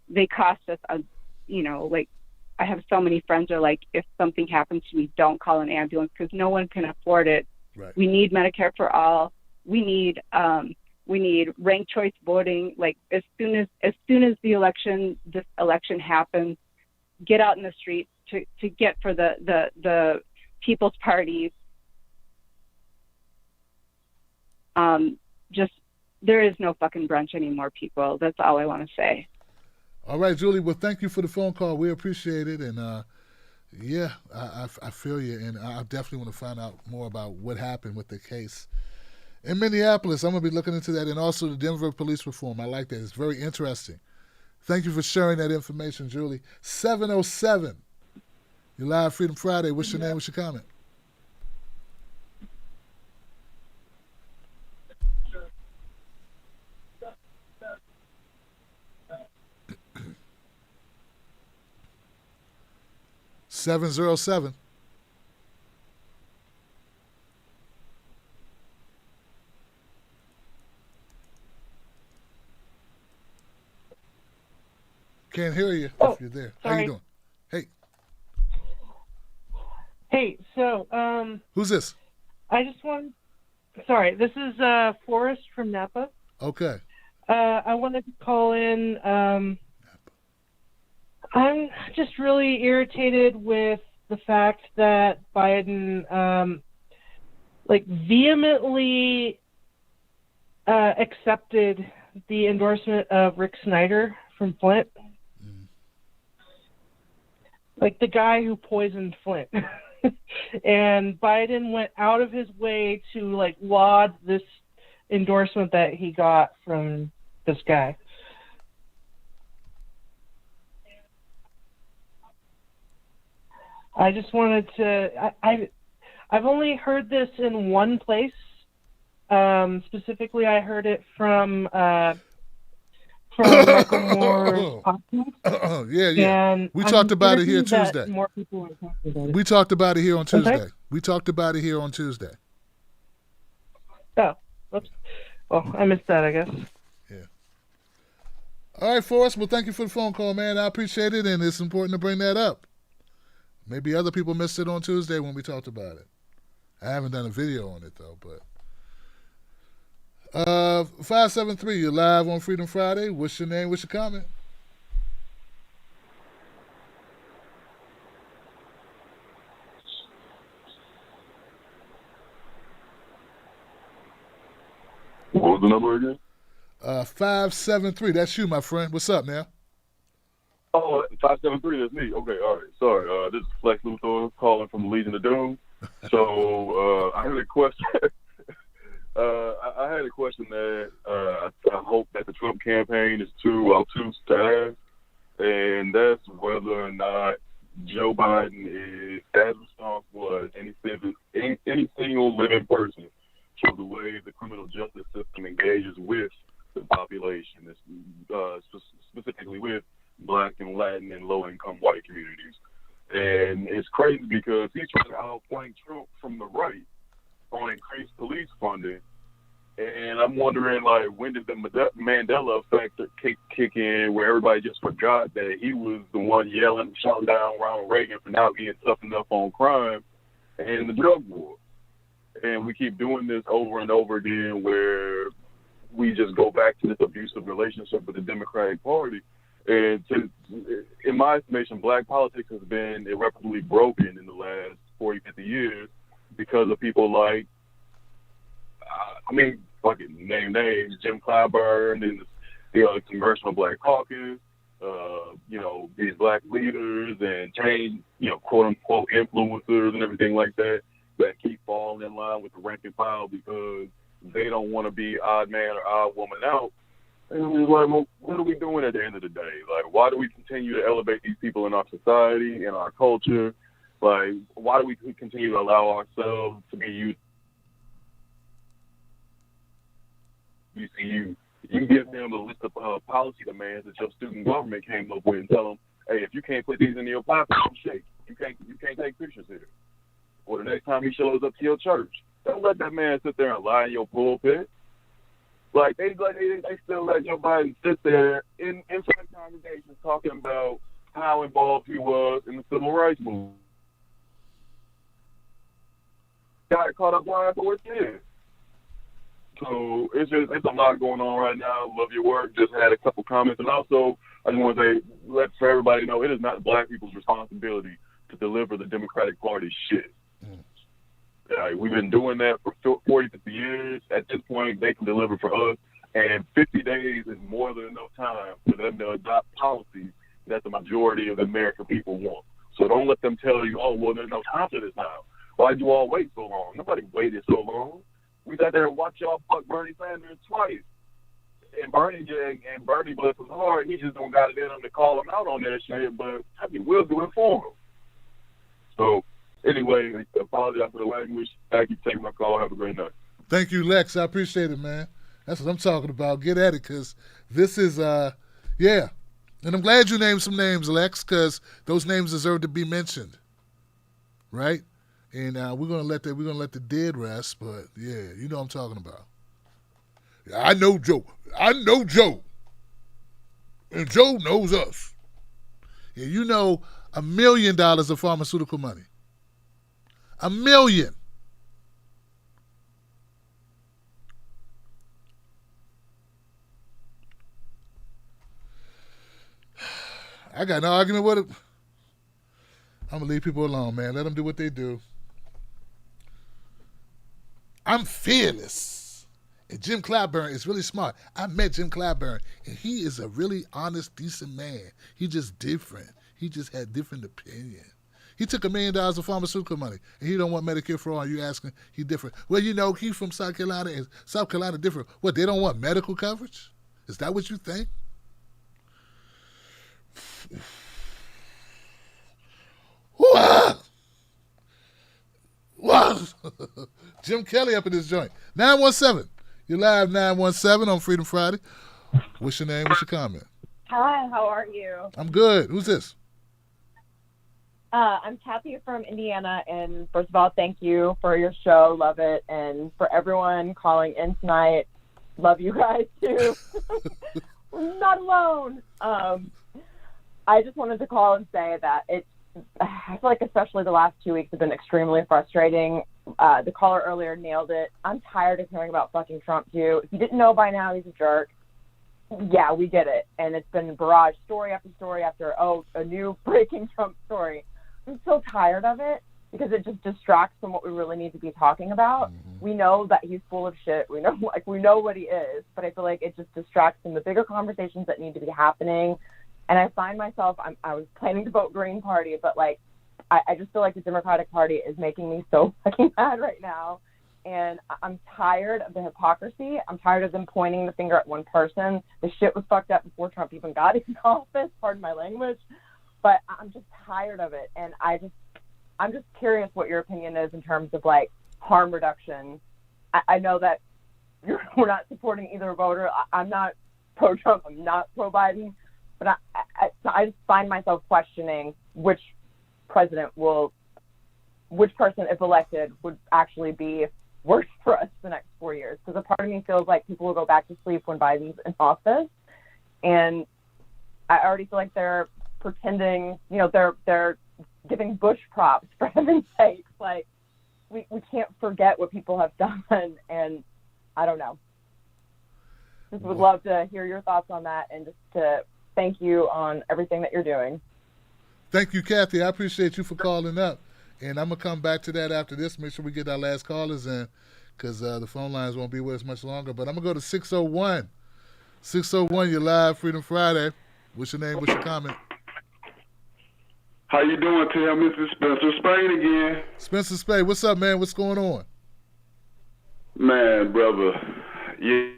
they cost us I have so many friends are like, if something happens to me, don't call an ambulance, because no one can afford it. Right. We need Medicare for all. We need ranked choice voting. As soon as this election happens, get out in the streets to get for the People's Party. Just there is no fucking brunch anymore, people. That's all I want to say. All right, Julie. Well, thank you for the phone call. We appreciate it, and I feel you, and I definitely want to find out more about what happened with the case in Minneapolis. I'm going to be looking into that, and also the Denver police reform. I like that. It's very interesting. Thank you for sharing that information, Julie. 707. You're live, Freedom Friday. What's your name? What's your comment? Can't hear you if you're there. How sorry. you doing? Hey. Hey, so Who's this? I just want. Sorry, this is Forrest from Napa. Okay. I wanted to call in. I'm just really irritated with the fact that Biden, vehemently accepted the endorsement of Rick Snyder from Flint. Like the guy who poisoned Flint. And Biden went out of his way to laud this endorsement that he got from this guy. I just wanted to. I've only heard this in one place. Specifically, I heard it from Michael Moore's podcast. Yeah. And We I'm talked about it here hearing that Tuesday. More people are talking about it. We talked about it here on I'm sorry? Tuesday. We talked about it here on Tuesday. Oh, oops. Well, I missed that, I guess. All right, Forrest. Well, thank you for the phone call, man. I appreciate it, and it's important to bring that up. Maybe other people missed it on Tuesday when we talked about it. I haven't done a video on it, though, but... 573, you're live on Freedom Friday. What's your name? What's your comment? What was the number again? 573. That's you, my friend. What's up, man? Oh, 573, that's me. Okay, all right. Sorry. This is Flex Luthor calling from the Legion of Doom. So I had a question. I had a question that I hope that the Trump campaign is too obtuse to ask, and that's whether or not Joe Biden is as responsible as any single living person for the way the criminal justice system engages with the population, specifically with Black and Latin and low-income white communities. And it's crazy because he's trying to outflank Trump from the right on increased police funding. And I'm wondering, when did the Mandela effect kick in, where everybody just forgot that he was the one yelling, shouting down Ronald Reagan for not being tough enough on crime and the drug war. And we keep doing this over and over again, where we just go back to this abusive relationship with the Democratic Party. And in my estimation, Black politics has been irreparably broken in the last 40, 50 years because of people like, fucking name names, Jim Clyburn and the Congressional Black Caucus, these Black leaders and change, quote unquote influencers and everything like that keep falling in line with the rank and file because they don't want to be odd man or odd woman out. And it's like, well, what are we doing at the end of the day? Why do we continue to elevate these people in our society, in our culture? Why do we continue to allow ourselves to be used? You give them the list of policy demands that your student government came up with and tell them, hey, if you can't put these in your platform, shake. You can't take pictures here. Or the next time he shows up to your church, don't let that man sit there and lie in your pulpit. They still let Joe Biden sit there in certain congregations talking about how involved he was in the civil rights movement. Got caught up lying for what it is. So it's a lot going on right now. Love your work. Just had a couple comments, and also I just want to say, let for everybody know, it is not Black people's responsibility to deliver the Democratic Party shit. We've been doing that for 40, 50 years. At this point, they can deliver for us, and 50 days is more than enough time for them to adopt policies that the majority of the American people want. So don't let them tell you, oh, well, there's no time for this now. Why'd you all wait so long? Nobody waited so long. We sat there and watched y'all fuck Bernie Sanders twice. And Bernie, bless his heart, he just don't got it in him to call him out on that shit, but we'll do it for him. So, anyway, I apologize for the language. Thank you for taking my call. Have a great night. Thank you, Lex. I appreciate it, man. That's what I'm talking about. Get at it, because this is, yeah. And I'm glad you named some names, Lex, because those names deserve to be mentioned, right? And we're gonna let the dead rest, but yeah, you know what I'm talking about. I know Joe. And Joe knows us. Yeah, you know $1 million of pharmaceutical money. $1 million. I got no argument with it. I'm going to leave people alone, man. Let them do what they do. I'm fearless. And Jim Clyburn is really smart. I met Jim Clyburn, and he is a really honest, decent man. He just different. He just had different opinion. He took $1 million of pharmaceutical money, and he don't want Medicare for all. You asking? He different. Well, you know, he from South Carolina, and South Carolina different. What, they don't want medical coverage? Is that what you think? Wow. Jim Kelly up in this joint. 917. You're live 917 on Freedom Friday. What's your name? What's your comment? Hi, how are you? I'm good. Who's this? I'm Kathy from Indiana, and first of all, thank you for your show. Love it. And for everyone calling in tonight, love you guys too. We're not alone. I just wanted to call and say that I feel like especially the last 2 weeks have been extremely frustrating. The caller earlier nailed it. I'm tired of hearing about fucking Trump too. If you didn't know by now, he's a jerk. Yeah, we get it. And it's been barrage story after story after, a new breaking Trump story. I'm so tired of it because it just distracts from what we really need to be talking about. Mm-hmm. We know that he's full of shit. We know what he is, but I feel like it just distracts from the bigger conversations that need to be happening. And I find myself, I was planning to vote Green Party, but I just feel like the Democratic Party is making me so fucking mad right now. And I'm tired of the hypocrisy. I'm tired of them pointing the finger at one person. The shit was fucked up before Trump even got in office, pardon my language. But I'm just tired of it. And I'm just curious what your opinion is in terms of harm reduction. I know that we're not supporting either voter. I'm not pro-Trump. I'm not pro-Biden. But I just find myself questioning which person, if elected, would actually be worse for us the next 4 years. Because a part of me feels like people will go back to sleep when Biden's in office. And I already feel like they're pretending, they're giving Bush props, for heaven's sakes. We can't forget what people have done. And I don't know. Just would love to hear your thoughts on that and just to thank you on everything that you're doing. Thank you, Kathy. I appreciate you for calling up. And I'm going to come back to that after this. Make sure we get our last callers in because the phone lines won't be with us much longer. But I'm going to go to 601. 601, you're live, Freedom Friday. What's your name? What's your comment? How you doing, Tim? This is Spencer Spain again. Spencer Spain, what's up, man? What's going on? Man, brother, yeah.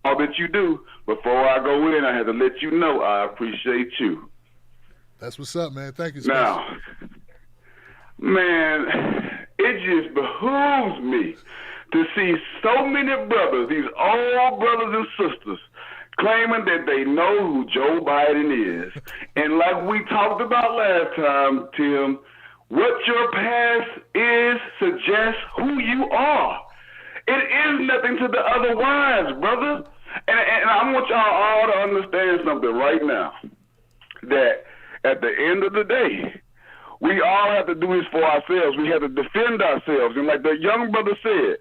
All that you do. Before I go in, I had to let you know I appreciate you. That's what's up, man. Thank you, Spencer. Now, man, it just behooves me to see so many brothers, these old brothers and sisters, claiming that they know who Joe Biden is. And like we talked about last time, Tim, what your past is suggests who you are. It is nothing to the otherwise, brother. And I want y'all all to understand something right now, that at the end of the day, we all have to do this for ourselves. We have to defend ourselves. And like the young brother said,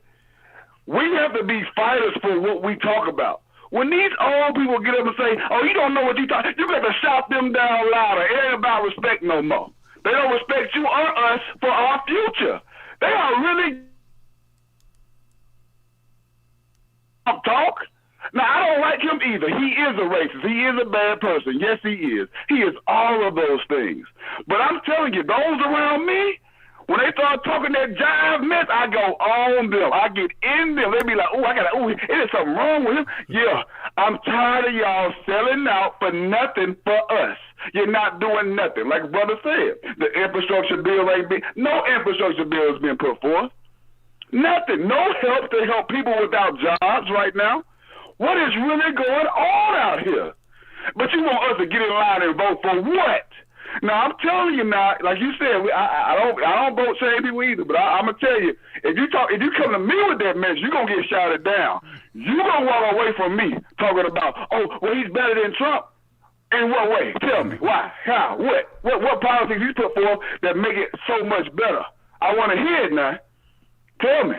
we have to be fighters for what we talk about. When these old people get up and say, oh, you don't know what you talk, you got to shout them down louder. It ain't about respect no more. They don't respect you or us for our future. They are really talk. Now, I don't like him either. He is a racist. He is a bad person. Yes, he is. He is all of those things. But I'm telling you, those around me, when they start talking that jive mess, I go on them. I get in them. They be like, is something wrong with him? Yeah, I'm tired of y'all selling out for nothing for us. You're not doing nothing. Like brother said, the infrastructure bill ain't been, no infrastructure bill has been put forth. Nothing. No help to help people without jobs right now. What is really going on out here? But you want us to get in line and vote for what? Now I'm telling you now, like you said, I don't vote same people either. But I'm gonna tell you, if you come to me with that message, you're gonna get shouted down. You gonna walk away from me talking about, oh, well, he's better than Trump. In what way? Tell me. Why? How? What policies you put forth that make it so much better? I want to hear it now. Tell me.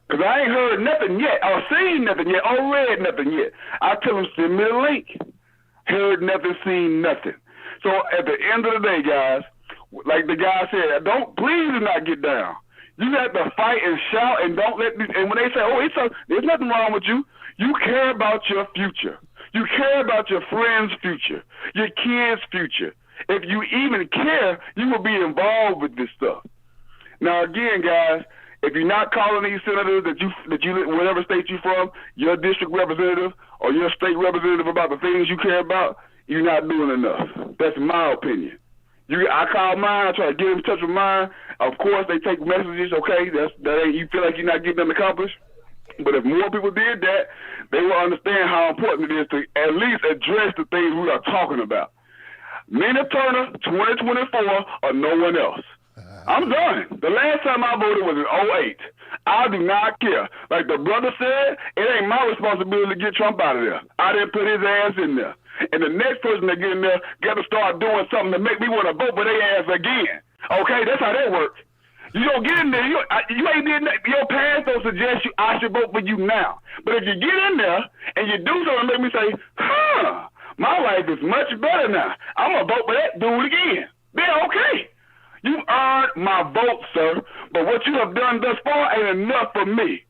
Because I ain't heard nothing yet, or seen nothing yet, or read nothing yet. I tell them, send me the link. Heard nothing, seen nothing. So at the end of the day, guys, like the guy said, please do not get down. You have to fight and shout and don't let and when they say, oh, there's nothing wrong with you, you care about your future. You care about your friend's future, your kids' future. If you even care, you will be involved with this stuff. Now, again, guys, if you're not calling these senators that you whatever state you're from, your district representative or your state representative about the things you care about, you're not doing enough. That's my opinion. I call mine. I try to get in touch with mine. Of course, they take messages. Okay, you feel like you're not getting them accomplished. But if more people did that, they will understand how important it is to at least address the things we are talking about. Nina Turner, 2024, or no one else. I'm done. The last time I voted was in 2008. I do not care. Like the brother said, it ain't my responsibility to get Trump out of there. I didn't put his ass in there. And the next person that get in there got to start doing something to make me want to vote for their ass again. Okay, that's how that works. You don't get in there. You ain't did that. Your parents don't suggest I should vote for you now. But if you get in there and you do something to make me say, my life is much better now. I'm going to vote for that dude again. Then okay. You earned my vote, sir. But what you have done thus far ain't enough for me.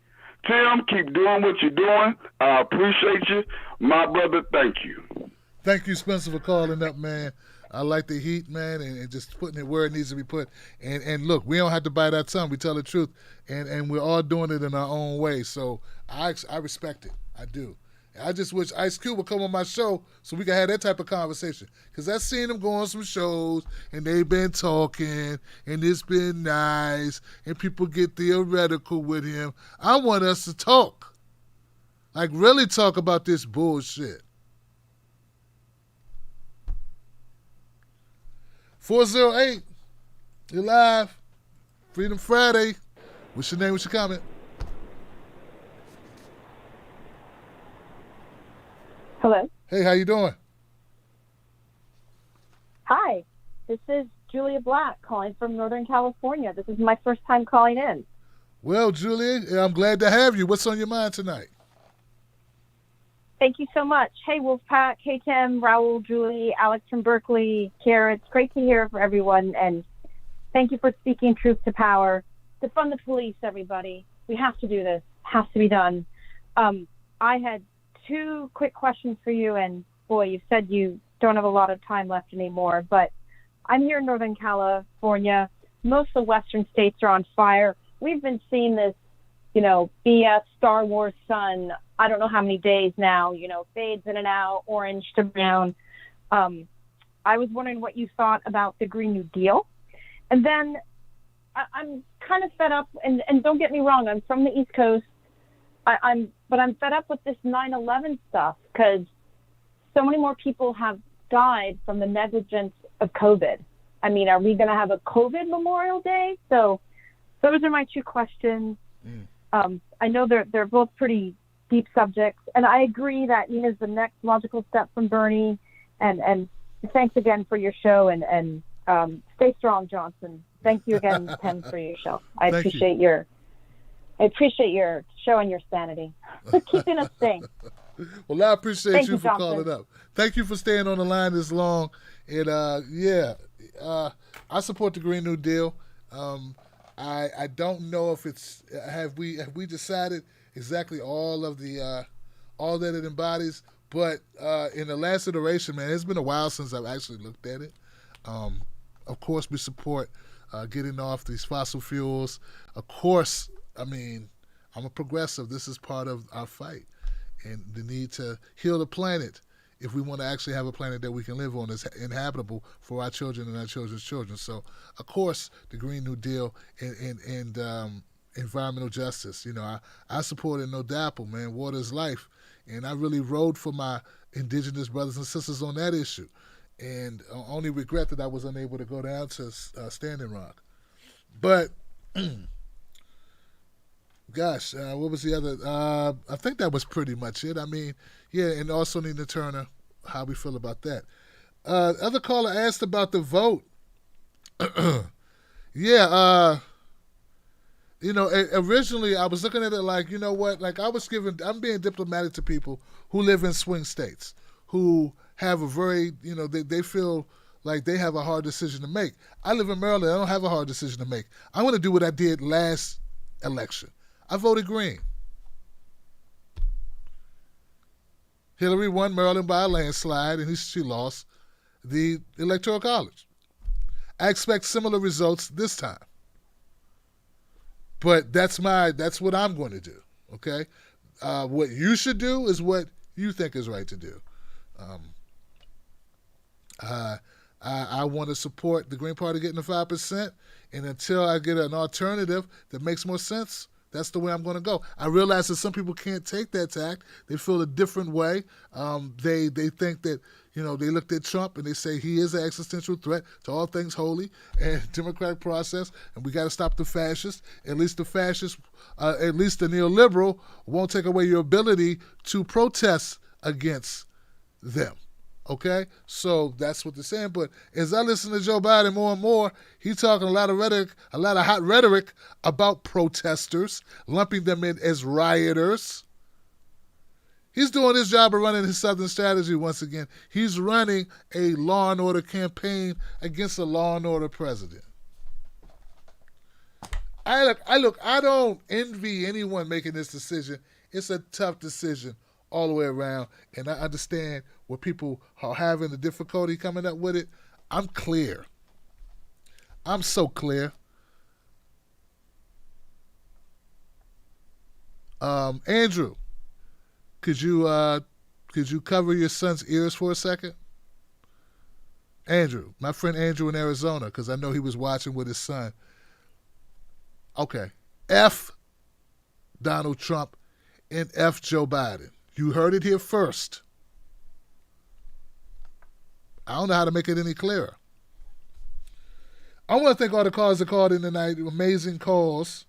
Tim, keep doing what you're doing. I appreciate you. My brother, thank you. Thank you, Spencer, for calling up, man. I like the heat, man, and just putting it where it needs to be put. And look, we don't have to bite our tongue. We tell the truth, and we're all doing it in our own way. So I respect it. I do. I just wish Ice Cube would come on my show so we could have that type of conversation. Because I've seen him go on some shows, and they've been talking, and it's been nice, and people get theoretical with him. I want us to talk. Like, really talk about this bullshit. 408, you're live. Freedom Friday. What's your name? What's your comment? Hello. Hey, how you doing? Hi. This is Julia Black calling from Northern California. This is my first time calling in. Well, Julia, I'm glad to have you. What's on your mind tonight? Thank you so much. Hey, Wolfpack. Hey, Tim, Raul, Julie, Alex from Berkeley, Kara. It's great to hear from everyone, and thank you for speaking truth to power. Defund the police, everybody. We have to do this. It has to be done. I had two quick questions for you, and boy, you said you don't have a lot of time left anymore, but I'm here in Northern California. Most of the western states are on fire. We've been seeing this, BS Star Wars sun, I don't know how many days now, fades in and out, orange to brown. I was wondering what you thought about the Green New Deal. And then I'm kind of fed up, and don't get me wrong, I'm from the East Coast. But I'm fed up with this 9/11 stuff because so many more people have died from the negligence of COVID. I mean, are we going to have a COVID Memorial Day? So those are my two questions. I know they're both pretty deep subjects, and I agree that Nina's the next logical step from Bernie. And thanks again for your show, and stay strong, Johnson. Thank you again, Tim, for your show. I appreciate your showing your sanity, keeping us sane. Well, I appreciate Thank you for Johnson. calling up. Thank you for staying on the line this long. And I support the Green New Deal. I don't know if it's have we decided exactly all that it embodies, but in the last iteration, man, it's been a while since I've actually looked at it. Of course, we support getting off these fossil fuels. Of course, I mean, I'm a progressive. This is part of our fight and the need to heal the planet if we want to actually have a planet that we can live on that's inhabitable for our children and our children's children. So, of course, the Green New Deal and environmental justice. I supported No Dapple, man. Water is life. And I really rode for my indigenous brothers and sisters on that issue. and only regret that I was unable to go down to Standing Rock. But gosh, what was the other? I think that was pretty much it. I mean, yeah, and also Nina Turner, how we feel about that. Other caller asked about the vote. Yeah, originally I was looking at it like, you know what, like I'm being diplomatic to people who live in swing states, who have a very, they feel like they have a hard decision to make. I live in Maryland. I don't have a hard decision to make. I'm going to do what I did last election. I voted green. Hillary won Maryland by a landslide, and she lost the Electoral College. I expect similar results this time. But that's what I'm going to do, okay? What you should do is what you think is right to do. I want to support the Green Party getting the 5%, and until I get an alternative that makes more sense, that's the way I'm going to go. I realize that some people can't take that tact. They feel a different way. They think that, they looked at Trump and they say he is an existential threat to all things holy and democratic process, and we got to stop the fascists. At least the fascists, at least the neoliberal, won't take away your ability to protest against them. Okay, so that's what they're saying. But as I listen to Joe Biden more and more, he's talking a lot of hot rhetoric about protesters, lumping them in as rioters. He's doing his job of running his Southern strategy once again. He's running a law and order campaign against a law and order president. I don't envy anyone making this decision. It's a tough decision all the way around, and I understand what people are having the difficulty coming up with it. I'm clear. I'm so clear. Andrew, could you cover your son's ears for a second? Andrew, my friend Andrew in Arizona, because I know he was watching with his son. Okay. F Donald Trump and F Joe Biden. You heard it here first. I don't know how to make it any clearer. I want to thank all the callers that called in tonight. Amazing calls.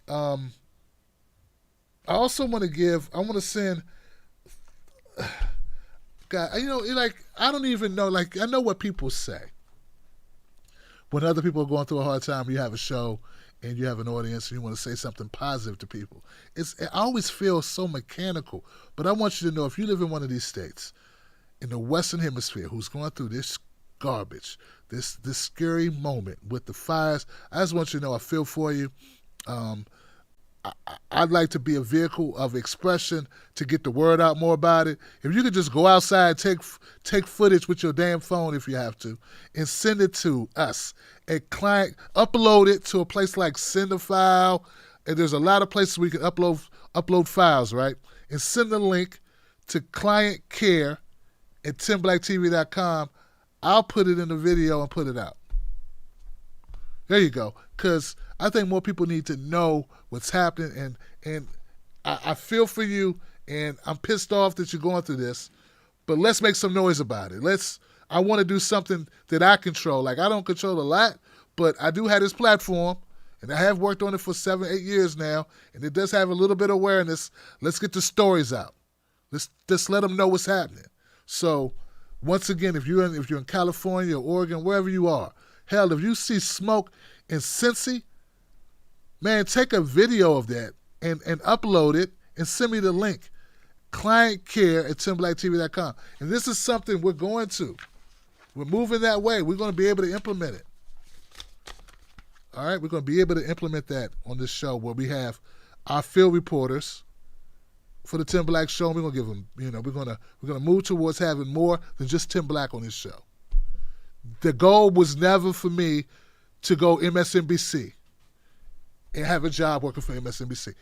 I also want to send, God, I don't even know, I know what people say. When other people are going through a hard time, you have a show and you have an audience and you want to say something positive to people. I always feel so mechanical, but I want you to know, if you live in one of these states in the Western Hemisphere who's going through this garbage, this scary moment with the fires, I just want you to know I feel for you. I'd like to be a vehicle of expression to get the word out more about it. If you could just go outside, take footage with your damn phone if you have to, and send it to us. Upload it to a place like Sendafile, and there's a lot of places we can upload files, right? And send the link to client care at timblacktv.com. I'll put it in the video and put it out. There you go. Because I think more people need to know what's happening, and I feel for you, and I'm pissed off that you're going through this, but let's make some noise about it. I want to do something that I control. I don't control a lot, but I do have this platform, and I have worked on it for 7-8 years now, and it does have a little bit of awareness. Let's get the stories out. Let's just let them know what's happening. So, once again, if you're in California or Oregon, wherever you are, hell, if you see smoke in Cincy, man, take a video of that and upload it and send me the link. Client care at timblacktv.com. And this is something we're going to. We're moving that way. We're going to be able to implement it. All right? We're going to be able to implement that on this show where we have our field reporters for the Tim Black Show. We're going to give them, we're going to move towards having more than just Tim Black on this show. The goal was never for me to go MSNBC and have a job working for MSNBC.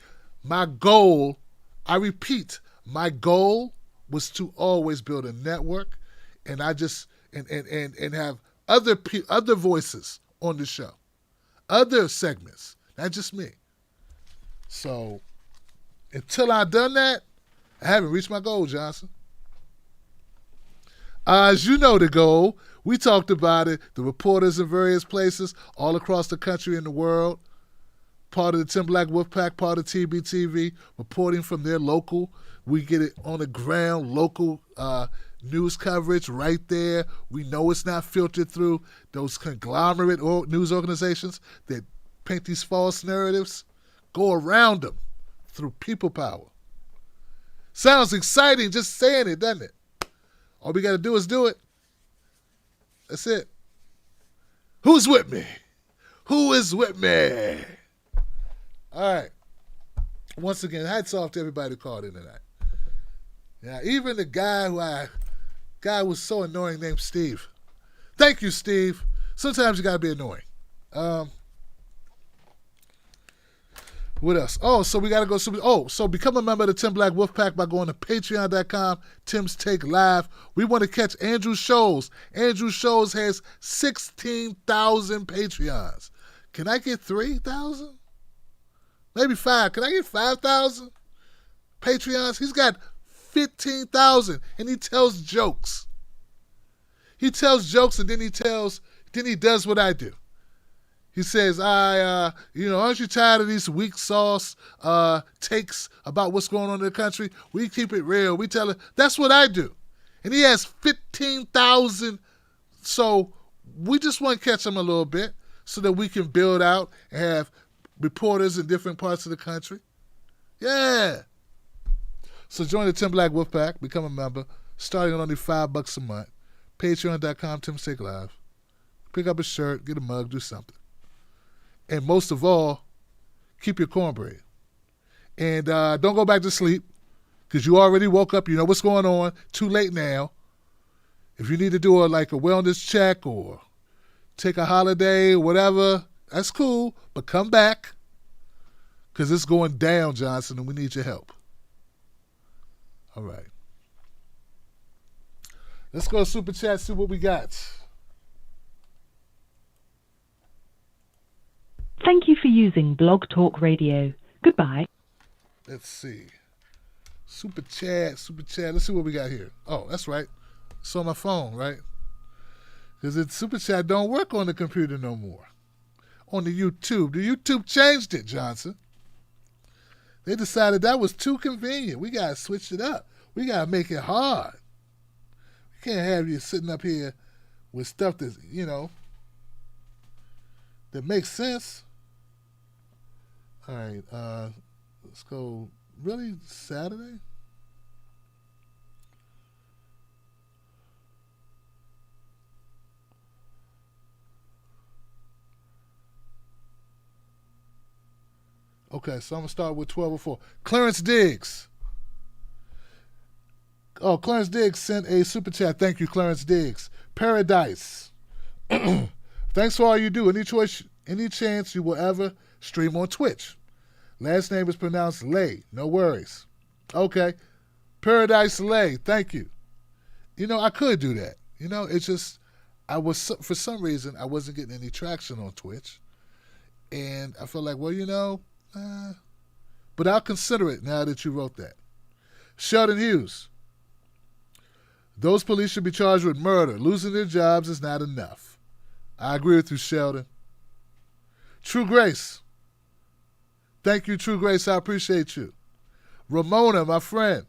My goal, I repeat, my goal was to always build a network, and I just and have other voices on the show, other segments, not just me. So until I've done that, I haven't reached my goal, Johnson. As you know the goal, we talked about it, the reporters in various places all across the country and the world, part of the Tim Black Wolfpack, part of TBTV, reporting from their local. We get it on the ground, local news coverage right there. We know it's not filtered through those conglomerate news organizations that paint these false narratives. Go around them through people power. Sounds exciting just saying it, doesn't it? All we got to do is do it. That's it. Who's with me? Who is with me? All right. Once again, hats off to everybody who called in tonight. Yeah, even the guy was so annoying named Steve. Thank you, Steve. Sometimes you gotta be annoying. What else? Oh, so we gotta go. So become a member of the Tim Black Wolfpack by going to patreon.com, Tim's Take Live. We want to catch Andrew Scholes. Andrew Scholes has 16,000 Patreons. Can I get 3,000? Maybe 5. Can I get 5,000 Patreons? He's got 15,000, and he tells jokes. He tells jokes, and then he does what I do. He says, aren't you tired of these weak sauce takes about what's going on in the country? We keep it real. We tell it. That's what I do. And he has 15,000. So we just want to catch him a little bit so that we can build out and have reporters in different parts of the country. Yeah. So join the Tim Black Wolfpack. Become a member. Starting at only $5 a month. Patreon.com, Tim's Take Live. Pick up a shirt, get a mug, do something. And most of all, keep your cornbread. And don't go back to sleep because you already woke up. You know what's going on. Too late now. If you need to do a wellness check or take a holiday or whatever, that's cool. But come back because it's going down, Johnson, and we need your help. All right. Let's go to Super Chat, see what we got. Thank you for using Blog Talk Radio. Goodbye. Let's see. Super Chat. Let's see what we got here. Oh, that's right. It's on my phone, right? Because Super Chat don't work on the computer no more. On the YouTube. The YouTube changed it, Johnson. They decided that was too convenient. We got to switch it up. We got to make it hard. We can't have you sitting up here with stuff that's, that makes sense. All right, let's go. Really? Saturday? Okay, so I'm going to start with 12:04. Clarence Diggs. Oh, Clarence Diggs sent a super chat. Thank you, Clarence Diggs. Paradise. Thanks for all you do. Any chance you will ever stream on Twitch? Last name is pronounced Lay. No worries. Okay. Paradise Lay. Thank you. I could do that. It's just for some reason, I wasn't getting any traction on Twitch. And I felt like, but I'll consider it now that you wrote that. Sheldon Hughes. Those police should be charged with murder. Losing their jobs is not enough. I agree with you, Sheldon. True Grace. Thank you, True Grace. I appreciate you. Ramona, my friend.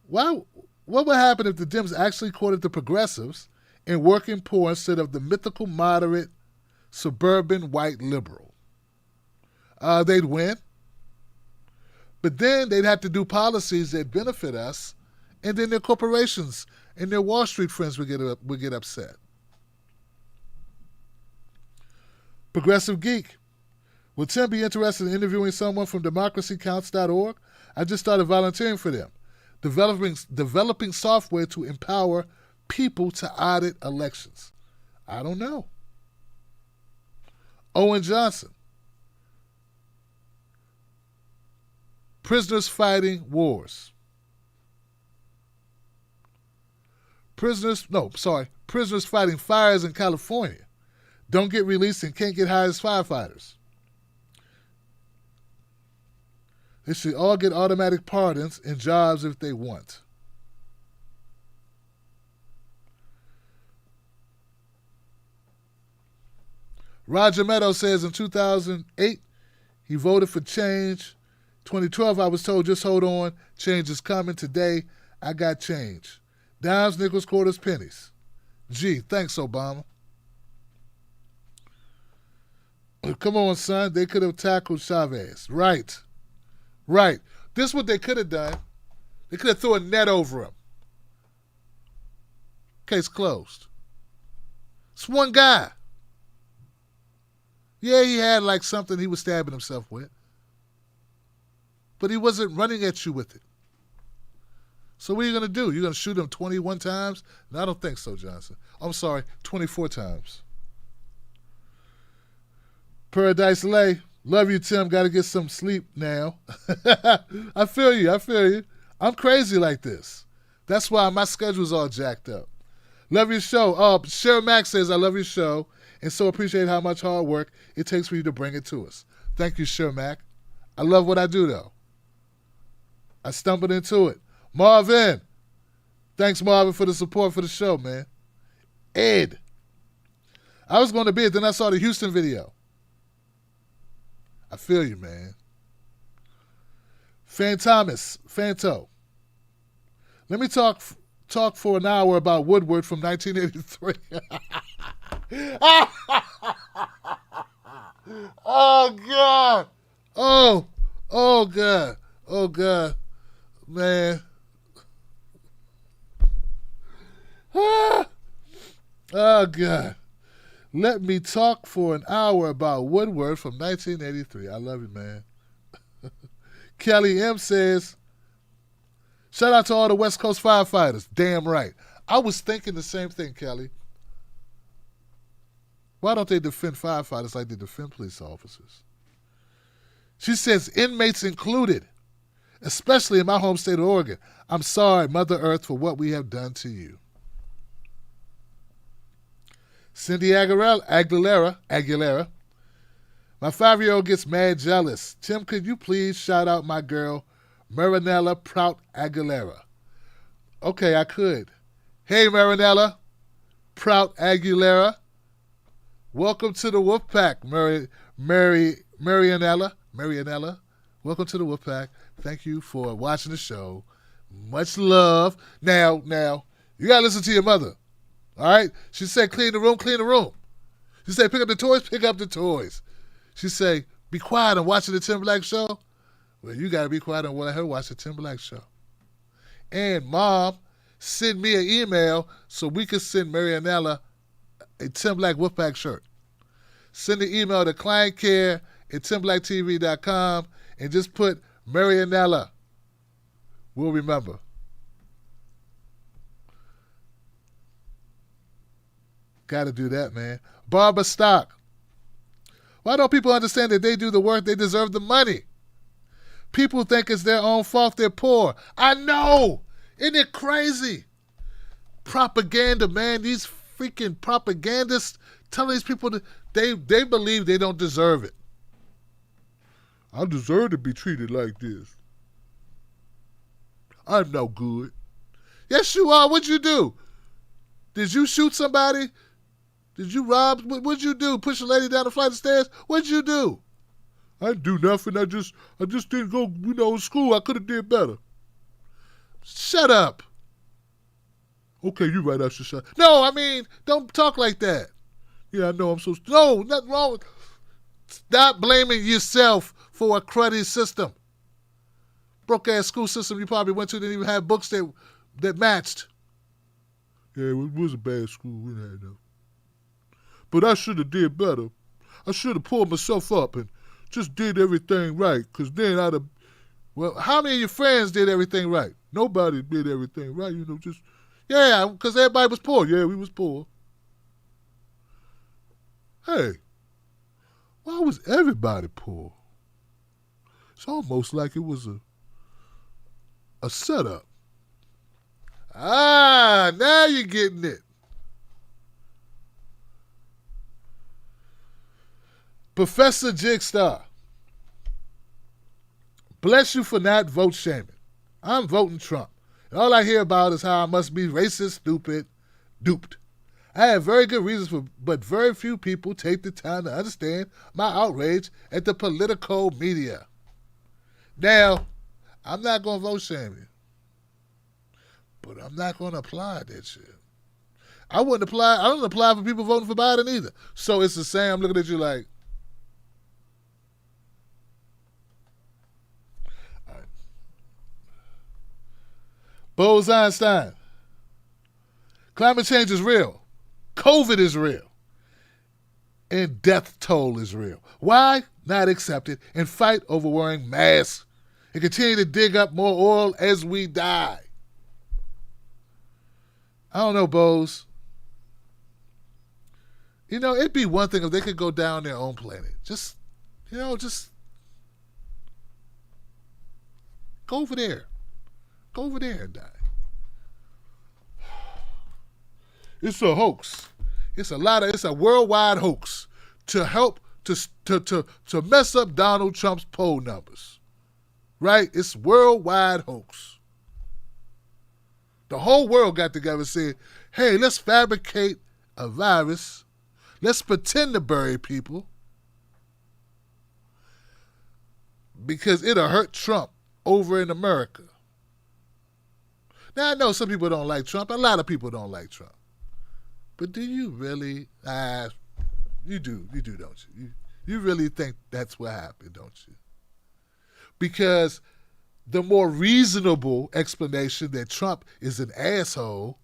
What would happen if the Dems actually courted the progressives and working poor instead of the mythical moderate suburban white liberal? They'd win. But then they'd have to do policies that benefit us, and then their corporations and their Wall Street friends would get upset. Progressive Geek. Will Tim be interested in interviewing someone from democracycounts.org? I just started volunteering for them. Developing software to empower people to audit elections. I don't know. Owen Johnson. Prisoners fighting wars. Prisoners fighting fires in California. Don't get released and can't get hired as firefighters. They should all get automatic pardons and jobs if they want. Roger Meadow says in 2008, he voted for change. 2012, I was told, just hold on, change is coming. Today, I got change. Dimes, nickels, quarters, pennies. Gee, thanks, Obama. Come on, son. They could have tackled Chavez. Right. This is what they could have done. They could have thrown a net over him. Case closed. It's one guy. Yeah, he had like something he was stabbing himself with. But he wasn't running at you with it. So what are you going to do? You're going to shoot him 21 times? No, I don't think so, Johnson. I'm sorry, 24 times. Paradise Lay. Love you, Tim. Got to get some sleep now. I feel you. I'm crazy like this. That's why my schedule's all jacked up. Love your show. Cheryl Mack says, I love your show and so appreciate how much hard work it takes for you to bring it to us. Thank you, Cheryl Mack. I love what I do, though. I stumbled into it. Marvin. Thanks, Marvin, for the support for the show, man. Ed. I was going to be it, then I saw the Houston video. I feel you, man. Fanto. Let me talk for an hour about Woodward from 1983. Oh, God. Oh, God. Oh, God. Man. Oh, God. Let me talk for an hour about Woodward from 1983. I love you, man. Kelly M says, shout out to all the West Coast firefighters. Damn right. I was thinking the same thing, Kelly. Why don't they defend firefighters like they defend police officers? She says, inmates included, especially in my home state of Oregon. I'm sorry, Mother Earth, for what we have done to you. Cindy Aguilera. My 5-year-old gets mad jealous. Tim, could you please shout out my girl, Marinella Prout Aguilera? Okay, I could. Hey, Marinella Prout Aguilera. Welcome to the Wolfpack, Marianella. Welcome to the Wolfpack. Thank you for watching the show. Much love. Now, you got to listen to your mother. All right? She said, clean the room. She said, pick up the toys. She say, be quiet and watching the Tim Black Show. Well, you got to be quiet and let her watch the Tim Black Show. And Mom, send me an email so we can send Marianella a Tim Black Wolfpack shirt. Send the email to clientcare@timblacktv.com and just put Marianella. We'll remember. Got to do that, man. Barbara Stock. Why don't people understand that they do the work, they deserve the money? People think it's their own fault they're poor. I know. Isn't it crazy? Propaganda, man. These freaking propagandists telling these people that they believe they don't deserve it. I deserve to be treated like this. I'm no good. Yes, you are. What'd you do? Did you shoot somebody? Did you rob? What'd you do? Push a lady down the flight of stairs? What'd you do? I didn't do nothing. I just didn't go, to school. I could have did better. Shut up. Okay, you're right. I should shut up. No, I mean, don't talk like that. Yeah, I know I'm so... No, nothing wrong with... Stop blaming yourself for a cruddy system. Broke-ass school system you probably went to didn't even have books that matched. Yeah, it was a bad school. We didn't have no. But I should have did better. I should have pulled myself up and just did everything right, because then I'd have... Well, how many of your friends did everything right? Nobody did everything right, just... Yeah, because everybody was poor. Yeah, we was poor. Hey, why was everybody poor? It's almost like it was a setup. Ah, now you're getting it. Professor Jigsaw. Bless you for not vote shaming. I'm voting Trump. And all I hear about is how I must be racist, stupid, duped. I have very good reasons but very few people take the time to understand my outrage at the political media. Now, I'm not going to vote shame you, but I'm not going to apply that shit. I don't apply for people voting for Biden either. So it's the same. I'm looking at you like, all right. Bose Einstein. Climate change is real. COVID is real. And death toll is real. Why not accept it and fight over wearing masks and continue to dig up more oil as we die? I don't know, Bose. You know, it'd be one thing if they could go down their own planet. Just go over there. Go over there and die. It's a hoax. It's a worldwide hoax to help to mess up Donald Trump's poll numbers. Right? It's worldwide hoax. The whole world got together and said, hey, let's fabricate a virus. Let's pretend to bury people because it'll hurt Trump over in America. Now, I know some people don't like Trump. A lot of people don't like Trump. But do you really? You do, don't you? You really think that's what happened, don't you? Because the more reasonable explanation that Trump is an asshole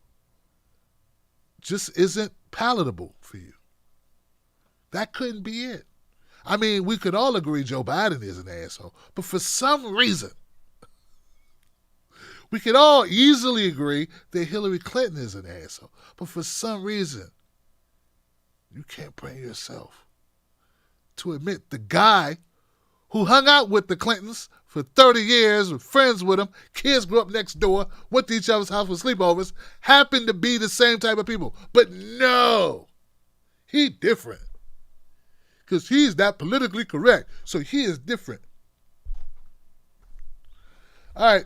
just isn't palatable for you. That couldn't be it. I mean, we could all agree Joe Biden is an asshole, but for some reason, we could all easily agree that Hillary Clinton is an asshole, but for some reason, you can't bring yourself to admit the guy who hung out with the Clintons for 30 years, was friends with them, kids grew up next door, went to each other's house for sleepovers, happened to be the same type of people. But no, he different. Because he's not politically correct. So he is different. All right.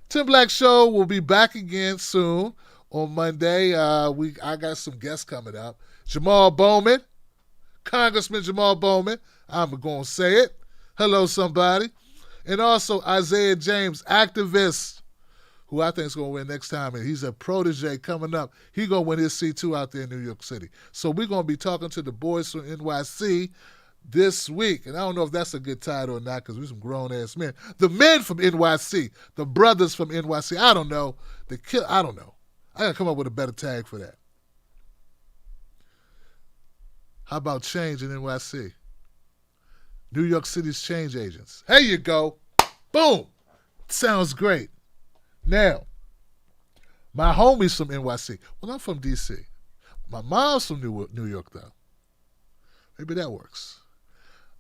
Tim Black Show will be back again soon on Monday. I got some guests coming up. Jamal Bowman, Congressman Jamal Bowman. I'm going to say it. Hello, somebody. And also Isaiah James, activist, who I think is going to win next time. And he's a protege coming up. He's going to win his C2 out there in New York City. So we're going to be talking to the boys from NYC this week. And I don't know if that's a good title or not because we're some grown-ass men. The men from NYC, the brothers from NYC. I don't know. I don't know. I got to come up with a better tag for that. How about change in NYC? New York City's change agents. There you go. Boom. Sounds great. Now, my homies from NYC. Well, I'm from D.C. My mom's from New York, though. Maybe that works.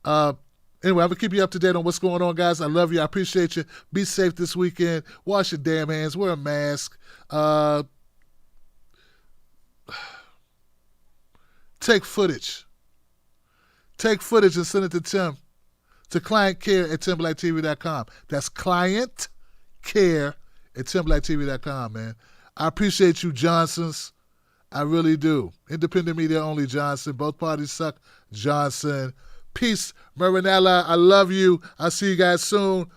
Anyway, I'm going to keep you up to date on what's going on, guys. I love you. I appreciate you. Be safe this weekend. Wash your damn hands. Wear a mask. Take footage. Take footage and send it to Tim, to clientcare@timblacktv.com. That's clientcare@timblacktv.com, man. I appreciate you, Johnsons. I really do. Independent media only, Johnson. Both parties suck, Johnson. Peace, Marinella. I love you. I'll see you guys soon.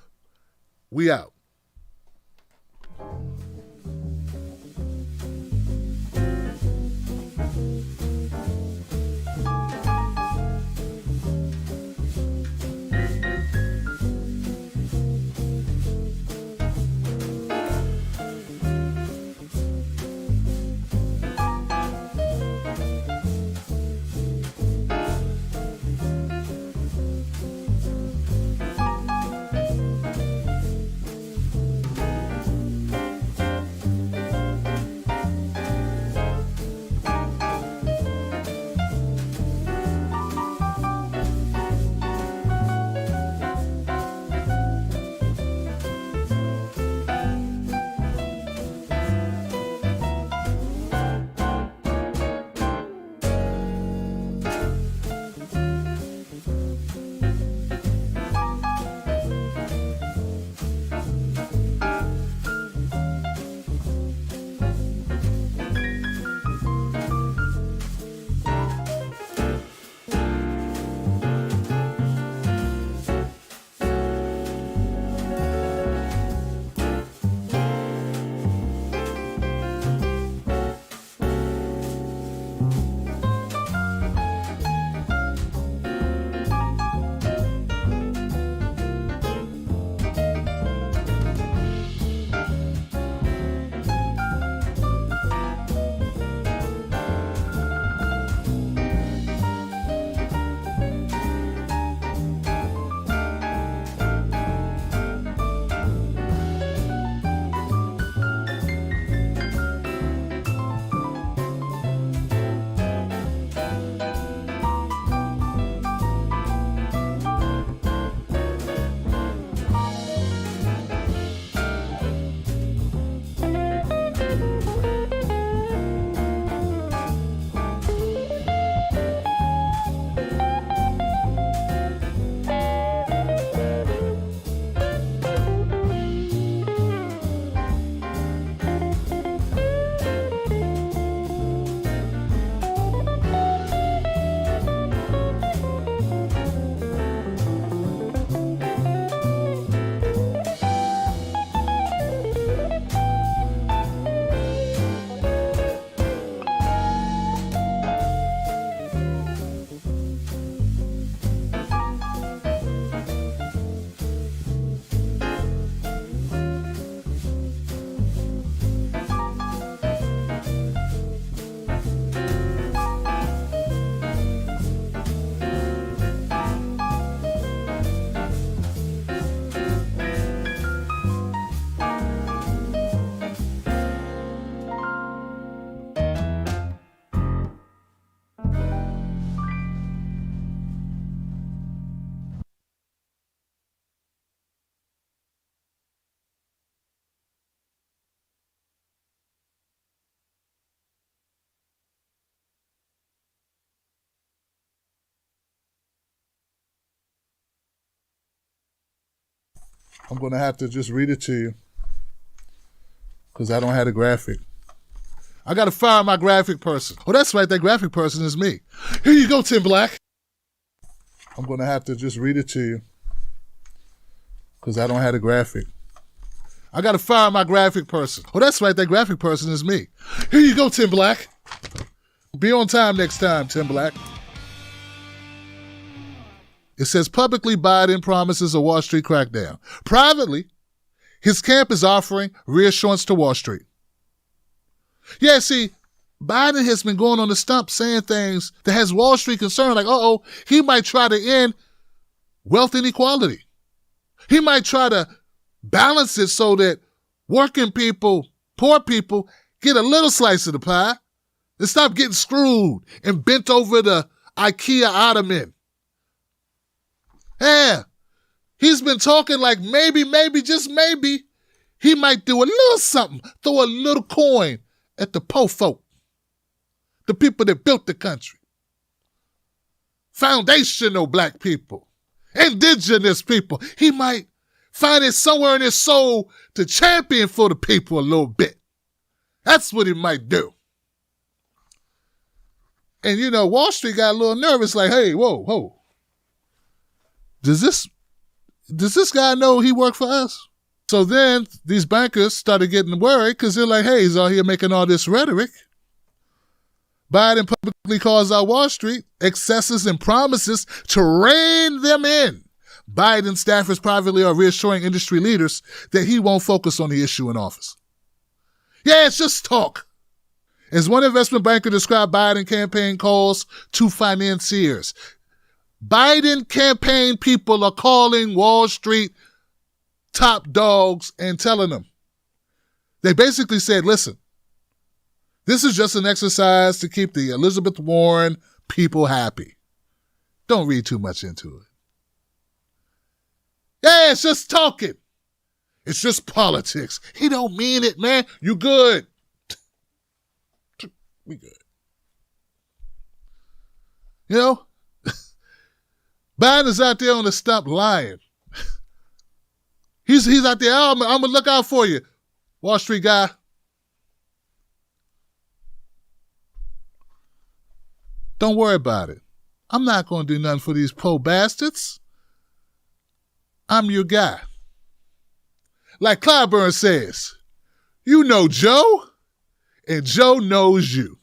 We out. I'm going to have to just read it to you because I don't have a graphic. I got to fire my graphic person. Oh, that's right. That graphic person is me. Here you go, Tim Black. I'm going to have to just read it to you because I don't have a graphic. I got to fire my graphic person. Oh, that's right. That graphic person is me. Here you go, Tim Black. Be on time next time, Tim Black. It says, publicly, Biden promises a Wall Street crackdown. Privately, his camp is offering reassurance to Wall Street. Yeah, see, Biden has been going on the stump saying things that has Wall Street concerned, like, he might try to end wealth inequality. He might try to balance it so that working people, poor people, get a little slice of the pie and stop getting screwed and bent over the IKEA ottoman. Yeah, he's been talking like maybe, just maybe, he might do a little something, throw a little coin at the po folk, the people that built the country, foundational black people, indigenous people. He might find it somewhere in his soul to champion for the people a little bit. That's what he might do. And, Wall Street got a little nervous, like, hey, whoa. Does this guy know he worked for us? So then these bankers started getting worried because they're like, hey, he's out here making all this rhetoric. Biden publicly calls out Wall Street, excesses and promises to rein them in. Biden staffers privately are reassuring industry leaders that he won't focus on the issue in office. Yeah, it's just talk. As one investment banker described Biden campaign calls to financiers, Biden campaign people are calling Wall Street top dogs and telling them. They basically said, listen, this is just an exercise to keep the Elizabeth Warren people happy. Don't read too much into it. Yeah, it's just talking. It's just politics. He don't mean it, man. You good. We good. Biden is out there on the stump lying. He's out there, I'm going to look out for you, Wall Street guy. Don't worry about it. I'm not going to do nothing for these po bastards. I'm your guy. Like Clyburn says, you know Joe, and Joe knows you.